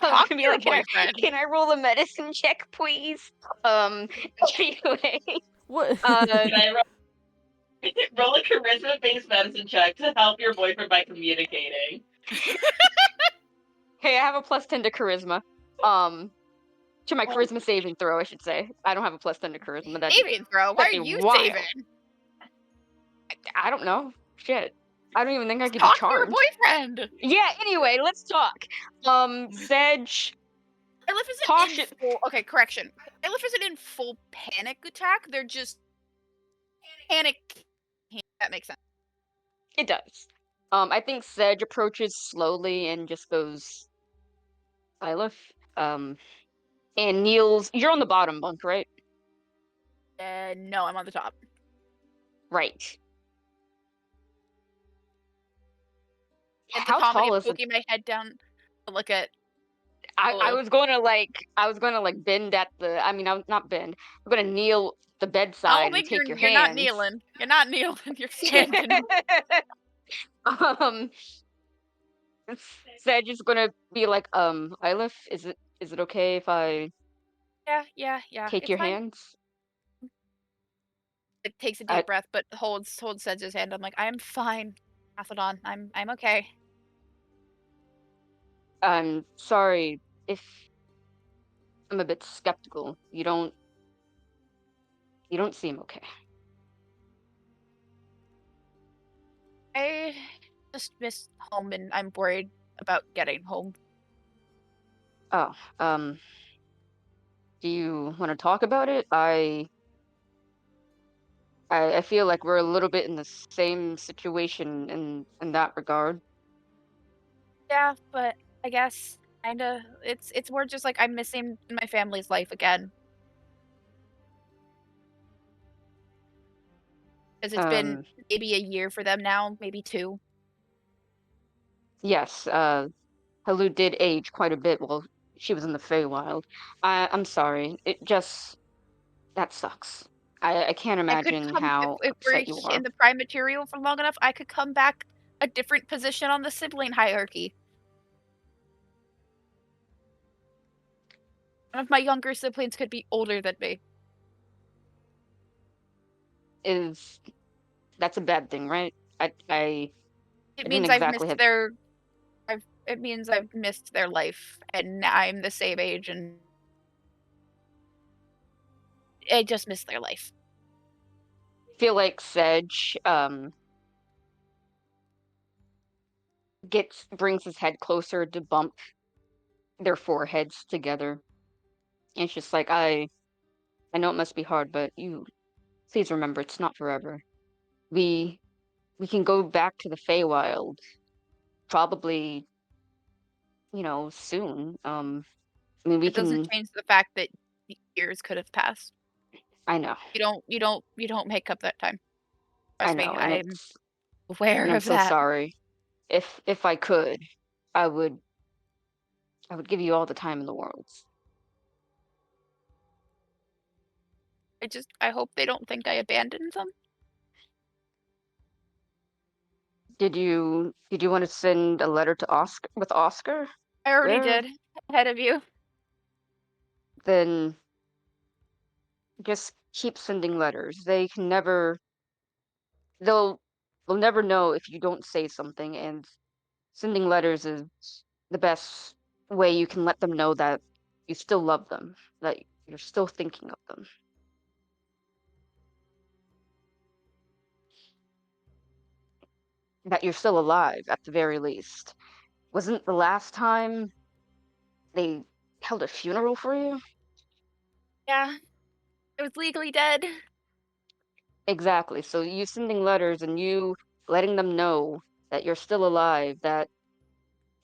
I was talk to gonna be your like, boyfriend. can I roll a medicine check, please? Anyway, What? Can I roll a charisma-based medicine check to help your boyfriend by communicating? hey, I have a plus 10 to charisma. To my charisma saving throw, I should say. I don't have a plus 10 to charisma. Saving throw. Why are that'd be you wild. saving? I don't know. Shit. I don't even think I could be Talk to your charmed. boyfriend. Yeah, anyway, let's talk. Sedge. Iliv isn't Caution. in full. Okay, correction. Iliv isn't in full panic attack. They're just panic. That makes sense. It does. I think Sedge approaches slowly and just goes, Iliv. And kneels. You're on the bottom bunk, right? No, I'm on the top. Right. At the How comedy tall of is it? poking my head down to look at. I was going to like bend at the. I mean, I'm not bend. I'm going to kneel at the I bedside don't and think take you're your not hands. kneeling. You're not kneeling. You're standing. Sedge is gonna be like, Iliv, is it okay if I Yeah. take It's your fine. hands? It takes a I- deep breath, but holds Sedge's hand. I'm like, I'm fine, Athodon. I'm okay. I'm sorry if I'm a bit skeptical. You don't seem okay. I just missed home, and I'm worried about getting home. Oh, do you want to talk about it? I feel like we're a little bit in the same situation in that regard. Yeah, but I guess kinda. It's more just like I'm missing my family's life again. Because it's been maybe a year for them now, maybe 2. Yes, Halu did age quite a bit while she was in the Feywild. I'm sorry. It just that sucks. I can't I could imagine come how if we're upset you in are. the prime material for long enough, I could come back a different position on the sibling hierarchy. One of my younger siblings could be older than me. Is that's a bad thing, right? I It didn't means I've exactly missed have. their it means I've missed their life, and I'm the same age, and I just missed their life. Feel like Sedge brings his head closer to bump their foreheads together. And it's just like I know it must be hard, but you please remember it's not forever. We we can go back to the Feywild probably, soon. I mean we It doesn't can. change the fact that years could have passed. I know. You don't make up that time. I Trust me, know, I'm aware and I'm of so that. sorry. If I could, I would I would give you all the time in the world. I hope they don't think I abandoned them. Did you want to send a letter to Oscar? I already Where did. Ahead of you. then just keep sending letters. They'll they'll never know if you don't say something, and sending letters is the best way you can let them know that you still love them, that you're still thinking of them. That you're still alive at the very least. Wasn't the last time they held a funeral for you? Yeah. I was legally dead. Exactly. So you sending letters and you letting them know that you're still alive, that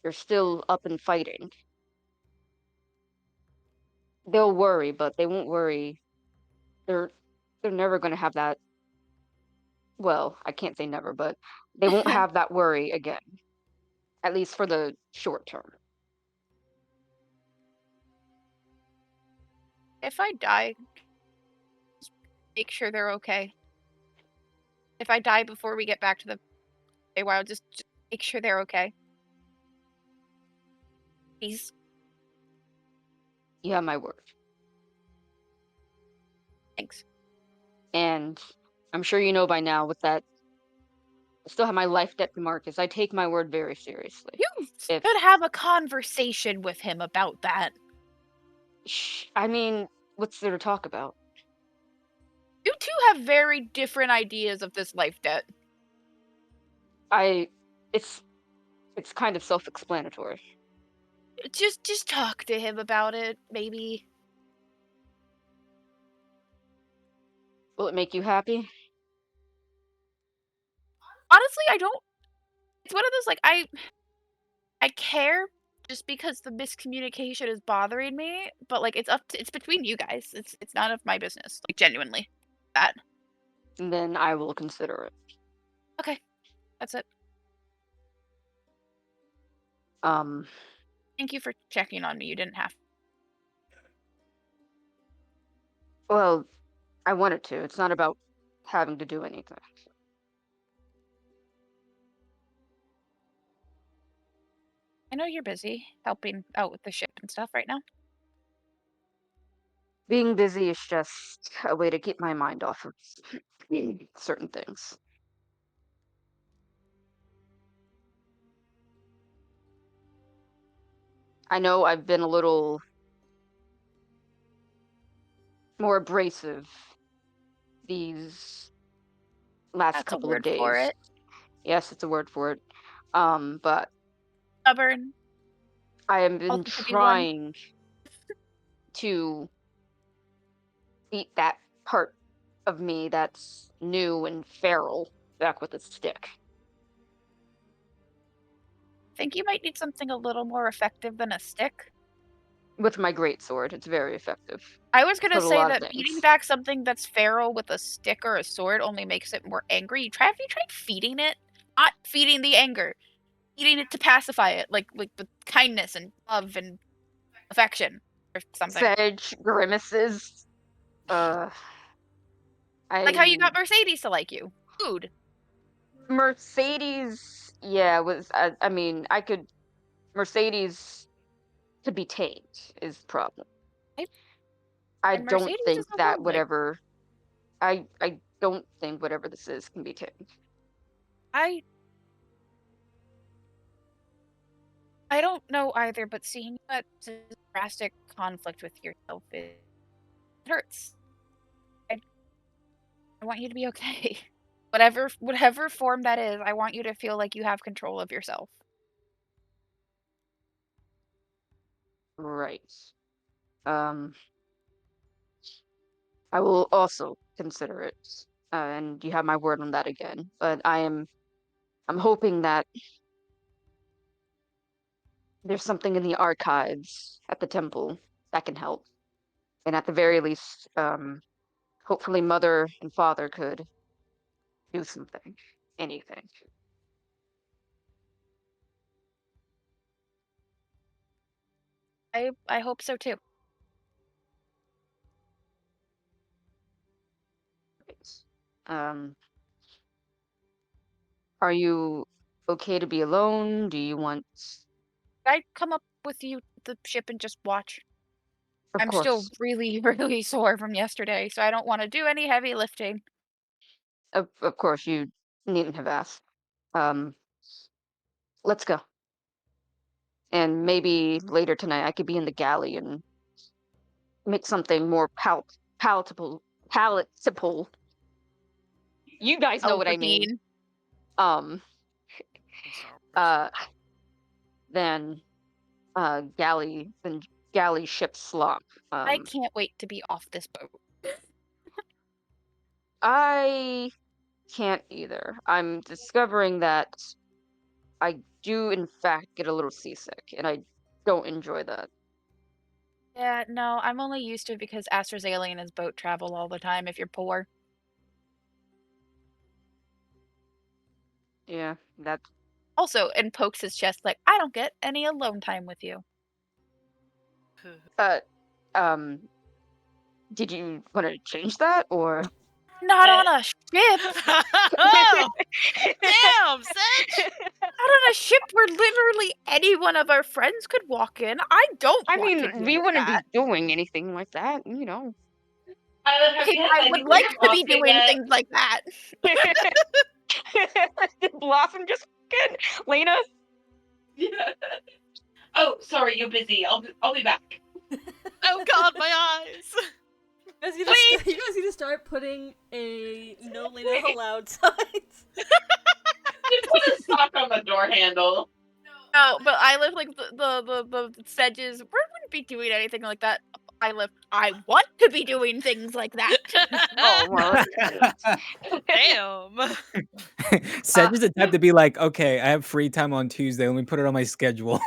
you're still up and fighting. They'll worry, but they won't worry. They're they're never going to have that. Well, I can't say never, but they won't have that worry again, at least for the short term. If I die, just make sure they're okay. If I die before we get back to the Feywild, just make sure they're okay. Please. You have my word. Thanks. And I'm sure you know by now with that I still have my life debt to Marcus. I take my word very seriously. You If should have a conversation with him about that. I mean, what's there to talk about? You two have very different ideas of this life debt. I it's kind of self-explanatory. Just talk to him about it, maybe. Will it make you happy? Honestly, I don't. It's one of those like I care just because the miscommunication is bothering me, but like it's between you guys. It's none of my business. Like genuinely, that. And then I will consider it. Okay, that's it. Um, Thank you for checking on me. You didn't have. well, I wanted to. It's not about having to do anything. I know you're busy helping out with the ship and stuff right now. Being busy is just a way to keep my mind off of certain things. I know I've been a little more abrasive these last That's a couple of word for days. it. Yes, it's a word for it. But Stubborn. I have been Also could be one. trying to beat that part of me that's new and feral back with a stick. Think you might need something a little more effective than a stick. With my greatsword, it's very effective. I was gonna Killed a say lot of that things. beating back something that's feral with a stick or a sword only makes it more angry. Have you tried feeding it? Not feeding the anger. eating it to pacify it, like with kindness and love and affection or something. Sedge grimaces. I Like how you got Mercedes to like you. Food. Mercedes. Yeah, was I mean I could Mercedes to be tamed is the problem. Right. I And don't Mercedes think is a that rogue. whatever. I don't think whatever this is can be tamed. I don't know either, but seeing you at drastic conflict with yourself, it hurts. I want you to be okay. Whatever form that is, I want you to feel like you have control of yourself. Right. I will also consider it, and you have my word on that again. But I'm hoping that there's something in the archives at the temple that can help, and at the very least, hopefully, mother and father could do something, anything. I hope so too. Right. Are you okay to be alone? Do you want? Could I come up with you to the ship and just watch? Of I'm course, still really, really sore from yesterday, so I don't want to do any heavy lifting. of course, you needn't have asked. Um, let's go. And maybe later tonight I could be in the galley and make something more palatable. Palatable. You guys know what I mean. Palpatine. Uh, then galley ship slop. I can't wait to be off this boat. I can't either. I'm discovering that I do in fact get a little seasick, and I don't enjoy that. Yeah, no, I'm only used to it because Astra's alien is boat travel all the time if you're poor. Yeah, that's Also, and pokes his chest like, I don't get any alone time with you. um. Did you want to change that or? Not on a ship! Oh, damn, Sedge! Not on a ship where literally any one of our friends could walk in. I don't I want to mean, do we wouldn't that. be doing anything like that, you know. Okay, I would like to be doing things like that. Did Blossom just get Lena? Yeah. Oh, sorry, you're busy. I'll be back. Oh god, my eyes! You guys need to start putting a no Lena allowed signs. Just put a sock on the door handle. No, but I live like the Sedges. We wouldn't be doing anything like that. I want to be doing things like that. Oh, well. Damn! Sedge is the type to be like, okay, I have free time on Tuesday. Let me put it on my schedule.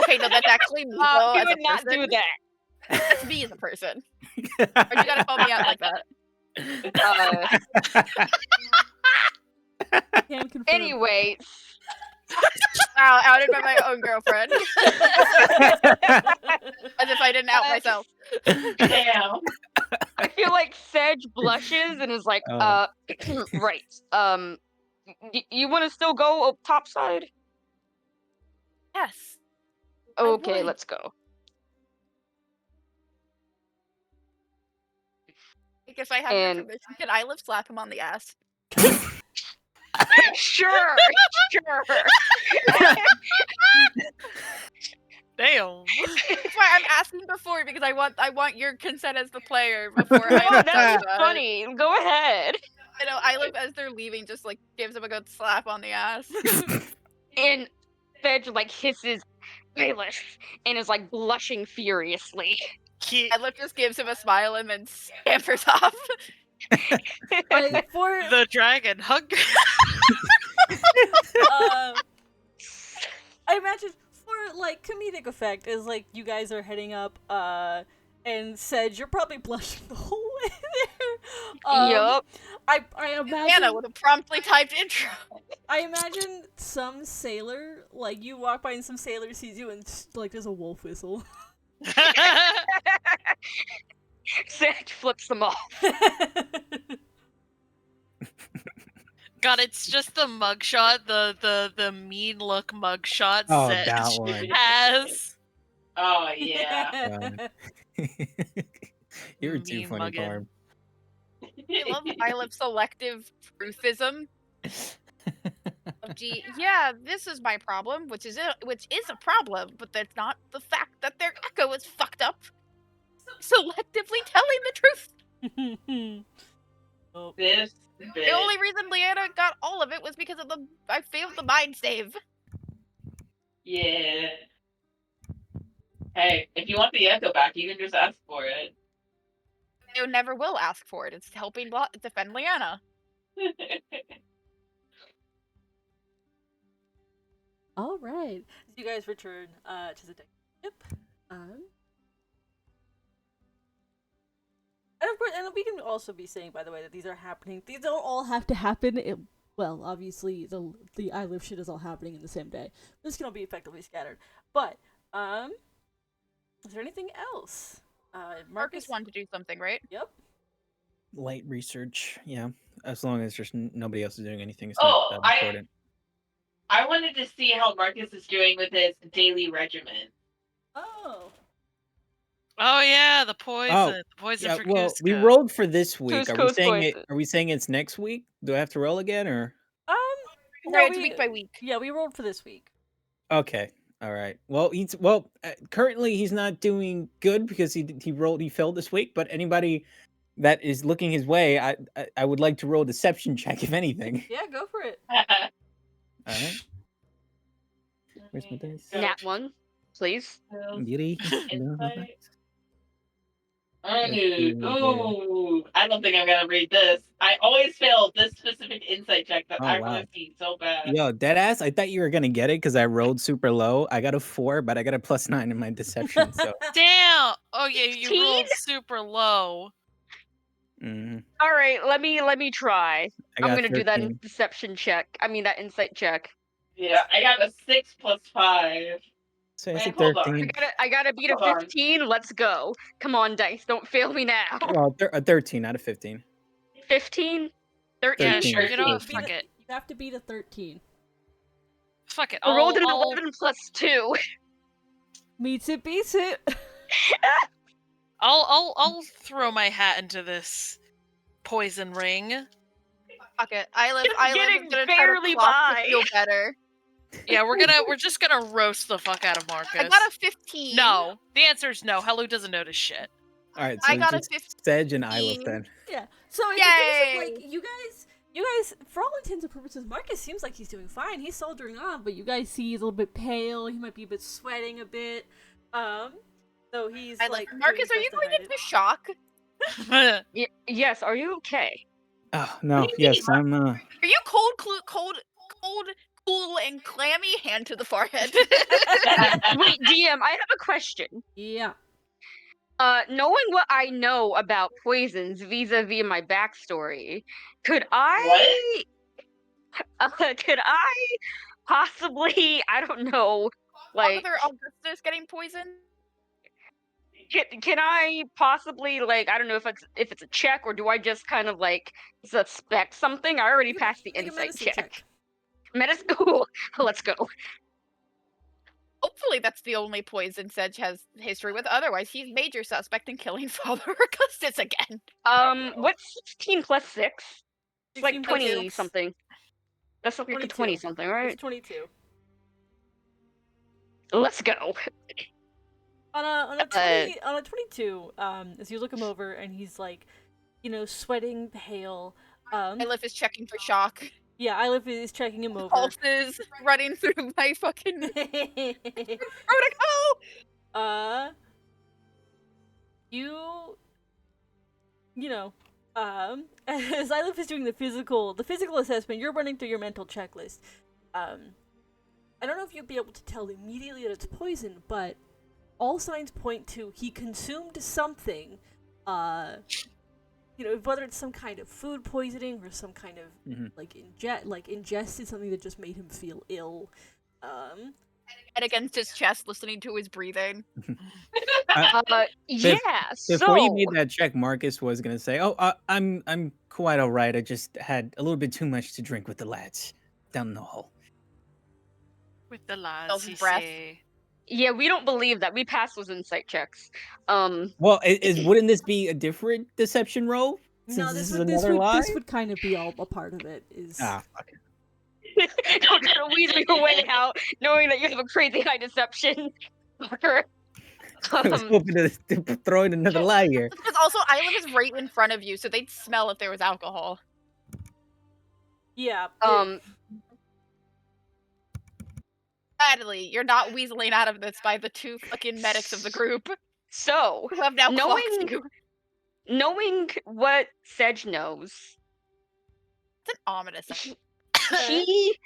Okay, no, that's actually me. He though, as a would not do person. that. That's me as a person. Or you gotta call me out like that. Can confirm. Anyway, Wow, outed by my own girlfriend. As if I didn't out myself. Damn. I feel like Sedge blushes and is like, Oh. right. You want to still go up topside? Yes. Okay, would. let's go. Like, if I have your And- permission, can I slap him on the ass? Sure, sure. Damn! That's why I'm asking before because I want your consent as the player before No, I that's funny. Go ahead. I know Ilif as they're leaving just like gives him a good slap on the ass. And Sedge like hisses Baelish and is like blushing furiously. Ilif just gives him a smile and then scampers off. For The dragon hug. I imagine for like comedic effect is like you guys are heading up and Sedge, you're probably blushing the whole way there. Yup. I Anna imagine with a promptly typed intro. I imagine some sailor, like you walk by and some sailor sees you and like there's a wolf whistle. Sedge flips them off. God, it's just the mugshot, the mean look mugshot Oh, Sedge that one. has. Oh yeah. You're too Mean funny, muggin'. Barb. I love Ilif's selective truthism. Gee, yeah, this is my problem, which is a problem, but that's not the fact that their echo is fucked up. Selectively telling the truth. Oh, This The bitch. only reason Leanna got all of it was because of I failed the mind save. Yeah. Hey, if you want the echo back, you can just ask for it. I never will ask for it. It's helping defend Leanna. all right. As you guys return to the deck ship, and of course, and we can also be saying, by the way, that these are happening. These don't all have to happen. Well, obviously, the I Live shit is all happening in the same day. This can all be effectively scattered. But is there anything else? Marcus wanted to do something, right? Yep. Light research, yeah. As long as just nobody else is doing anything, it's Oh, not that important. I wanted to see how Marcus is doing with his daily regimen. Oh. Oh yeah, the poison. The poison Yeah, for well, we Cusco. rolled for this week. Are we Cusco's saying it? poison. Are we saying it's next week? Do I have to roll again, or? No, it's week by week. Yeah, we rolled for this week. Okay, all right. Well, currently he's not doing good because he failed this week. But anybody that is looking his way, I would like to roll a deception check, if anything. Yeah, go for it. All right. Where's my dice? Nat 1, please. Beauty. Insight. Let's see here. Ooh, I don't think I'm gonna read this. I always fail this specific insight check that Oh, I wow. want to see so bad. Yo, deadass, I thought you were gonna get it because I rolled super low. I got a 4, but I got a +9 in my deception. So, Damn. Oh yeah, you 16? rolled super low. mhm. All right, let me try. I I'm got gonna do that 13. deception check. I mean that insight check. Yeah, I got a 6 plus 5. So it's a Wait, hold on. 13. I gotta beat a Hold on. 15. Let's go. Come on, dice. Don't fail me now. Well, a 13 out of 15. 15, 13. Yeah, 13. sure. You know what? Beat Fuck it. You have to beat a 13. Fuck it. I rolled an I'll- 11 plus 2. Meets it, beats it. I'll throw my hat into this poison ring. Fuck it. I Just live getting is gonna barely try to clock by. to feel better. Yeah, we're just gonna roast the fuck out of Marcus. I got a 15. No. The answer is no. Hello doesn't notice shit. All right, so I got a it's just Sedge and Isla 15. then. Yeah. So in the case of, like, Yay! you guys, for all intents and purposes, Marcus seems like he's doing fine. He's soldiering on, but you guys see he's a little bit pale. He might be a bit sweating a bit. So he's I like, like Marcus, are doing you his best to going hide into it. shock? Yes, are you okay? Oh no, What do you yes, I'm. Are you cold, cool, and clammy? Hand to the forehead. Wait, DM, I have a question. Yeah. Knowing what I know about poisons vis-a-vis my backstory, could I possibly, I don't know, like, Father Augustus getting poisoned? can I possibly, like, I don't know if it's a check, or do I just kind of like suspect something? I already passed the Make a insight medicine check. Medicine, cool. Let's go. Hopefully that's the only poison Sedge has history with. Otherwise, he's major suspect in killing Father Augustus again. What's 16 plus 6? It's like 16 plus 20 6. something. That's like 22. 20 something, right? It's 22. Let's go. On a 22, as you look him over and he's like, sweating, pale. Ilif is checking for shock. Yeah, Ilif is checking him over. Pulses running through my fucking protocol. As Ilif is doing the physical assessment, you're running through your mental checklist. I don't know if you'll be able to tell immediately that it's poison, but all signs point to he consumed something, whether it's some kind of food poisoning or some kind of Mhm. ingested something that just made him feel ill. Head against his chest, listening to his breathing. Yeah. Before you So made that check, Marcus was gonna say, "Oh, I'm quite all right. I just had a little bit too much to drink with the lads down the hall." With the lads, Smells he breath. say. yeah, we don't believe that. We pass those insight checks. Well, wouldn't this be a different deception roll since No, this is another lie? this would kind of be all a part of it. Ah, fuck it. Don't try to weasel your way out, knowing that you have a crazy high deception. Fucker. I was hoping to throw in another lie here. Because also, Isla is right in front of you, so they'd smell if there was alcohol. Yeah. Sadly, you're not weaseling out of this by the two fucking medics of the group So, who have now clocked you. knowing what Sedge knows, It's an ominous. he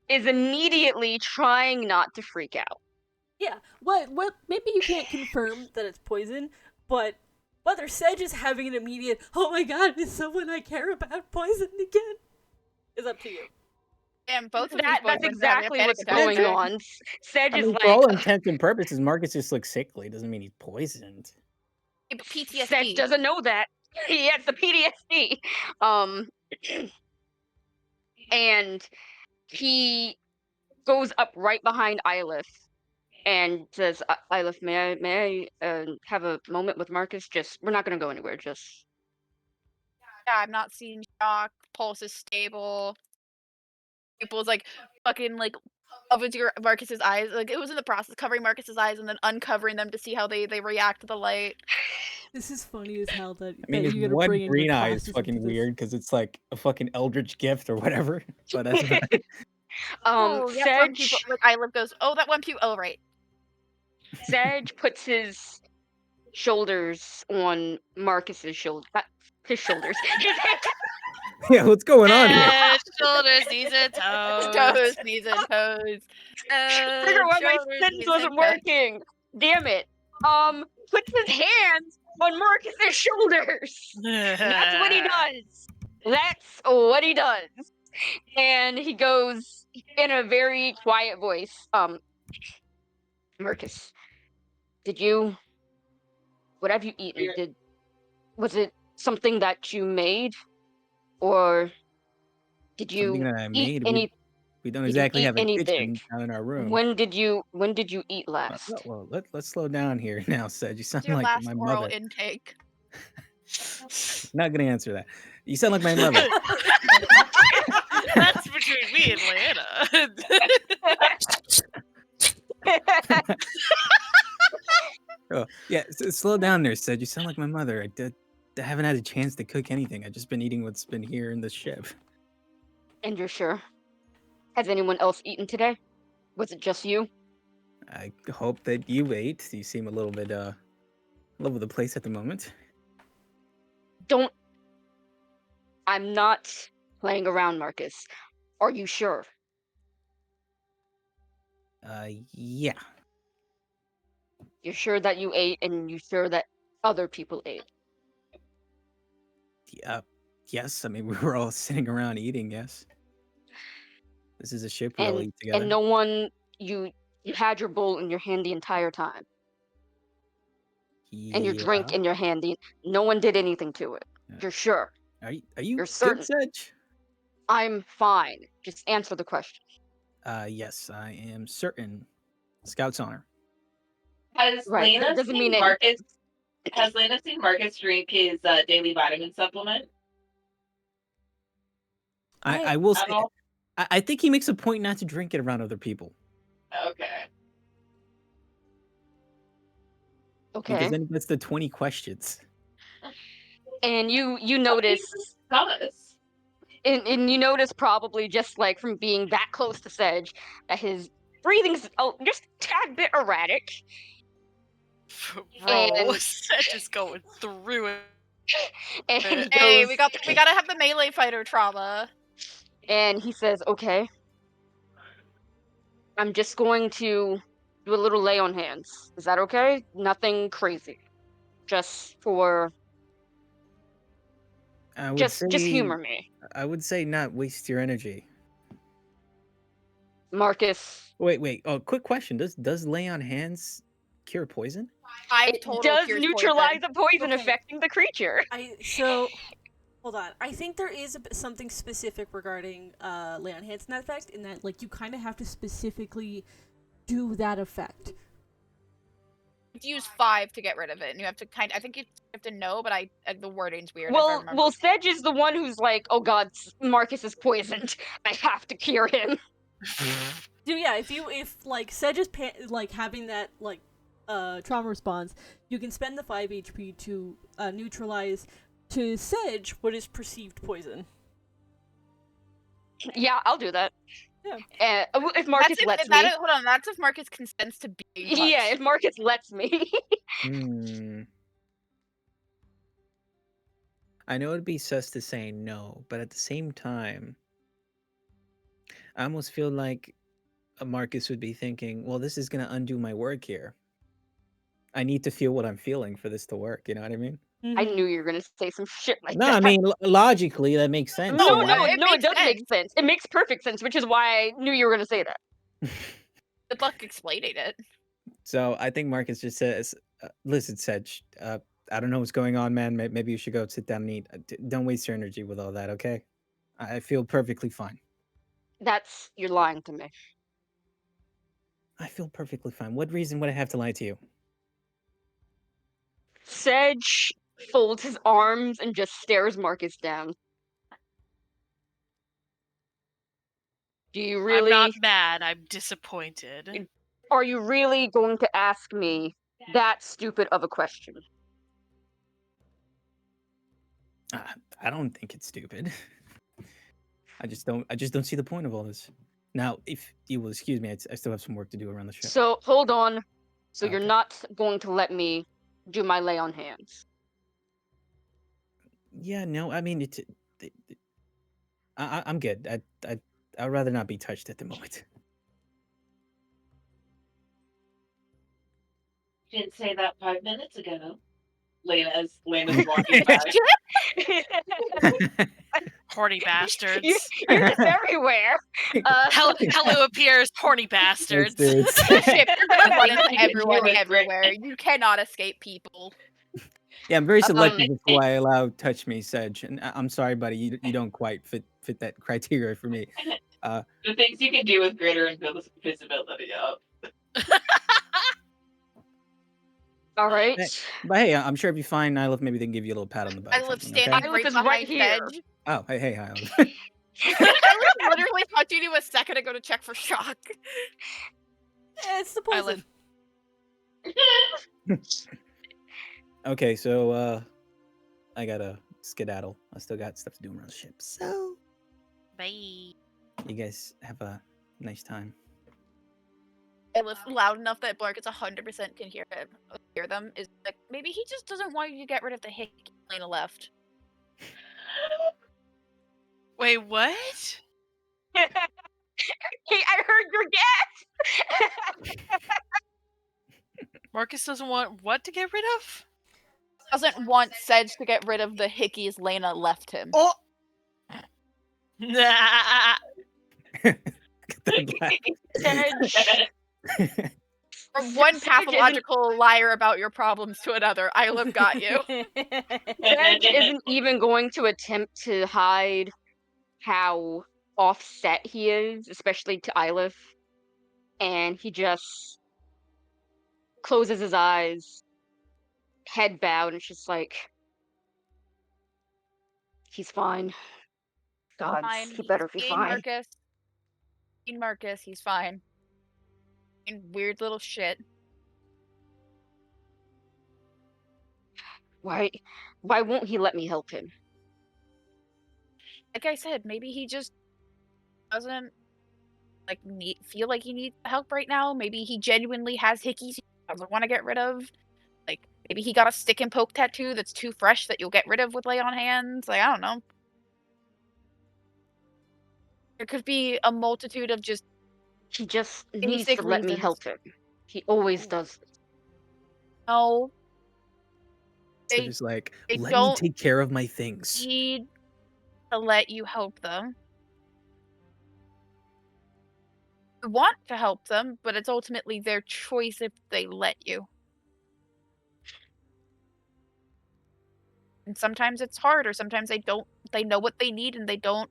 is immediately trying not to freak out. Yeah. What? Maybe you can't confirm that it's poison, but whether Sedge is having an immediate, "Oh my god, is someone I care about poisoned again?" is up to you. And both of these That's boys went down exactly with what's panic going attack. on. Sedge I is mean, like, for all intents and purposes, Marcus just looks sickly. Doesn't mean he's poisoned. PTSD. Sedge doesn't know that. He has the PTSD. And he goes up right behind Ilith and says, "Ilith, may I have a moment with Marcus? Just, we're not gonna go anywhere. Just." Yeah, I'm not seeing shock. Pulse is stable. People's like fucking like covers your Marcus's eyes. Like it was in the process of covering Marcus's eyes and then uncovering them to see how they react to the light. This is funny as hell that, I mean, that his you gotta one bring in green your eye is classes fucking into this. weird because it's like a fucking eldritch gift or whatever. But that's about it. Oh, yeah, one people Sedge, like Isla goes, "Oh, that one pew. Oh, right." Sedge puts his shoulders on Marcus's shoulder. His shoulders. His head. Yeah, what's going on here? Head, shoulders, knees, and toes. Toes, knees, and toes. Figure why my Shoulders, sentence knees, wasn't and toes. working. Damn it. Puts his hands on Marcus's shoulders. That's what he does. That's what he does. And he goes in a very quiet voice, Marcus, what have you eaten? Was it something that you made? Or did Something you that I eat made. any? We don't Did you exactly eat have a kitchen anything? down in our room. When did you eat last? Well, let's slow down here now, Sedge. You sound What's your like last my oral mother. intake? Not gonna answer that. You sound like my mother. That's between me and Lana. Oh, yeah, slow down there, Sedge. You sound like my mother. I haven't had a chance to cook anything. I've just been eating what's been here in the ship. And you're sure? Has anyone else eaten today? Was it just you? I hope that you ate. You seem a little bit all over the place at the moment. I'm not playing around, Marcus. Are you sure? Yeah. You're sure that you ate, and you're sure that other people ate? Yes. I mean, we were all sitting around eating. Yes. This is a ship. We all eat together. And no one, you had your bowl in your hand the entire time, and your drink Yeah. in your hand. No one did anything to it. Yeah. You're sure? Are you You're good, certain? Sedge? I'm fine. Just answer the question. Yes, I am certain. Scout's honor. Has Right, Lena that doesn't seen mean Marcus? Has Lena seen Marcus drink his daily vitamin supplement? I will say. At all? I think he makes a point not to drink it around other people. Okay. Okay. Because then he gets the 20 questions. And you notice, Thomas. and you notice probably just like from being that close to Sedge that his breathing's just a tad bit erratic. Bro, And- Sedge is going through it. And he Hey, goes, we gotta have the melee fighter trauma. and he says, "Okay, I'm just going to do a little lay on hands. Is that okay? Nothing crazy. Just for I would Just say, humor me, I would say not waste your energy. Marcus. Wait. Oh, quick question. Does lay on hands cure poison? Five It total does cures neutralize poison. the poison Okay. affecting the creature. Hold on. I think there is something specific regarding lay on hands and that effect, in that like you kind of have to specifically do that effect. You have to use 5 to get rid of it, and you have to I think you have to know, but the wording's weird. if I Well, remember. Sedge is the one who's like, "Oh God, Marcus is poisoned. I have to cure him." So yeah, if like Sedge is like having that like trauma response, you can spend the 5 HP to neutralize to Sedge what is perceived poison. Yeah, I'll do that. Yeah. If Marcus lets me. Hold on, that's if Marcus consents to being touched. Yeah, if Marcus lets me. I know it'd be sus to say no, but at the same time, I almost feel like Marcus would be thinking, well, this is going to undo my work here. I need to feel what I'm feeling for this to work. You know what I mean? I knew you were gonna say some shit like No, that. I mean, logically, that makes sense. No, you know? it does make sense. It makes perfect sense, which is why I knew you were gonna say that. Good luck explaining it. So I think Marcus just says, listen, Sedge, I don't know what's going on, man. Maybe you should go sit down and eat. Don't waste your energy with all that, okay? I feel perfectly fine. You're lying to me. I feel perfectly fine. What reason would I have to lie to you? Sedge folds his arms and just stares Marcus down. Do you really... I'm not mad, I'm disappointed. Are you really going to ask me that stupid of a question? I don't think it's stupid. I just don't see the point of all this. Now, if you will excuse me, I still have some work to do around the ship. So, hold on. So you're Okay. not going to let me do my lay on hands? Yeah, no, I mean, I'm good. I'd rather not be touched at the moment. You didn't say that 5 minutes ago. Lena's walking by. Horny bastards. You're just everywhere. Hello appears, horny bastards. It's- Ship, you're gonna run Nothing into you can do everyone with everywhere. You cannot escape people. Yeah, I'm very selective with who I allow touch me, Sedge. And I'm sorry, buddy, you don't quite fit that criteria for me. The things you can do with greater invisibility. All right. But hey, I'm sure if you find Nylith, maybe they can give you a little pat on the back. I or live something, okay? standing Nylith right is behind right here. Sedge. Oh, hey, hi. I was literally touching you a second ago to check for shock. It's the I poison. live. Okay, so I gotta skedaddle. I still got stuff to do around the ship. So Bye. you guys have a nice time. I live loud enough that Marcus 100% can hear them. Is like maybe he just doesn't want you to get rid of the hick Lena left. Wait, what? Hey, I heard your guess. Marcus doesn't want what to get rid of? Doesn't want Sedge to get rid of the hickeys Lena left him. Oh! Nah. Sedge, From one Sedge pathological liar about your problems to another, Isla got you. Sedge isn't even going to attempt to hide how offset he is, especially to Ilith. And he just closes his eyes, head bowed, and it's just like, he's fine. God, Fine. he better be He's fine. Marcus, he's fine. Weird little shit. Why won't he let me help him? Like I said, maybe he just doesn't feel like he needs help right now. Maybe he genuinely has hickeys he doesn't want to get rid of. Like maybe he got a stick and poke tattoo that's too fresh that you'll get rid of with lay on hands. Like I don't know. There could be a multitude of just He just Basic needs to let me reasons. help him. He always does. no. So They just like, they let me don't take care of my things. need to let you help them. You want to help them, but it's ultimately their choice if they let you. And sometimes it's hard, or sometimes they know what they need and they don't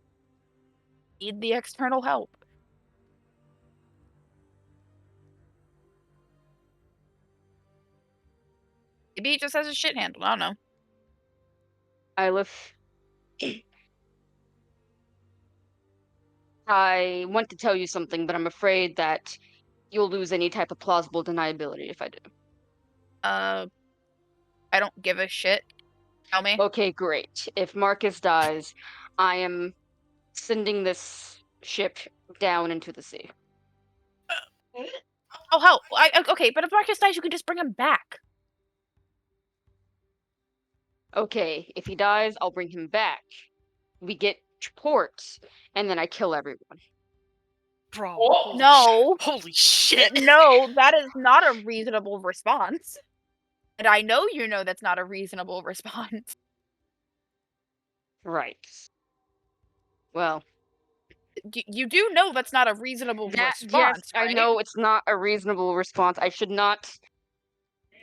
need the external help. Maybe he just has a shit handle. I don't know. Ylif, I want to tell you something, but I'm afraid that you'll lose any type of plausible deniability if I do. I don't give a shit. Tell me. Okay, great. If Marcus dies, I am sending this ship down into the sea. Oh hell, okay, but if Marcus dies, you can just bring him back. Okay, if he dies, I'll bring him back. We get to port, and then I kill everyone. Bro. Oh, No, Holy shit. no, that is not a reasonable response. And I know you know that's not a reasonable response. Right. Well, You do know that's not a reasonable yes, response, right? I know it's not a reasonable response. I should not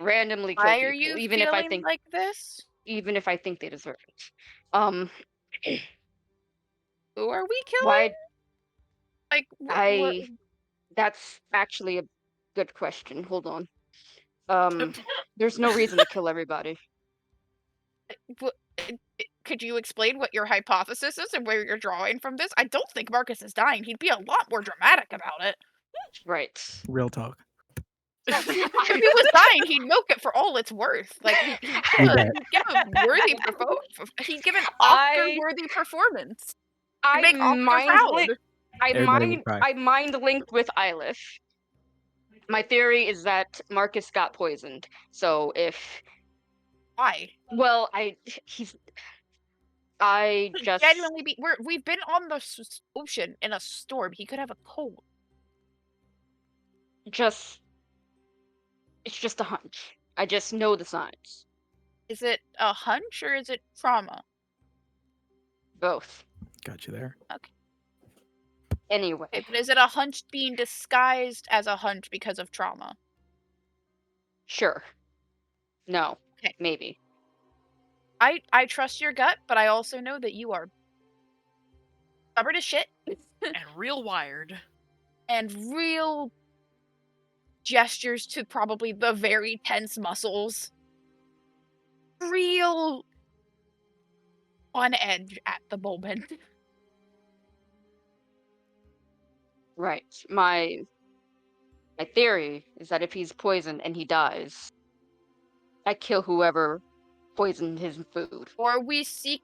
randomly kill Why are people, you even if I feeling think like this? they deserve it. Um, Who are we killing? why Like, what? that's actually a good question. Hold on. There's no reason to kill everybody. Could you explain what your hypothesis is and where you're drawing from this? I don't think Marcus is dying. He'd be a lot more dramatic about it. Right. Real talk. If he was dying, he'd milk it for all it's worth. Like he'd give a worthy he'd give an Oscar-worthy performance. He'd I make Oscar mind proud. Everybody would cry. I mind linked with Ylif. My theory is that Marcus got poisoned. So if Why? well, I just Genuinely, we've been on the ocean in a storm. He could have a cold. it's just a hunch. I just know the signs. Is it a hunch or is it trauma? Both. Got you there. Anyway, Okay, but is it a hunch being disguised as a hunch because of trauma? sure. No. Okay. Maybe. I trust your gut, but I also know that you are stubborn as shit And real wired. and real gestures to probably the very tense muscles. Real on edge at the moment. Right. My theory is that if he's poisoned and he dies, I kill whoever poisoned his food, Or we seek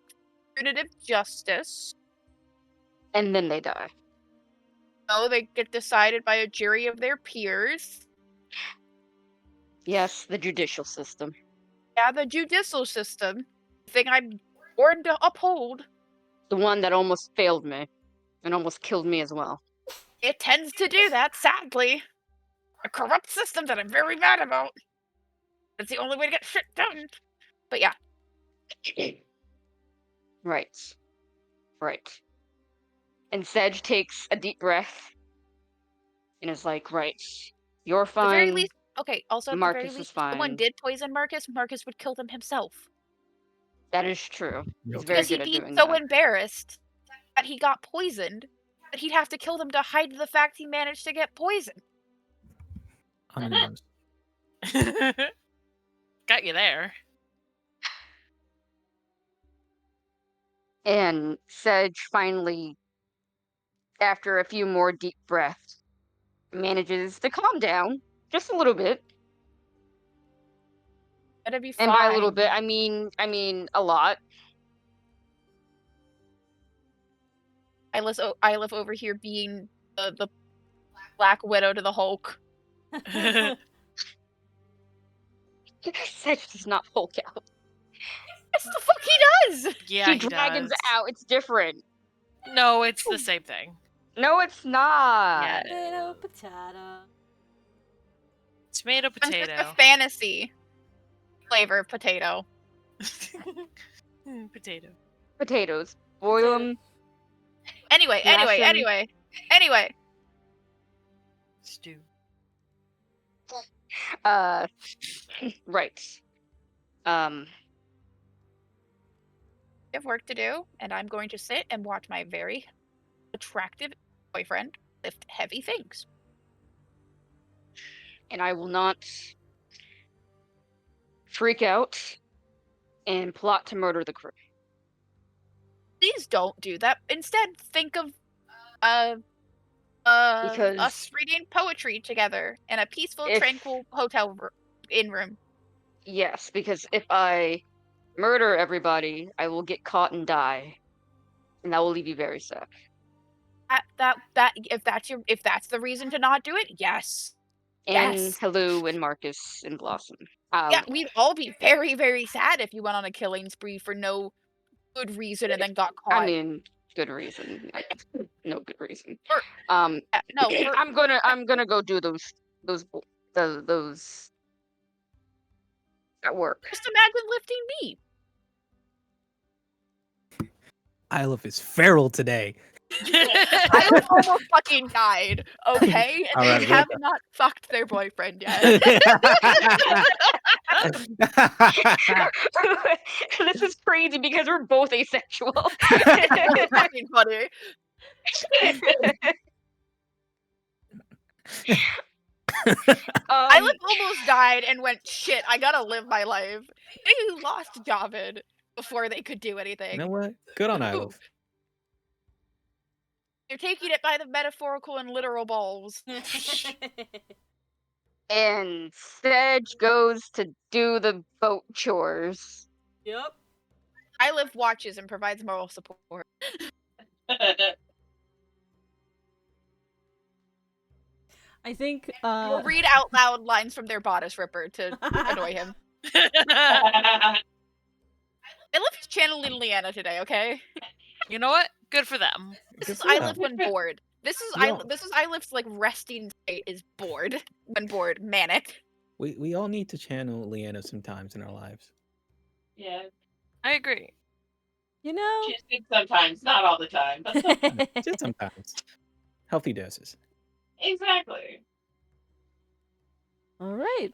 punitive justice. and then they die. No, they get decided by a jury of their peers. Yes, the judicial system. Yeah, the judicial system. Thing I'm born to uphold. The one that almost failed me and almost killed me as well. It tends to do that, sadly. A corrupt system that I'm very mad about. It's the only way to get shit done. But yeah. Right. Right. And Sedge takes a deep breath and is like, right, you're At the very fine. least, okay, also at Marcus the is very least, if someone fine. did poison Marcus, Marcus would kill them himself. That is true. Real He's very Because good he'd at be doing so that. embarrassed that he got poisoned that he'd have to kill them to hide the fact he managed to get poisoned. On the nose. Got you there. And Sedge finally, after a few more deep breaths, manages to calm down just a little bit. That'd be fine. And by a little bit, I mean a lot. I live over here being the Black Widow to the Hulk. Sedge does not Hulk out. Yes, the fuck he does! Yeah, He dragons does. out. It's different. No, it's the same thing. No, it's not. Yeah, Potato, potato. tomato I'm just a potato. fantasy flavor of potato. Potato. Potatoes. Boil them. Anyway, Mash 'em. anyway. Stew. Right. I have work to do, and I'm going to sit and watch my very attractive boyfriend lift heavy things. And I will not freak out and plot to murder the crew. Please don't do that. Instead, think of Because us reading poetry together in a peaceful, if- tranquil hotel inn room. yes, because if I murder everybody, I will get caught and die, and that will leave you very sad. If that's the reason to not do it, yes. And Yes. Hello and Marcus and Blossom. Yeah, we'd all be very, very sad if you went on a killing spree for no good reason and then got caught. I mean, good reason. No good reason. For- Um, Yeah, no, for- I'm gonna go do those at work. just imagine lifting me. Isla is feral today. I almost fucking died, okay? And All they right, have what not fucked their boyfriend yet. This is crazy because we're both asexual. Really fucking funny. I almost died and went, shit, I gotta live my life. They lost Javid before they could do anything. You know what? Good on Isla. They're taking it by the metaphorical and literal balls. And Sedge goes to do the boat chores. Yep. Iliv watches and provides moral support. I think We'll read out loud lines from their bodice ripper to annoy him. I love channeling Leanna today, okay? You know what? Good for them. This is for them. Iliv when bored. This is Yeah. this is Iliv's like resting state is bored. When bored, manic. We all need to channel Leanna sometimes in our lives. Yeah, I agree. you know. she speaks sometimes, not all the time. But Just sometimes. Healthy doses. exactly. All right.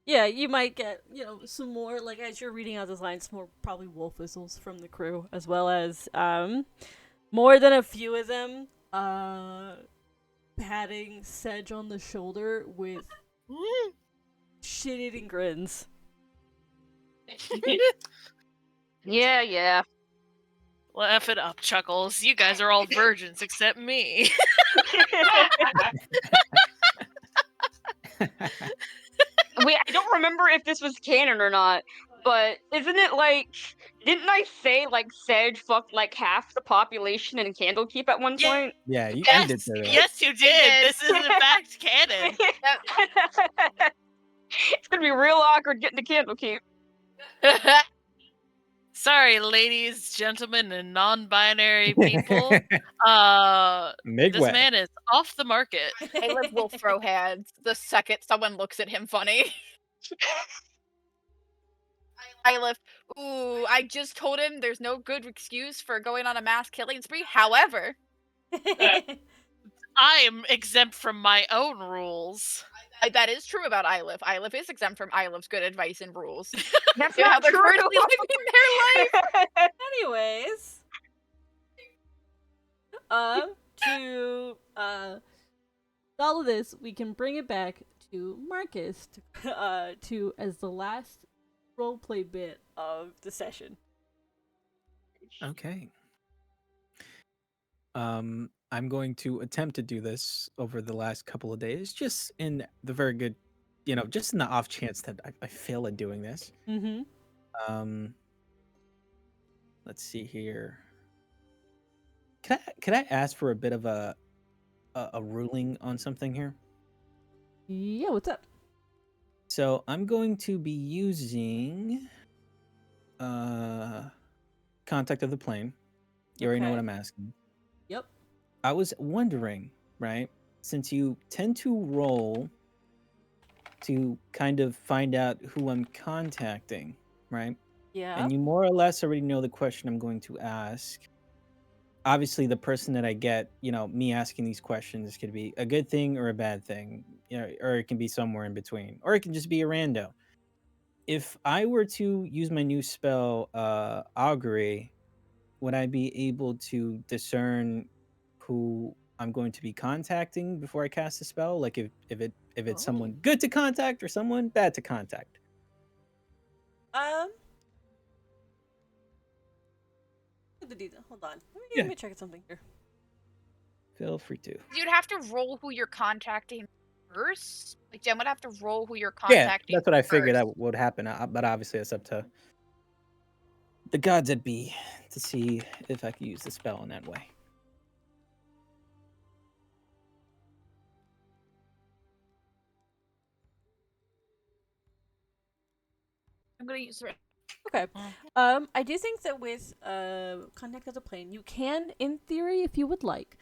Yeah, you might get, some more, like, as you're reading out those lines, more probably wolf whistles from the crew, as well as, more than a few of them, patting Sedge on the shoulder with shit-eating grins. Yeah. Laugh it up, Chuckles. You guys are all virgins except me. Wait, I don't remember if this was canon or not, but isn't it like, didn't I say like Sedge fucked like half the population in Candlekeep at one Yeah. point? Yeah, you Yes, ended there. yes, you did. did. This is in fact canon. It's gonna be real awkward getting to Candlekeep. Sorry, ladies, gentlemen, and non-binary people. Make This way. man is off the market. Iliv will throw hands the second someone looks at him funny. Iliv, ooh, I just told him there's no good excuse for going on a mass killing spree. However, I am exempt from my own rules. that is true about Iliv. Iliv is exempt from Iliv's good advice and rules. That's You know how not they're true. currently living their life. Anyways, to all of this, we can bring it back to Marcus to as the last roleplay bit of the session. Okay. I'm going to attempt to do this over the last couple of days, just in the very good, just in the off chance that I fail at doing this. Mm-hmm. Let's see here. Could I ask for a bit of a ruling on something here? Yeah, what's up? So I'm going to be using Contact of the Plane. You already know Okay. what I'm asking. Yep. I was wondering, right? Since you tend to roll to kind of find out who I'm contacting, right? Yeah. and you more or less already know the question I'm going to ask. Obviously, the person that I get, me asking these questions could be a good thing or a bad thing, or it can be somewhere in between, or it can just be a rando. If I were to use my new spell, augury, would I be able to discern who I'm going to be contacting before I cast the spell? Like if it's someone good to contact or someone bad to contact? The detail. Hold on. Yeah. Let me check something here. Feel free to. You'd have to roll who you're contacting first. Like Jen would have to roll who you're Yeah, contacting. that's what I figured first. that would happen. But obviously, it's up to the gods that be to see if I can use the spell in that way. I'm gonna use the. Okay. I do think that with contact of the plane, you can, in theory, if you would like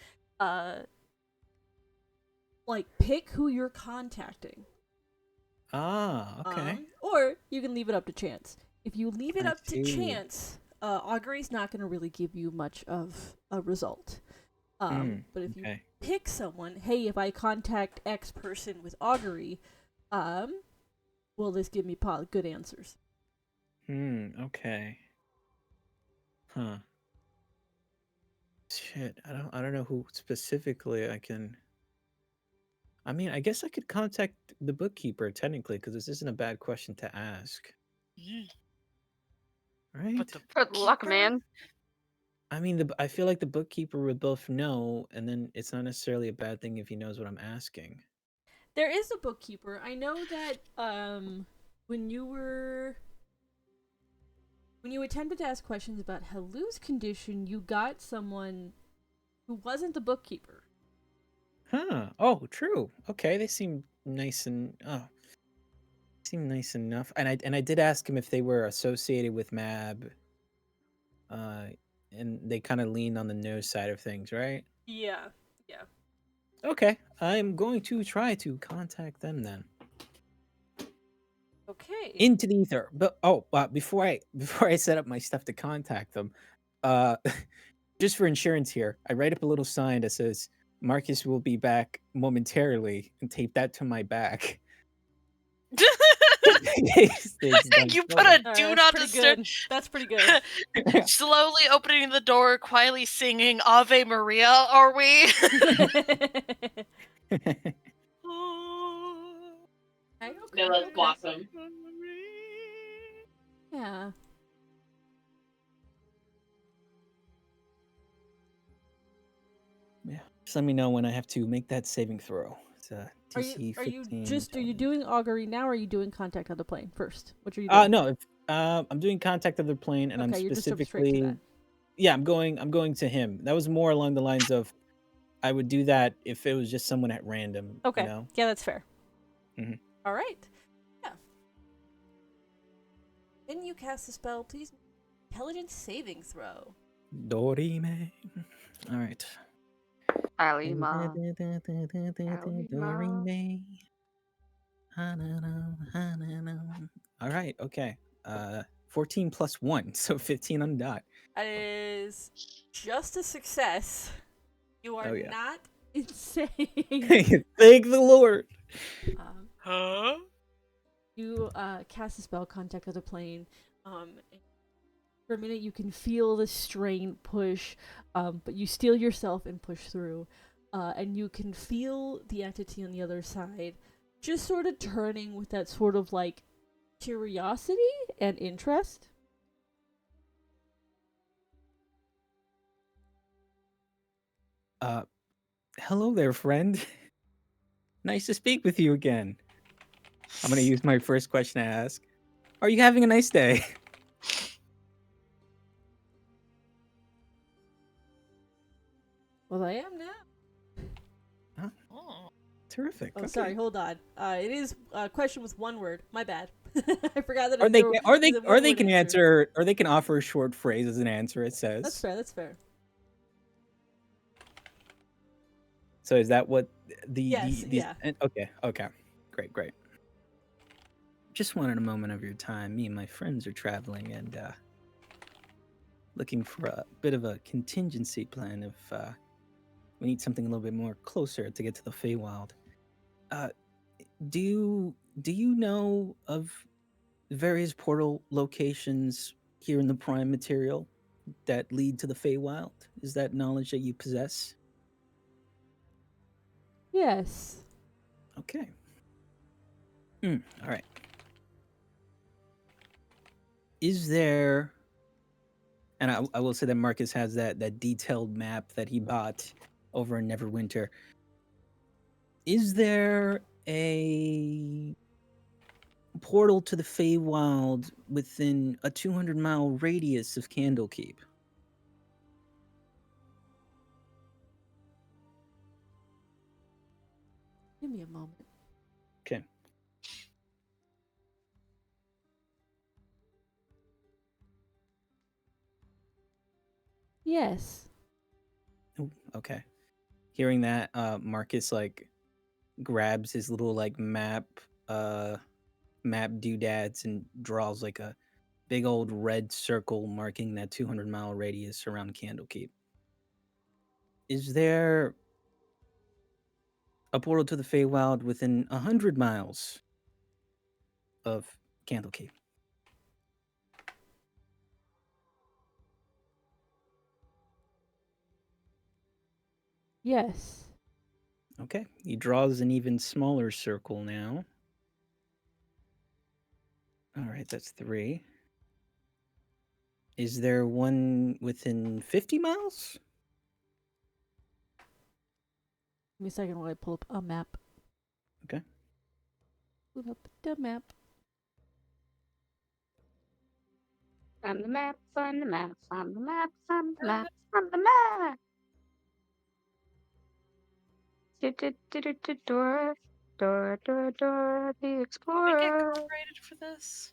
pick who you're contacting. Ah, okay. Or you can leave it up to chance. If you leave it I up to see. chance, augury's not going to really give you much of a result. But if you okay. pick someone, hey, if I contact X person with augury, will this give me good answers? Okay. Huh. Shit, I don't know who specifically I can. I mean, I guess I could contact the bookkeeper technically, because this isn't a bad question to ask, right? But the Good luck, bookkeeper? man. I mean, I feel like the bookkeeper would both know, and then it's not necessarily a bad thing if he knows what I'm asking. There is a bookkeeper. I know that when you attempted to ask questions about Halu's condition, you got someone who wasn't the bookkeeper. Huh. Oh, true. Okay, they seem nice seem nice enough. And I did ask him if they were associated with Mab. And they kind of lean on the no side of things, right? Yeah. Okay, I'm going to try to contact them then. Okay. Into the ether. But before I set up my stuff to contact them, just for insurance here, I write up a little sign that says Marcus will be back momentarily and tape that to my back. You put a do not disturb. That's pretty good. Slowly opening the door, quietly singing Ave Maria. Are we? No, that's Blossom. Yeah. Yeah. Just let me know when I have to make that saving throw. It's DC Are you 15. doing augury now, or are you doing contact of the plane first? What are you doing? No, I'm doing contact of the plane, and I'm Okay, you're just jumping straight to specifically, that. yeah, I'm going to him. That was more along the lines of, I would do that if it was just someone at random. Okay. You know? Yeah, that's fair. Mhm. All right. Yeah. When you cast the spell, please make an intelligence saving throw. Dorime. All right. Alima. Dorime. All right. Okay. 14 plus 1, so 15 on the dot. That is just a success. You are Oh, yeah. not insane. Thank the Lord. Huh? You cast a spell, contact of the plane. For a minute, you can feel the strain push, but you steel yourself and push through. And you can feel the entity on the other side just sort of turning with that sort of like curiosity and interest. Hello there, friend. Nice to speak with you again. I'm gonna use my first question to ask. Are you having a nice day? Well, I am now. Oh. Terrific. Oh, okay. sorry, hold on. It is a question with one word. My bad. I forgot that. Or they can one-word answer, or they can offer a short phrase as an answer. It says. That's fair. That's fair. So is that what the Yes, these, yeah. Okay. Great. just wanted a moment of your time. Me and my friends are traveling and looking for a bit of a contingency plan if we need something a little bit more closer to get to the Feywild. Uh, do you know of various portal locations here in the Prime material that lead to the Feywild? Is that knowledge that you possess? Yes. Okay. All right. Is there, and I will say that Marcus has that detailed map that he bought over in Neverwinter. Is there a portal to the Feywild within a 200-mile radius of Candlekeep? Give me a moment. Okay. Yes. Ooh, okay. Hearing that, Marcus like grabs his little like map doodads and draws like a big old red circle marking that 200-mile radius around Candlekeep. Is there a portal to the Feywild within 100 miles of Candlekeep? Yes. Okay. He draws an even smaller circle now. All right, that's 3. Is there one within 50 miles? Give me a second while I pull up a map. Okay. Pull up the map. On the map, on the map, on the map, on the map, on the map. Dora, Dora, Dora, Dora, the Did we get Explorer. copyrighted for this?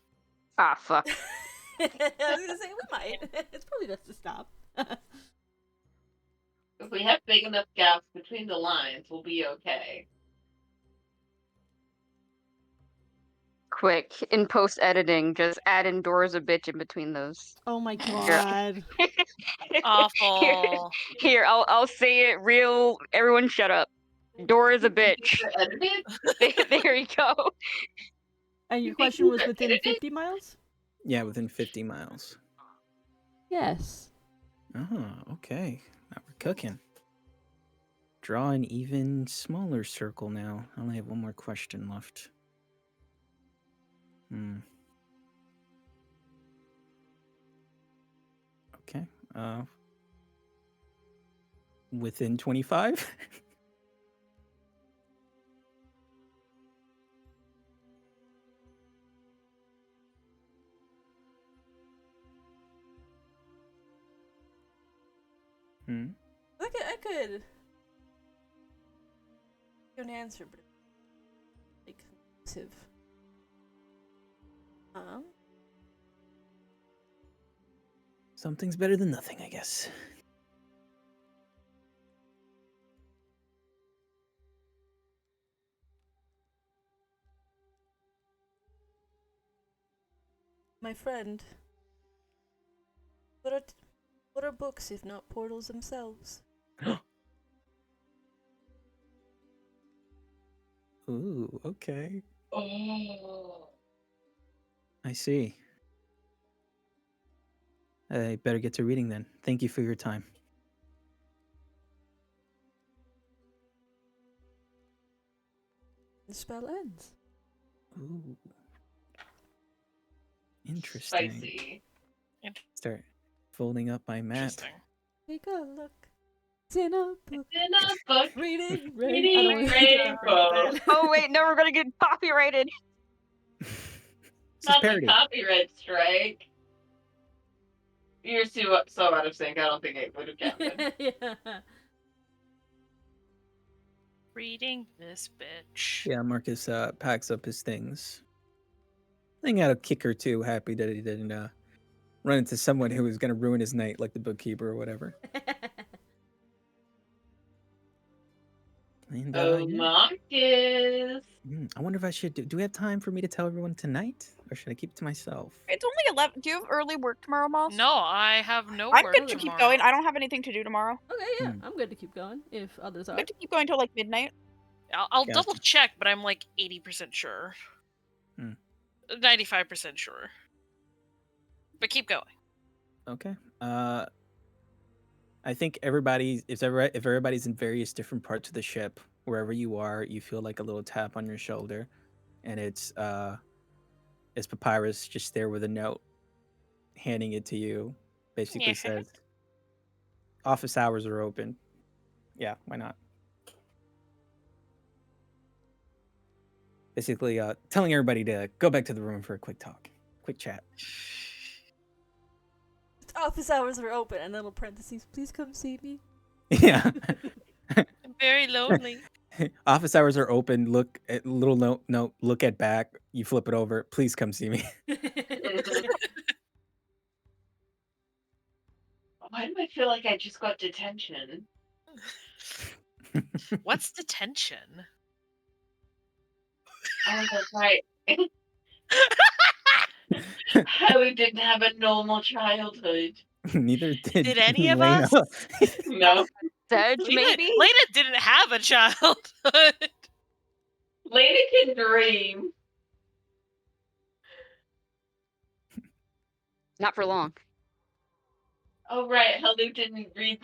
Ah, fuck. I was gonna say we might. It's probably best to stop. If we have big enough gaps between the lines, we'll be okay. Quick, in post editing, just add in Dora's a bitch in between those. Oh my god. Awful. Here, I'll say it real. Everyone, shut up. Dora's a bitch. For edited? There you go. And You your think question you was were within edited? 50 miles? Yeah, within 50 miles. Yes. Oh, okay. Now we're cooking. Draw an even smaller circle now. I only have one more question left. Okay. Within 25? I could give an answer, but like conclusive. Something's better than nothing, I guess. My friend, what are books if not portals themselves? Ooh, okay. Oh. I see. I better get to reading then. Thank you for your time. The spell ends. Ooh. Interesting. Spicy. Start folding up my map. Interesting. Take a look. It's in a book. In a book. Reading Reading rainbow. Oh wait, no, we're gonna get copyrighted. This is Not the parody. copyright strike. You're so out of sync. I don't think it would have counted. Yeah. Reading this bitch. Yeah, Marcus packs up his things. I think I had a kick or two happy that he didn't run into someone who was going to ruin his night, like the bookkeeper or whatever. And Oh, yeah. Marcus. I wonder if I should do we have time for me to tell everyone tonight, or should I keep it to myself? It's only 11. Do you have early work tomorrow, Moss? No, I have no I'm work good to tomorrow. keep going. I don't have anything to do tomorrow. Okay, yeah, Hmm. I'm good to keep going if others I'm are. good to keep going till like midnight. I'll Gotcha. double check, but I'm like 80% sure. Hmm. 95% sure. But keep going. Okay. I think if everybody's in various different parts of the ship, wherever you are, you feel like a little tap on your shoulder, and it's Papyrus just there with a note, handing it to you. Basically Yeah. says, "Office hours are open." Yeah, why not? Basically, telling everybody to go back to the room for a quick talk, quick chat. Office hours are open, and little parentheses. Please come see me. Yeah. I'm very lonely. Office hours are open. Look at little note. Look at back. You flip it over. Please come see me. Why do I feel like I just got detention? What's detention? Oh, that's right. Howie didn't have a normal childhood. Neither did any of Lena. us? No. Sedge, maybe? Lena didn't have a childhood. Lena can dream. Not for long. Oh right, Hello didn't read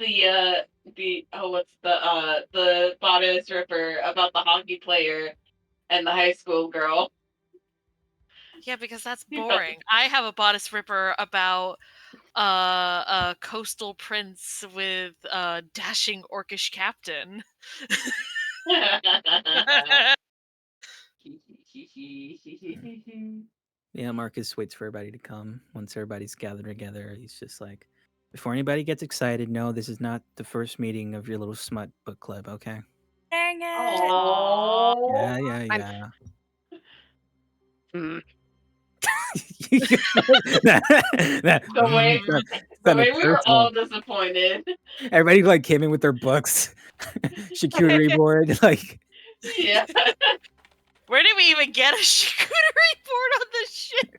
what's the Bodice Ripper about the hockey player and the high school girl. Yeah, because that's Yeah. boring. I have a bodice ripper about a coastal prince with a dashing orcish captain. Yeah, Marcus waits for everybody to come. Once everybody's gathered together, he's just like, before anybody gets excited, no, this is not the first meeting of your little smut book club, okay? Dang it! Aww. Yeah, yeah, I'm- yeah. Hmm. The way we were all disappointed. Everybody like came in with their books, charcuterie board, like Yeah. Where did we even get a charcuterie board on this ship?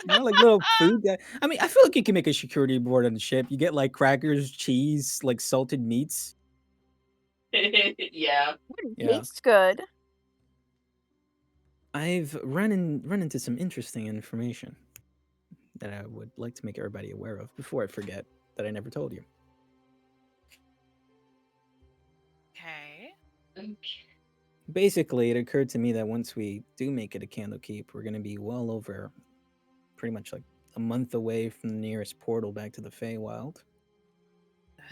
like little food. I mean, I feel like you can make a charcuterie board on the ship. You get like crackers, cheese, like salted meats. Yeah. Yeah. Tastes good. I've run into some interesting information that I would like to make everybody aware of before I forget that I never told you. Okay. Basically, it occurred to me that once we do make it a Candlekeep, we're going to be well over pretty much like a month away from the nearest portal back to the Feywild.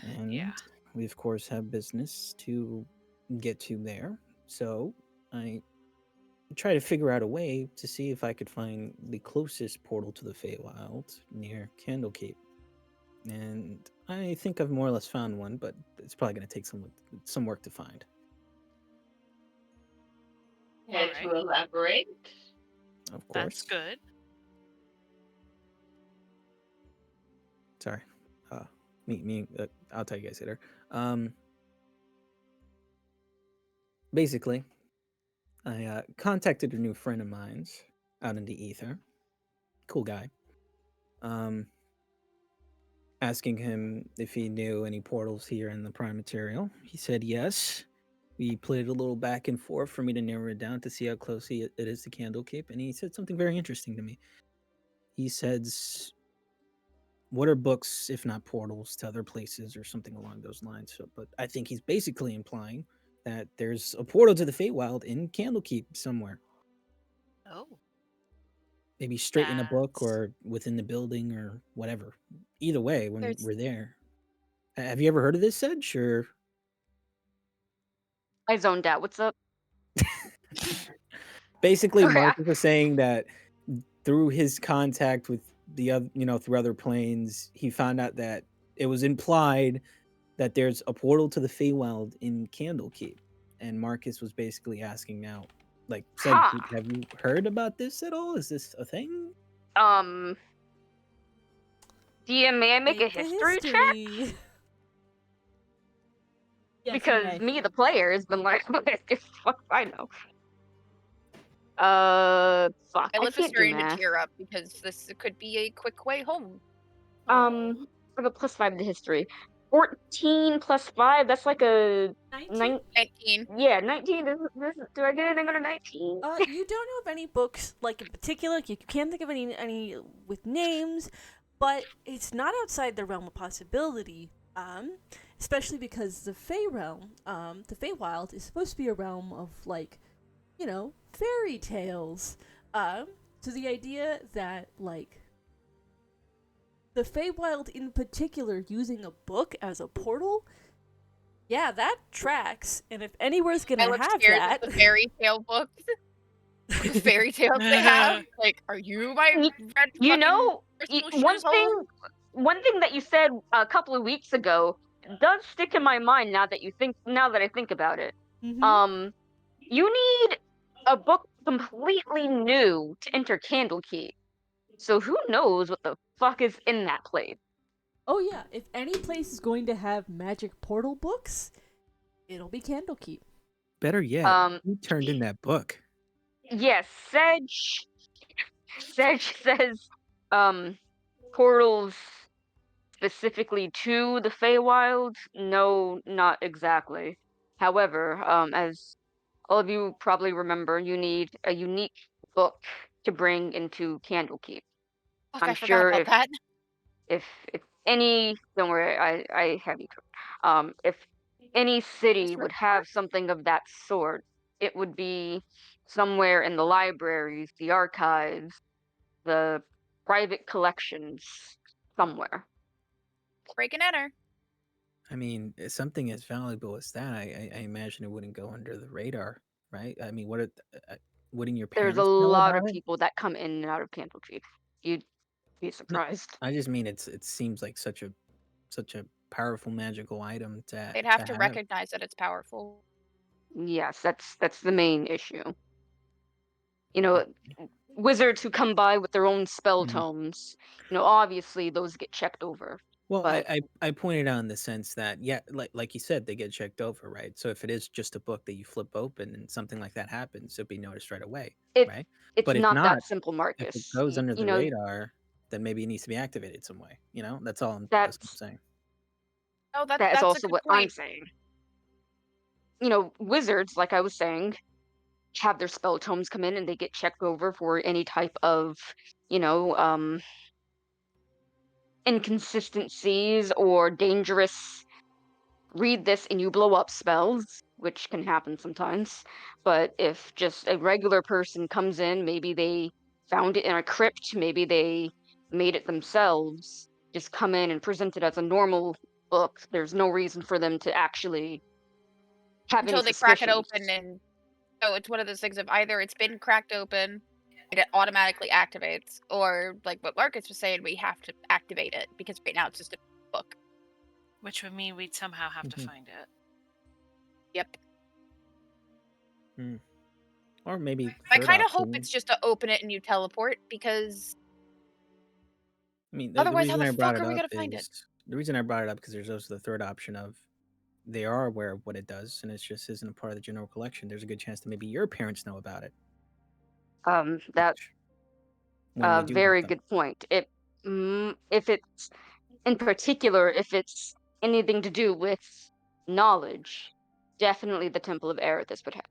And Yeah. we, of course, have business to get to there. So I try to figure out a way to see if I could find the closest portal to the Feywild near Candlekeep. And I think I've more or less found one, but it's probably going to take some work to find. Care to elaborate? Of course. That's good. Sorry. I'll tell you guys later. Basically, I contacted a new friend of mine's out in the ether. Cool guy. Asking him if he knew any portals here in the Prime Material. He said yes. We played a little back and forth for me to narrow it down to see how close it is to Candlekeep, and he said something very interesting to me. He says, what are books if not portals to other places or something along those lines? So, but I think he's basically implying that there's a portal to the Feywild in Candlekeep somewhere. Oh. Maybe straight in a book That's- or within the building or whatever. Either way, when There's- we're there. Have you ever heard of this, Sedge? Or I zoned out. What's up? basically, Okay, Marcus was saying that through his contact with the other, through other planes, he found out that it was implied that there's a portal to the Feywild in Candlekeep, and Marcus was basically asking now, like, Sedge, Ha. have you heard about this at all? Is this a thing? DM, may I make a Make history check? Yes, you because may. me, the player, has been like, fuck, I know. Fuck, I Lilith is can't do starting to math. tear up because this could be a quick way home. For the +5 to history, 14 plus 5. That's like a 19? 19. Yeah, 19. Do I get anything under 19? You don't know of any books like in particular. You can't think of any with names, but it's not outside the realm of possibility. Especially because the Fey realm, the Feywild is supposed to be a realm of like, fairy tales. So the idea that like the Feywild in particular using a book as a portal, yeah, that tracks. And if anywhere's I gonna look have scared that, with the fairy tale books. The fairy tales they have. Like, are you my Y- red You fucking know, crystal one shoes hole? thing that you said a couple of weeks ago does stick in my mind now that I think about it. Mhm. You need a book completely new to enter Candlekeep. So who knows what the fuck is in that place? Oh yeah, if any place is going to have magic portal books, it'll be Candlekeep. Better yet, Um, who turned in that book? yes, Sedge says, portals specifically to the Feywild? No, not exactly. However, as all of you probably remember, you need a unique book to bring into Candlekeep. Fuck, I'm I forgot sure about that. if any, don't worry, I have you covered. If any city would have something of that sort, it would be somewhere in the libraries, the archives, the private collections, somewhere. Break and enter. I mean, something as valuable as that, I imagine it wouldn't go under the radar, right? I mean, wouldn't your There's a parents know lot about of it? people that come in and out of Candlekeep. You'd be No, surprised. I just mean it seems like such a powerful magical item They'd to have to have. recognize that it's powerful. Yes, that's the main issue. You know, wizards who come by with their own spell Mhm. tomes, obviously those get checked over. Well, But I pointed out in the sense that yeah, like you said, they get checked over, right? So if it is just a book that you flip open and something like that happens, it'd be noticed right away, it right? it's But if not not, that simple, if it Marcus. goes under You the know, radar, then maybe it needs to be activated some way. That's all I'm that's saying. Oh, that's that's a also good what I'm point. saying. Wizards, like I was saying, have their spell tomes come in and they get checked over for any type of, you know, um, inconsistencies or dangerous read this and you blow up spells, which can happen sometimes. But if just a regular person comes in, maybe they found it in a crypt, maybe they made it themselves, just come in and present it as a normal book, there's no reason for them to actually have any Until they crack it open suspicions. and it's one of those things of either it's been cracked open and it automatically activates, or like what Marcus was saying, we have to activate it because right now it's just a book. Which would mean we'd somehow have to Mhm. find it. Yep. Or maybe I third kind of hope option. it's just to open it and you teleport, because I mean, the otherwise, how reason the I brought fuck it are we up gonna find it? is the reason I brought it up because there's also the third option of they are aware of what it does and it just isn't a part of the general collection. There's a good chance that maybe your parents know about it. That Which, when we do have very them. good point. If it's in particular, if it's anything to do with knowledge, definitely the Temple of Erithus would have.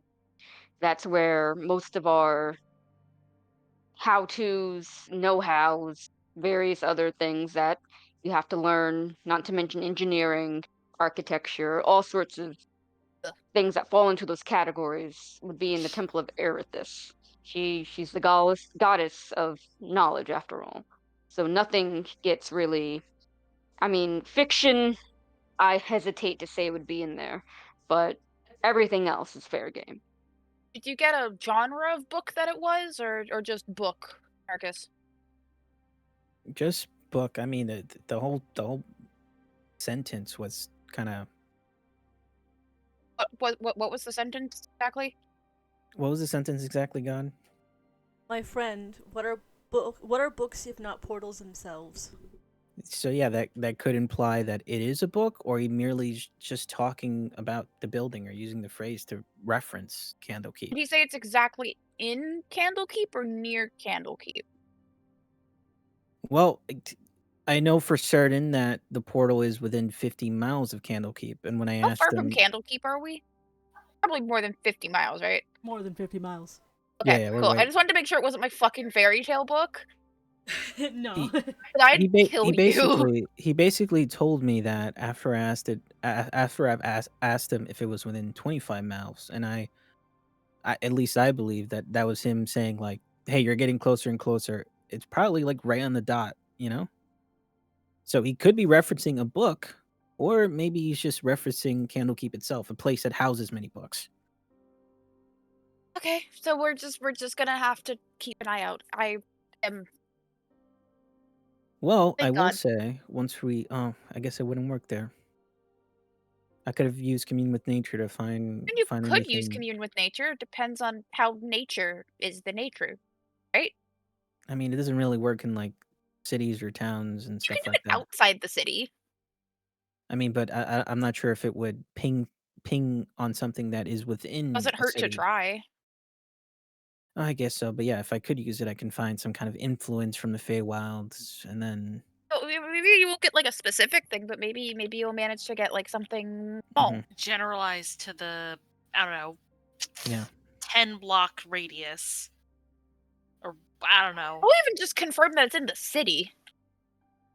That's where most of our how-tos, know-hows, various other things that you have to learn, not to mention engineering, architecture, all sorts of things that fall into those categories would be in the Temple of Erithus. She's the goddess of knowledge, after all. So nothing gets really. I mean, fiction, I hesitate to say would be in there, but everything else is fair game. Did you get a genre of book that it was, or just book, Marcus? Just book. I mean, the whole sentence was kind of. What was the sentence exactly? What was the sentence exactly, God? My friend, what are books if not portals themselves? So yeah, that could imply that it is a book, or he merely just talking about the building or using the phrase to reference Candlekeep. Did he say it's exactly in Candlekeep or near Candlekeep? Well, I know for certain that the portal is within 50 miles of Candlekeep, and when I How asked far from them, Candlekeep are we? Probably more than 50 miles, right? More than 50 miles. Okay, yeah, we're cool. I right. just wanted to make sure it wasn't my fucking fairy tale book. No. He 'Cause I'd kill he you. basically told me that after I asked it after I've asked him if it was within 25 miles, and I at least I believe that that was him saying like, "Hey, you're getting closer and closer." It's probably like right on the dot, you know? So he could be referencing a book, or maybe he's just referencing Candlekeep itself, a place that houses many books. Okay, so we're just gonna have to keep an eye out. I am Well, I thank will God. say once we I guess it wouldn't work there. I could have used commune with nature to And you find could use anything. commune with nature. Depends on how nature is the nature, right? I mean, it doesn't really work in like cities or towns and You can stuff do like it that. outside the city. I mean, but I'm not sure if it would ping on something that is within Doesn't a hurt to city. try. I guess so, but yeah, if I could use it, I can find some kind of influence from the Feywilds, and then So maybe you won't get like a specific thing, but maybe you'll manage to get like something small. mhm, Generalize to the, I don't know, yeah, 10 block radius. Or, I don't know. I'll even just confirm that it's in the city.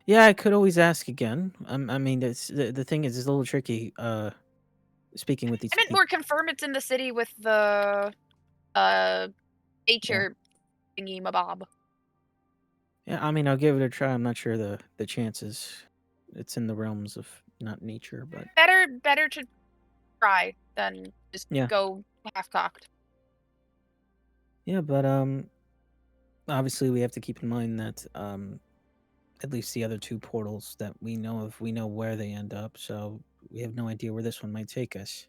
yeah. I could always ask again. I mean, it's, the thing is, it's a little tricky. Speaking with these I meant people, more confirm it's in the city with the uh yeah, nature thingy mabob. yeah. I mean, I'll give it a try. I'm not sure the chances. It's in the realms of not nature, but Better to try than just yeah, go half cocked. yeah. But obviously, we have to keep in mind that at least the other two portals that we know of, we know where they end up, so we have no idea where this one might take us.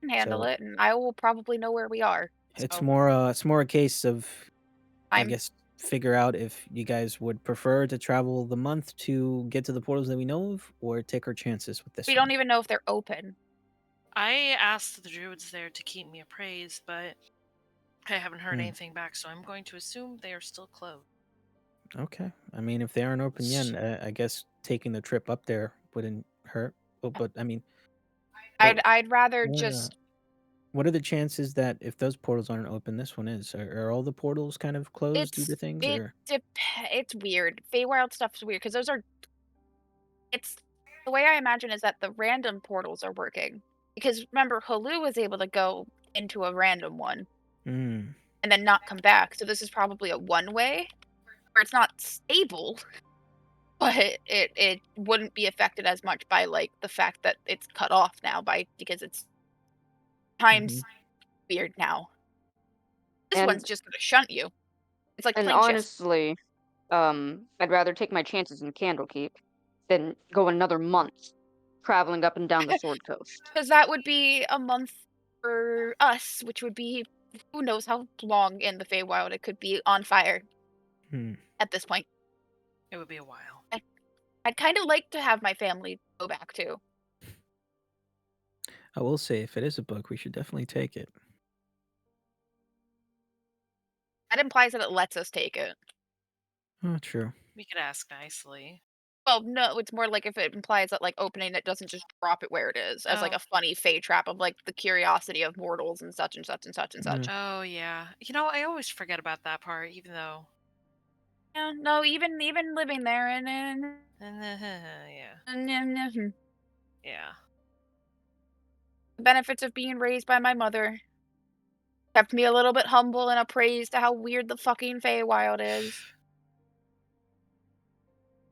Can handle So it, and I will probably know where we are. So it's more a case of, I I'm guess, figure out if you guys would prefer to travel the month to get to the portals that we know of, or take our chances with we this one. don't even know if they're open. I asked the druids there to keep me appraised, but I haven't heard Hmm. anything back, so I'm going to assume they are still closed. Okay. I mean, if they aren't open yet, I guess taking the trip up there wouldn't hurt. But I mean, what I'd rather what uh, just what are the chances that if those portals aren't open, this one is? Are all the portals kind of closed due to things, it or? it's weird. Feywild stuff's weird because those are it's the way I imagine is that the random portals are working. Because remember, Halu was able to go into a random one Hmm. and then not come back. So this is probably a one way where it's not stable, but it wouldn't be affected as much by like the fact that it's cut off now by because it's Mm-hmm. time's weird now. This one's And just gonna shunt you. It's like and plane shift. honestly, I'd rather take my chances in Candlekeep than go another month traveling up and down the Sword Coast. Because that would be a month for us, which would be who knows how long in the Feywild it could be on fire Hmm. at this point. It would be a while. I'd kind of like to have my family go back to. I will say, if it is a book, we should definitely take it. That implies that it lets us take it. Oh, true. We could ask nicely. Well, no, it's more like if it implies that like opening it doesn't just drop it where it is as like Oh. a funny Fey trap of like the curiosity of mortals and such and such and such and such. Oh, yeah. You know, I always forget about that part, even though. Yeah, no, even living there and Yeah. the Yeah. benefits of being raised by my mother kept me a little bit humble and appraised to how weird the fucking Feywild is.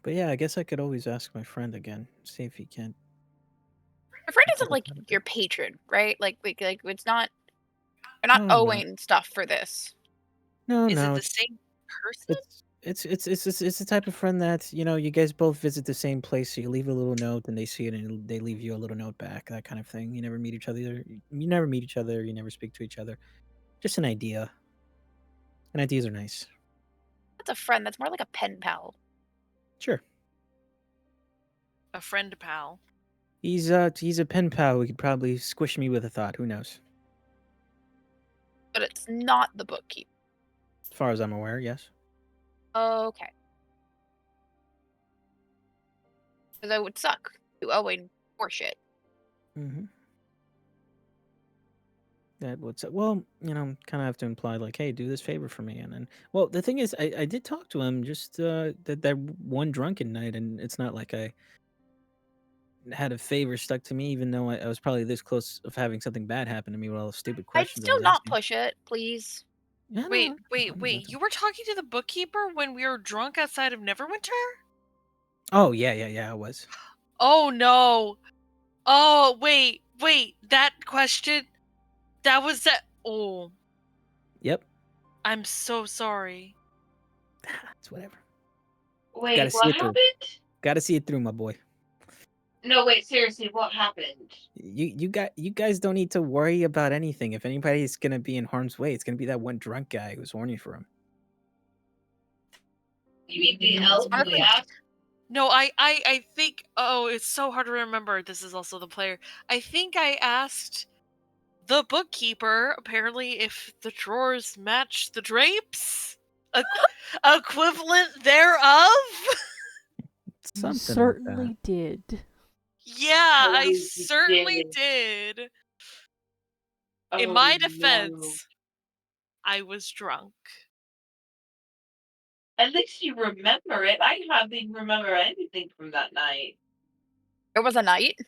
But yeah, I guess I could always ask my friend again, see if he can. My friend Talk isn't like about it. your patron, right? Like it's not you're not Oh no, owing stuff for this. no, Is it no. the same person? It's the type of friend that, you guys both visit the same place, so you leave a little note, and they see it, and they leave you a little note back. That kind of thing. You never meet each other. You never meet each other. You never speak to each other. Just an idea. And ideas are nice. That's a friend. That's more like a pen pal. Sure. A friend pal. He's a pen pal who could probably squish me with a thought. Who knows? But it's not the bookkeeper. As far as I'm aware, yes. Okay. Because that would suck to Owen for shit. Mm-hmm. That would well, kind of have to imply like, hey, do this favor for me, and then, well, the thing is, I did talk to him just that one drunken night, and it's not like I had a favor stuck to me, even though I was probably this close of having something bad happen to me with all the stupid I'd questions I still was not asking. push it, please. Yeah, no, Wait, I wait, don't wait. know. You were talking to the bookkeeper when we were drunk outside of Neverwinter? Oh yeah, I was. Oh no. Oh, wait. That question. That was that. Oh, Yep. I'm so sorry. It's whatever. Wait, Gotta see what it through. happened? Gotta see it through, my boy. No, wait, seriously, what happened? You guys don't need to worry about anything. If anybody's gonna be in harm's way, it's gonna be that one drunk guy who's horny for him. You mean the elderly Marcus- ass? No, I think. Oh, it's so hard to remember. This is also the player. I think I asked the bookkeeper, apparently, if the drawers match the drapes? Equivalent thereof? Something You like certainly did. Yeah, Oh, I you certainly did. In Oh, my no. defense, I was drunk. At least you remember it. I hardly even remember anything from that night. There was a night. I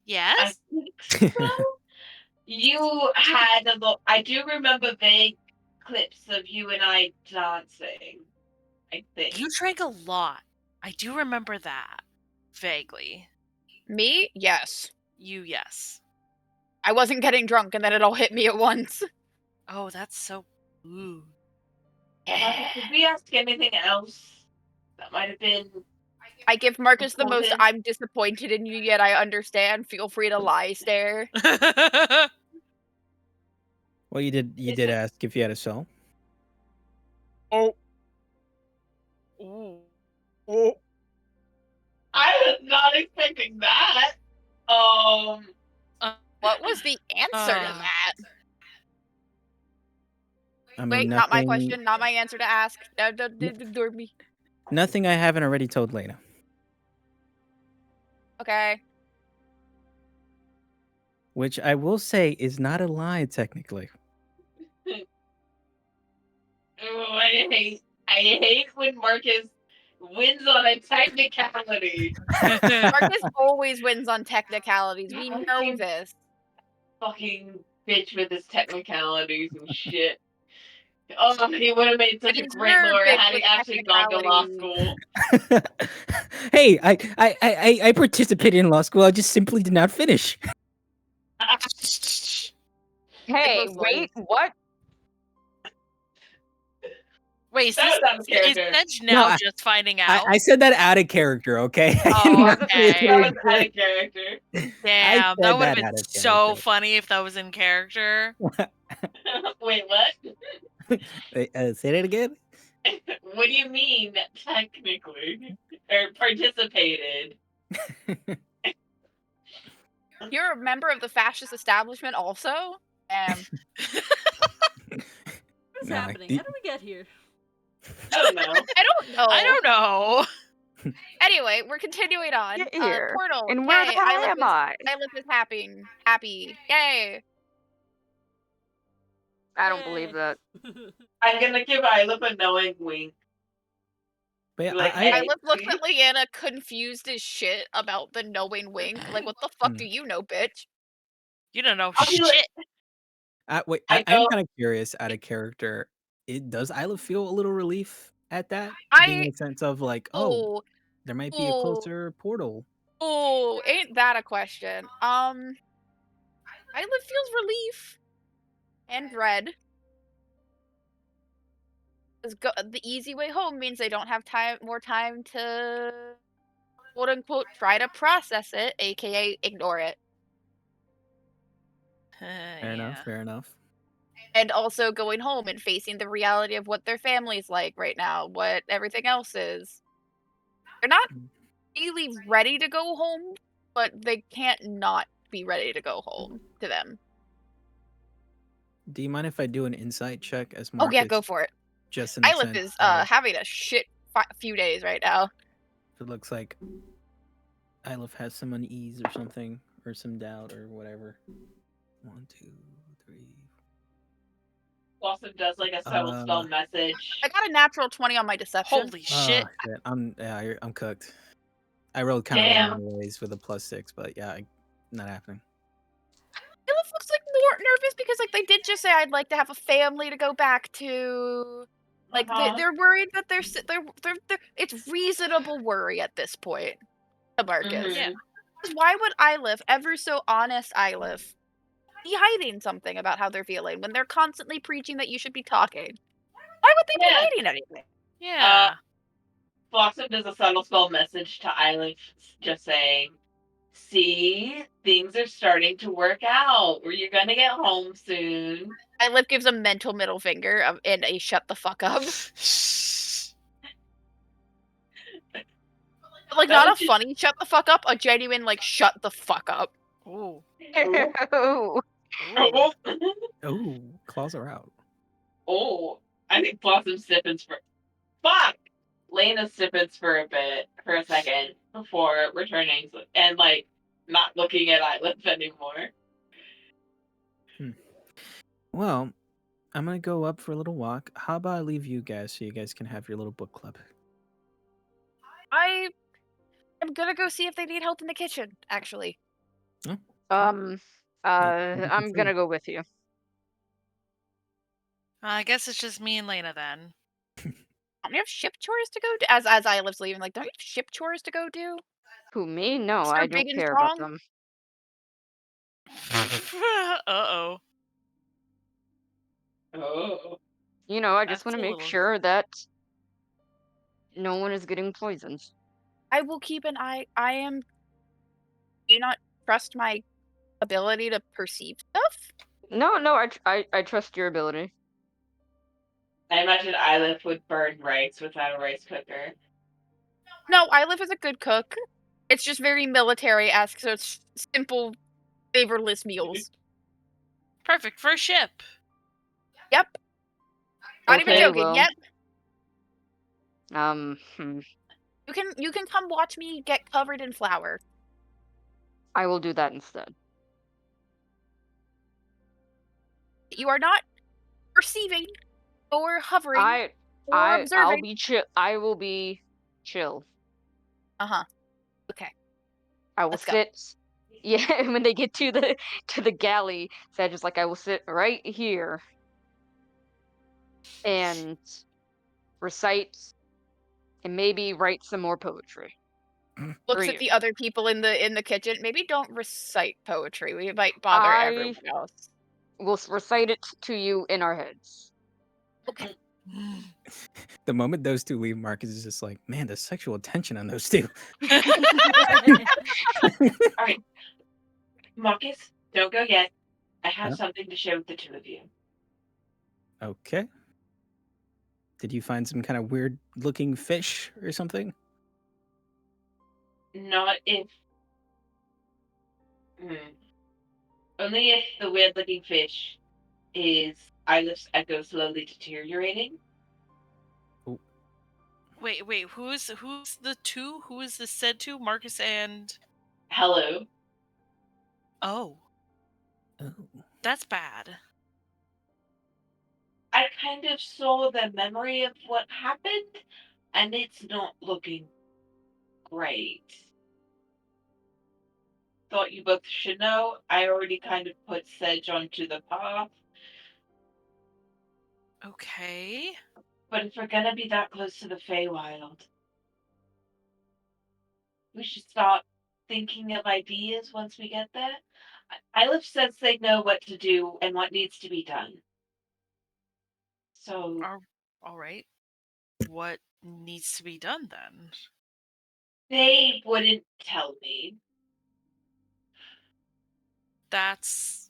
Yes? think so. You had a lot. I do remember vague clips of you and I dancing. I think. You drank a lot. I do remember that. Vaguely. Me? Yes. You, yes. I wasn't getting drunk and then it all hit me at once. Oh, that's so. Ooh. Did we ask anything else? That might have been. I give Marcus the most Important. I'm disappointed in you, yet I understand. Feel free to lie stare. Well, you did Is did it- ask if you had a soul. Oh. Ooh. Oh. I was not expecting that. What was the answer to Uh. that? I mean, Wait, nothing, not my question, not my answer to ask. Ignore me. Nothing I haven't already told Lena. Okay. Which I will say is not a lie, technically. Oh, I hate when Marcus wins on a technicality. Marcus always wins on technicalities. We know Fucking- this. Fucking bitch with his technicalities and shit. Oh, he would have made such a He's great your lawyer bitch had he with actually gone to law technicalities. school. Hey, I participated in law school. I just simply did not finish. Hey, most wait, what? Wait, is That was out of character. Sedge No, now just finding out? I said that out of character, okay? I Oh, did not okay. say it That in was out of character. Damn, said that would that have been out of so character. funny if that was in character. Wait, what? Wait, say that again? What do you mean, technically? Or participated? You're a member of the fascist establishment also? What's No, happening? How do we get here? I don't know. I don't know. I don't know. Anyway, we're continuing on. Get here. Portal. And where Yay, the hell am I? Ilith is happy. Happy. Yay. I don't believe that. I'm gonna give Ilip a knowing wink. But yeah, Like, I, hey, Ilith looks see? at Leanna confused as shit about the knowing wink. Like, what the fuck Hmm. do you know, bitch? You don't know I'll be like- shit. wait, I I'm don't- kind of curious out of character. Does Isla feel a little relief at that? Being in a sense of like, oh, there might be a oh. closer portal. Oh, ain't that a question? Isla feels relief and dread. 'Cause the easy way home means they don't have more time to quote unquote try to process it, aka ignore it. Fair enough. Fair enough. And also going home and facing the reality of what their family's like right now, what everything else is. They're not really ready to go home, but they can't not be ready to go home to them. Do you mind if I do an insight check as Oh yeah, Marcus? go for it. Just in Ylith sense is of having a shit few days right now. it looks like Ylith has some unease or something, or some doubt or whatever. 1, 2, 3. Blossom does like a subtle spell message. I got a natural 20 on my deception. Holy shit. Oh, shit. I'm cooked. I rolled kind of Damn. low anyways with a +6, but yeah, not happening. Ylith looks like more nervous because like they did just say I'd like to have a family to go back to. Like they're worried that they're it's reasonable worry at this point. To Marcus. Mhm. Yeah. Why would Ylith, ever so honest Ylith, be hiding something about how they're feeling when they're constantly preaching that you should be talking? Why would they be Yeah. hiding anything? Yeah. Blossom does a subtle spell message to Ylith, just saying, "See, things are starting to work out. You're gonna get home soon." Ylith gives a mental middle finger and a shut the fuck up. Like, That not was a just- funny shut the fuck up, a genuine, like, shut the fuck up. Ooh. Oh. Ew. Oh, claws are out. Oh, I think Blossom's sipping for. Fuck! Lena's sipping for a second, before returning and, like, not looking at Ylith anymore. Well, I'm gonna go up for a little walk. How about I leave you guys so you guys can have your little book club? I am gonna go see if they need help in the kitchen, actually. I'm free. gonna go with you. I guess it's just me and Lena then. Don't you have ship chores to go do? As Ylith's leaving, like, don't you have ship chores to go do? Who, me? No, Sir I Big don't and care about Strong? them. Uh-oh. Oh. You know, I just That's want to a make little- sure that no one is getting poisoned. I will keep an eye. Do you not trust my ability to perceive stuff? No, I trust your ability. I imagine Ylith would burn rice without a rice cooker. No, Ylith is a good cook. It's just very military-esque, so it's simple, flavorless meals. Perfect for a ship. Yep. Not even Okay, joking. well. Yep. You can come watch me get covered in flour. I will do that instead. You are not perceiving or hovering or I'll observing. be chill. I will be chill. Uh-huh. Okay. I will Let's go. sit. Yeah, when they get to the galley, Sedge is like, I will sit right here and recite and maybe write some more poetry. Looks For at you. the other people in the kitchen. Maybe don't recite poetry. We might bother everyone else. We'll recite it to you in our heads. Okay. The moment those two leave, Marcus is just like, man, the sexual tension on those two. Alright. Marcus, don't go yet. I have Huh? something to share with the two of you. Okay. Did you find some kind of weird looking fish or something? Not if. Only if the weird looking fish is Ylith's echo slowly deteriorating. Wait, who's the two? Who is this said to? Marcus and Hello. Oh. Oh. That's bad. I kind of saw the memory of what happened, and it's not looking great. Thought you both should know. I already kind of put Sedge onto the path, Okay. but if we're gonna be that close to the Feywild, we should start thinking of ideas once we get there. Ylith says they know what to do and what needs to be done. So All right. What needs to be done then? they wouldn't tell me. That's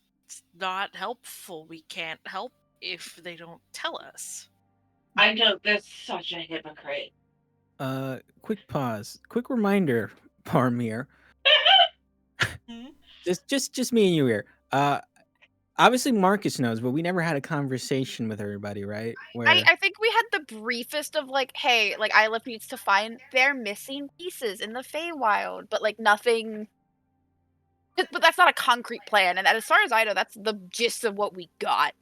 not helpful. We can't help if they don't tell us. I know they're such a hypocrite. Quick pause. Quick reminder, Parmir. Just me and you here. Obviously Marcus knows, but we never had a conversation with everybody, right? Where I think we had the briefest of like, hey, like Ilif needs to find their missing pieces in the Feywild, but like nothing. But that's not a concrete plan, and as far as I know, that's the gist of what we got.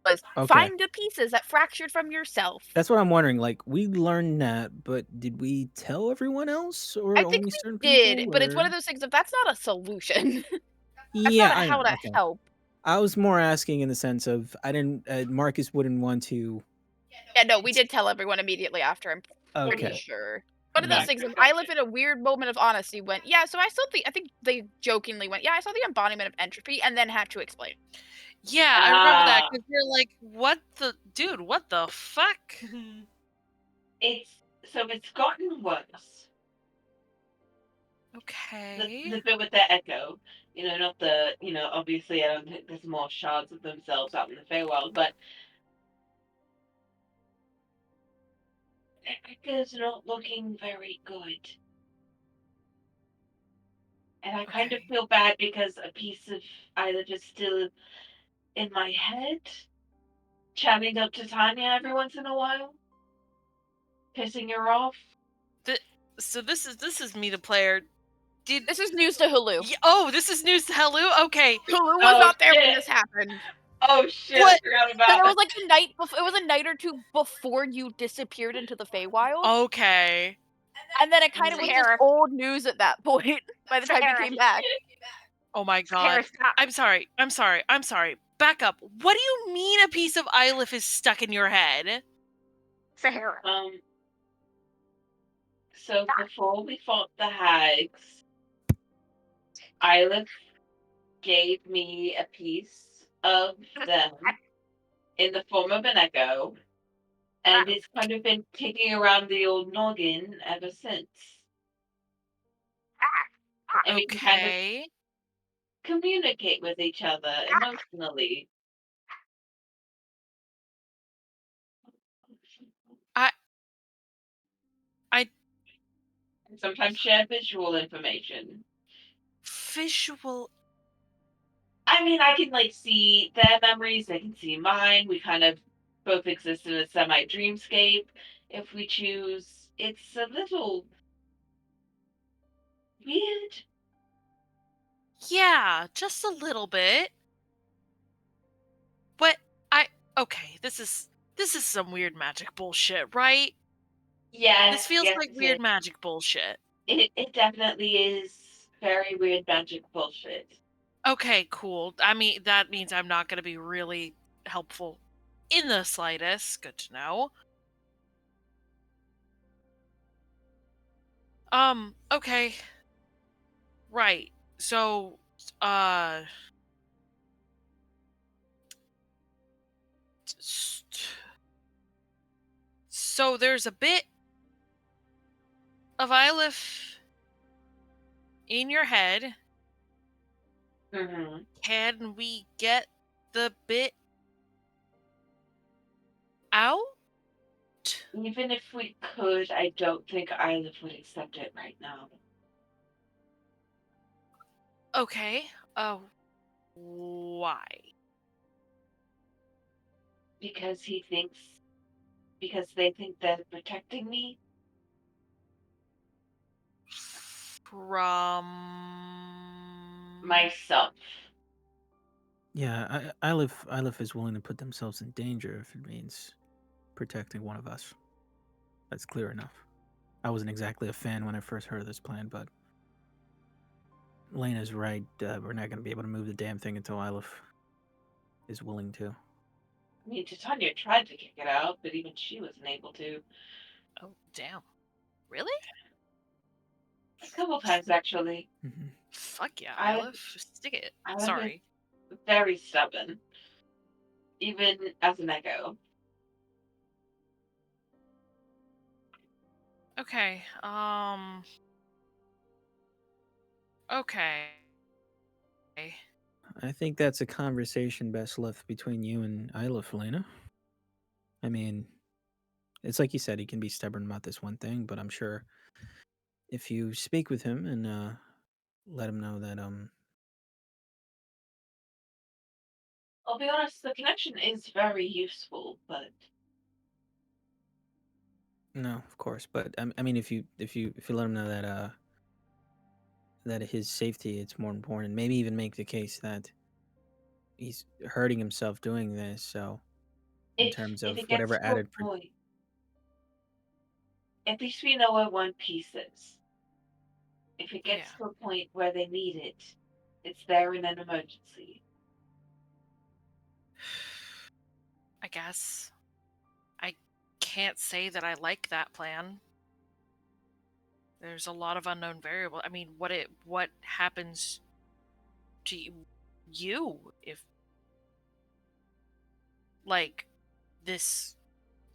Was Okay. find the pieces that fractured from yourself. That's what I'm wondering. Like, we learned that, but did we tell everyone else, or I think only we certain did, people? but it's one or- of those things. If that's not a solution, that's Yeah, not I how know. to Okay. help. I was more asking in the sense of I didn't. Marcus wouldn't want to. Yeah, no, we did tell everyone immediately after. I'm pretty Okay. sure. One of those things. Gotcha, I gotcha. live in a weird moment of honesty. Went, yeah. So I saw the. I think they jokingly went, yeah. I saw the embodiment of entropy, and then had to explain. Yeah, I remember that Ah. because you're like, what the dude? What the fuck? It's gotten worse. Okay. The bit with the echo, not the, obviously I don't think there's more shards of themselves out in the Feywild, but echo's not looking very good. And I kind of Okay. feel bad because a piece of either just still in my head, chatting up to Tanya every once in a while, pissing her off. So this is me, the player. This is news to Hulu. Oh, this is news to Helu. Okay. Hulu was Oh, not there when shit. this happened. Oh shit! What? I forgot So about it was that. like the night. It was a night or two before you disappeared into the Feywild, Okay. and then it kind of was just Sahara. old news at that point. By the time you Sahara. came back, Oh my Sahara, god. stop. I'm sorry. Back up. What do you mean a piece of Ilif is stuck in your head? Sahara. So before we fought the hags, Isla gave me a piece of them in the form of an echo, and it's kind of been kicking around the old noggin ever since. And we can kind of Okay. communicate with each other emotionally. And sometimes share visual information. Visual. I mean, I can see their memories, they can see mine. We kind of both exist in a semi dreamscape if we choose. It's a little weird. Yeah, just a little bit. But okay, this is some weird magic bullshit, right? Yes, This feels yes, like it weird is. magic bullshit. It definitely is very weird magic bullshit. Okay, cool. I mean, that means I'm not going to be really helpful in the slightest. Good to know. Okay. Right. So, so there's a bit of Ilif in your head. Mm-hmm. Can we get the bit out? Even if we could, I don't think Isla would accept it right now. Okay. Why? Because they think they're protecting me. From Myself. Yeah, Ilif is willing to put themselves in danger if it means protecting one of us. That's clear enough. I wasn't exactly a fan when I first heard of this plan, but Lena's right. We're not going to be able to move the damn thing until Ilif is willing to. I mean, Titania tried to kick it out, but even she wasn't able to. Oh, damn. Really? A couple times, actually. Mm-hmm. Fuck yeah, I- Ilif. Stick it. I Sorry. Very stubborn. Even as an echo. Okay. Okay. I think that's a conversation best left between you and Ilif, Lena. I mean, It's like you said, he can be stubborn about this one thing, but I'm sure if you speak with him and let him know that I'll be honest, the connection is very useful, but no, of course, but I mean, if you let him know that that his safety it's more important, maybe even make the case that he's hurting himself doing this. So in terms if of it gets whatever to a added, point, at least we know where One Piece is. If it gets Yeah. to a point where they need it, it's there in an emergency. I guess. I can't say that I like that plan. There's a lot of unknown variable. I mean, what happens to you if like this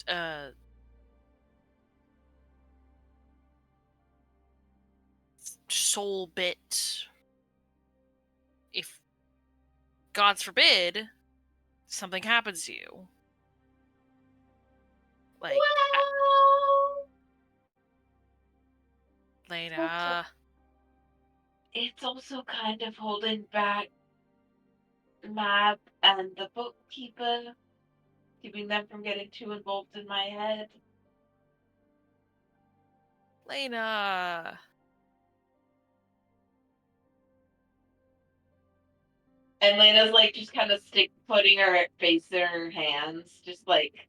uh soul bit, if God forbid something happens to you, like Well, Lena. it's also kind of holding back Mab and the bookkeeper, keeping them from getting too involved in my head. Lena. And Lena's like just kind of putting her face in her hands, just like,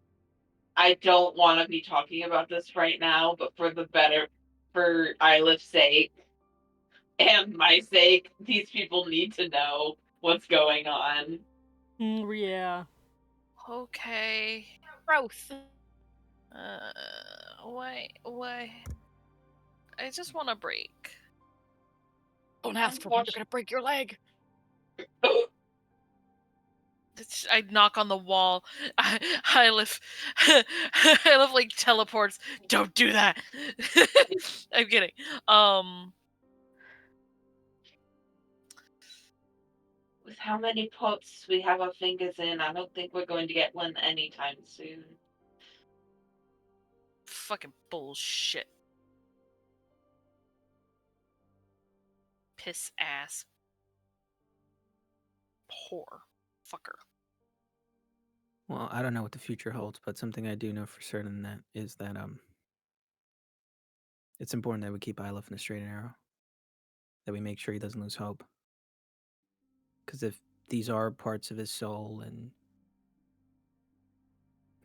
I don't want to be talking about this right now, but for Islif's sake and my sake, these people need to know what's going on. Yeah. Okay. Growth. Why? I just want a break. Don't ask for when you're gonna break your leg. I knock on the wall. I live like teleports. Don't do that. I'm kidding. With how many pots we have our fingers in, I don't think we're going to get one anytime soon. Fucking bullshit. Piss ass. Poor fucker. well, I don't know what the future holds, but something I do know for certain that is that it's important that we keep Ilif in a straight and narrow, that we make sure he doesn't lose hope. Because if these are parts of his soul and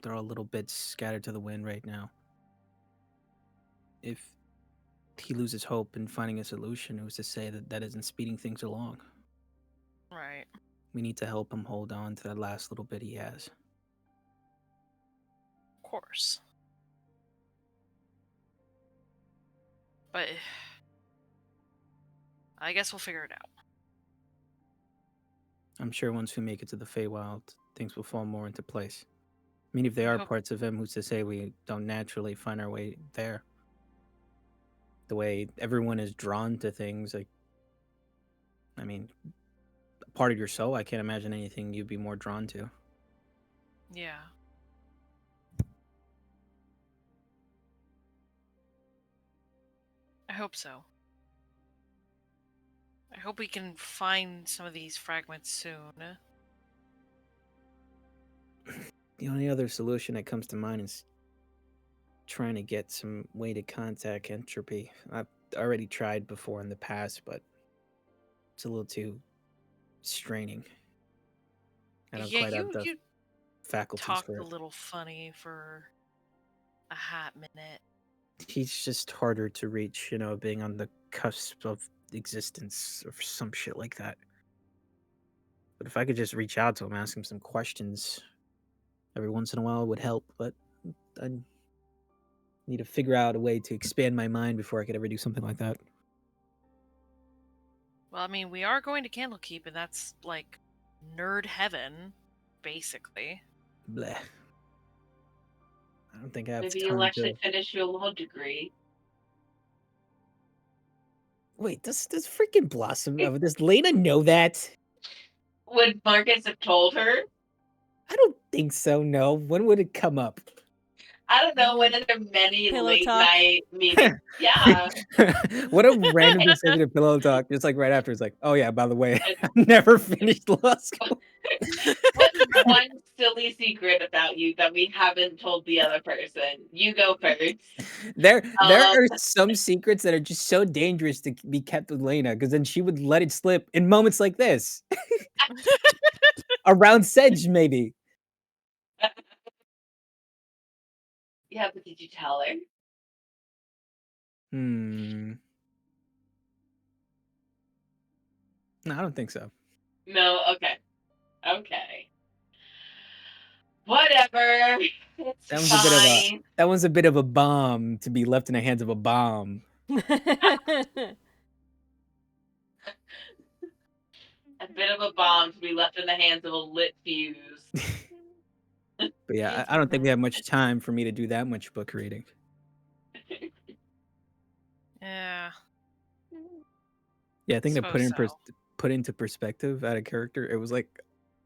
they're all little bits scattered to the wind right now, if he loses hope in finding a solution, who's to say that that isn't speeding things along? Right. We need to help him hold on to that last little bit he has. Of course. But I guess we'll figure it out. I'm sure once we make it to the Feywild, things will fall more into place. I mean, if there are hope- parts of him, who's to say we don't naturally find our way there? The way everyone is drawn to things, like, I mean, a part of your soul, I can't imagine anything you'd be more drawn to. Yeah. I hope so. I hope we can find some of these fragments soon. The only other solution that comes to mind is trying to get some way to contact Entropy. I've already tried before in the past, but it's a little too straining. I don't Yeah, quite have the you faculties talked for a it. little funny for a hot minute. He's just harder to reach, being on the cusp of existence or some shit like that. But if I could just reach out to him, ask him some questions every once in a while, it would help. But I need to figure out a way to expand my mind before I could ever do something like that. Well, I mean, we are going to Candlekeep, and that's like nerd heaven, basically. Bleh. I don't think I have Maybe you'll time actually to. finish your law degree. Wait, does freaking Blossom, does Lena know that? Would Marcus have told her? I don't think so. No. When would it come up? I I don't know, one of their many Pillow late talk. night meetings. Yeah. What a random decision of pillow talk. Just like right after, it's like, oh yeah, by the way, I never finished law school. What's one silly secret about you that we haven't told the other person? You go first. There Um, are some secrets that are just so dangerous to be kept with Lena, because then she would let it slip in moments like this. Around Sedge, maybe. yeah, but did you tell her? No, I don't think so. No. Okay. Okay. Whatever. It's That was a bit of a fine. that was a bit of a bomb to be left in the hands of a bomb. A bit of a bomb to be left in the hands of a lit fuse. But yeah, I don't think we have much time for me to do that much book reading. Yeah. Yeah, I think to Suppose so. put into perspective at a character, it was like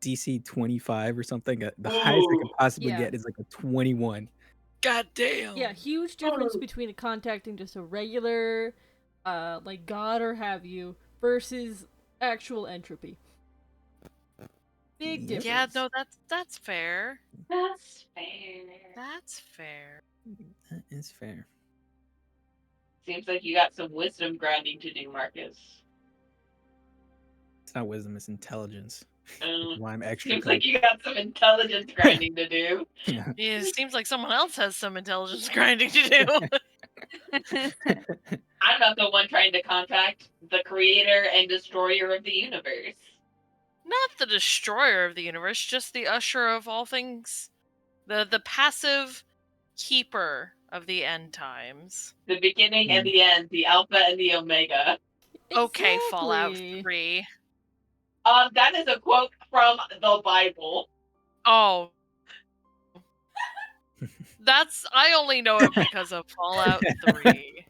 DC 25 or something. The highest I could Ooh. possibly Yeah. get is like a 21. God damn. Yeah, huge difference between contacting just a regular, like god or have you, versus actual entropy. Big Yep. difference. Yeah, no, that's fair. That's fair. That's fair. That is fair. Seems like you got some wisdom grinding to do, Marcus. It's not wisdom, it's intelligence. Which is why I'm extra Seems like you got some intelligence grinding to do. Yeah. Yeah, it seems like someone else has some intelligence grinding to do. I'm not the one trying to contact the creator and destroyer of the universe. Not the destroyer of the universe, just the usher of all things. The passive keeper of the end times. The beginning and the end, the alpha and the omega. Okay, Fallout Exactly. 3. That is a quote from the Bible. Oh. I only know it because of Fallout 3.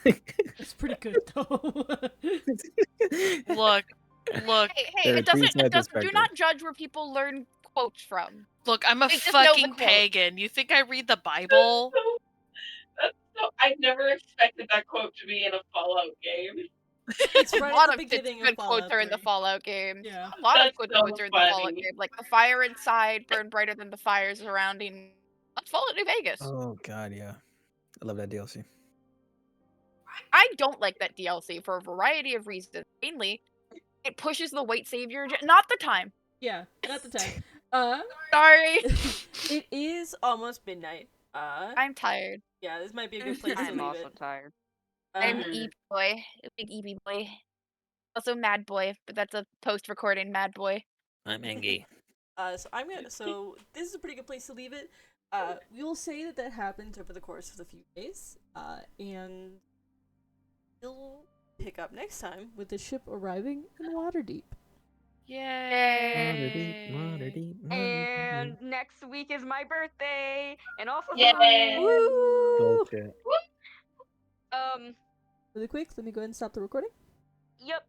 It's pretty good though. Look, Hey, There are it doesn't. three sides of Do not judge where people learn quotes from. I'm a They just know the fucking quote. pagan. You think I read the Bible? I never expected that quote to be in a Fallout game. It's A right lot at the of beginning good of quotes Fallout are in the 3. Fallout game. Yeah. A lot That's of good so quotes are in the Fallout funny. game. Like the fire inside burned brighter than the fire surrounding. Let's Fallout New Vegas. Oh god, yeah. I love that DLC. I don't like that DLC for a variety of reasons. Mainly, it pushes the white savior. Not the time. Yeah, not the time. Sorry, It is almost midnight. I'm tired. Yeah, this might be a good place to I'm leave also it. tired. I'm Mhm. E boy, a big EB boy. Also Mad Boy, but that's a post-recording Mad Boy. I'm Engie. So this is a pretty good place to leave it. We will say that happens over the course of the few days, and we'll pick up next time with the ship arriving in Waterdeep. Yay! Waterdeep. And next week is my birthday, and also Yay! Halloween. Bullshit. Really quick, let me go ahead and stop the recording. Yep.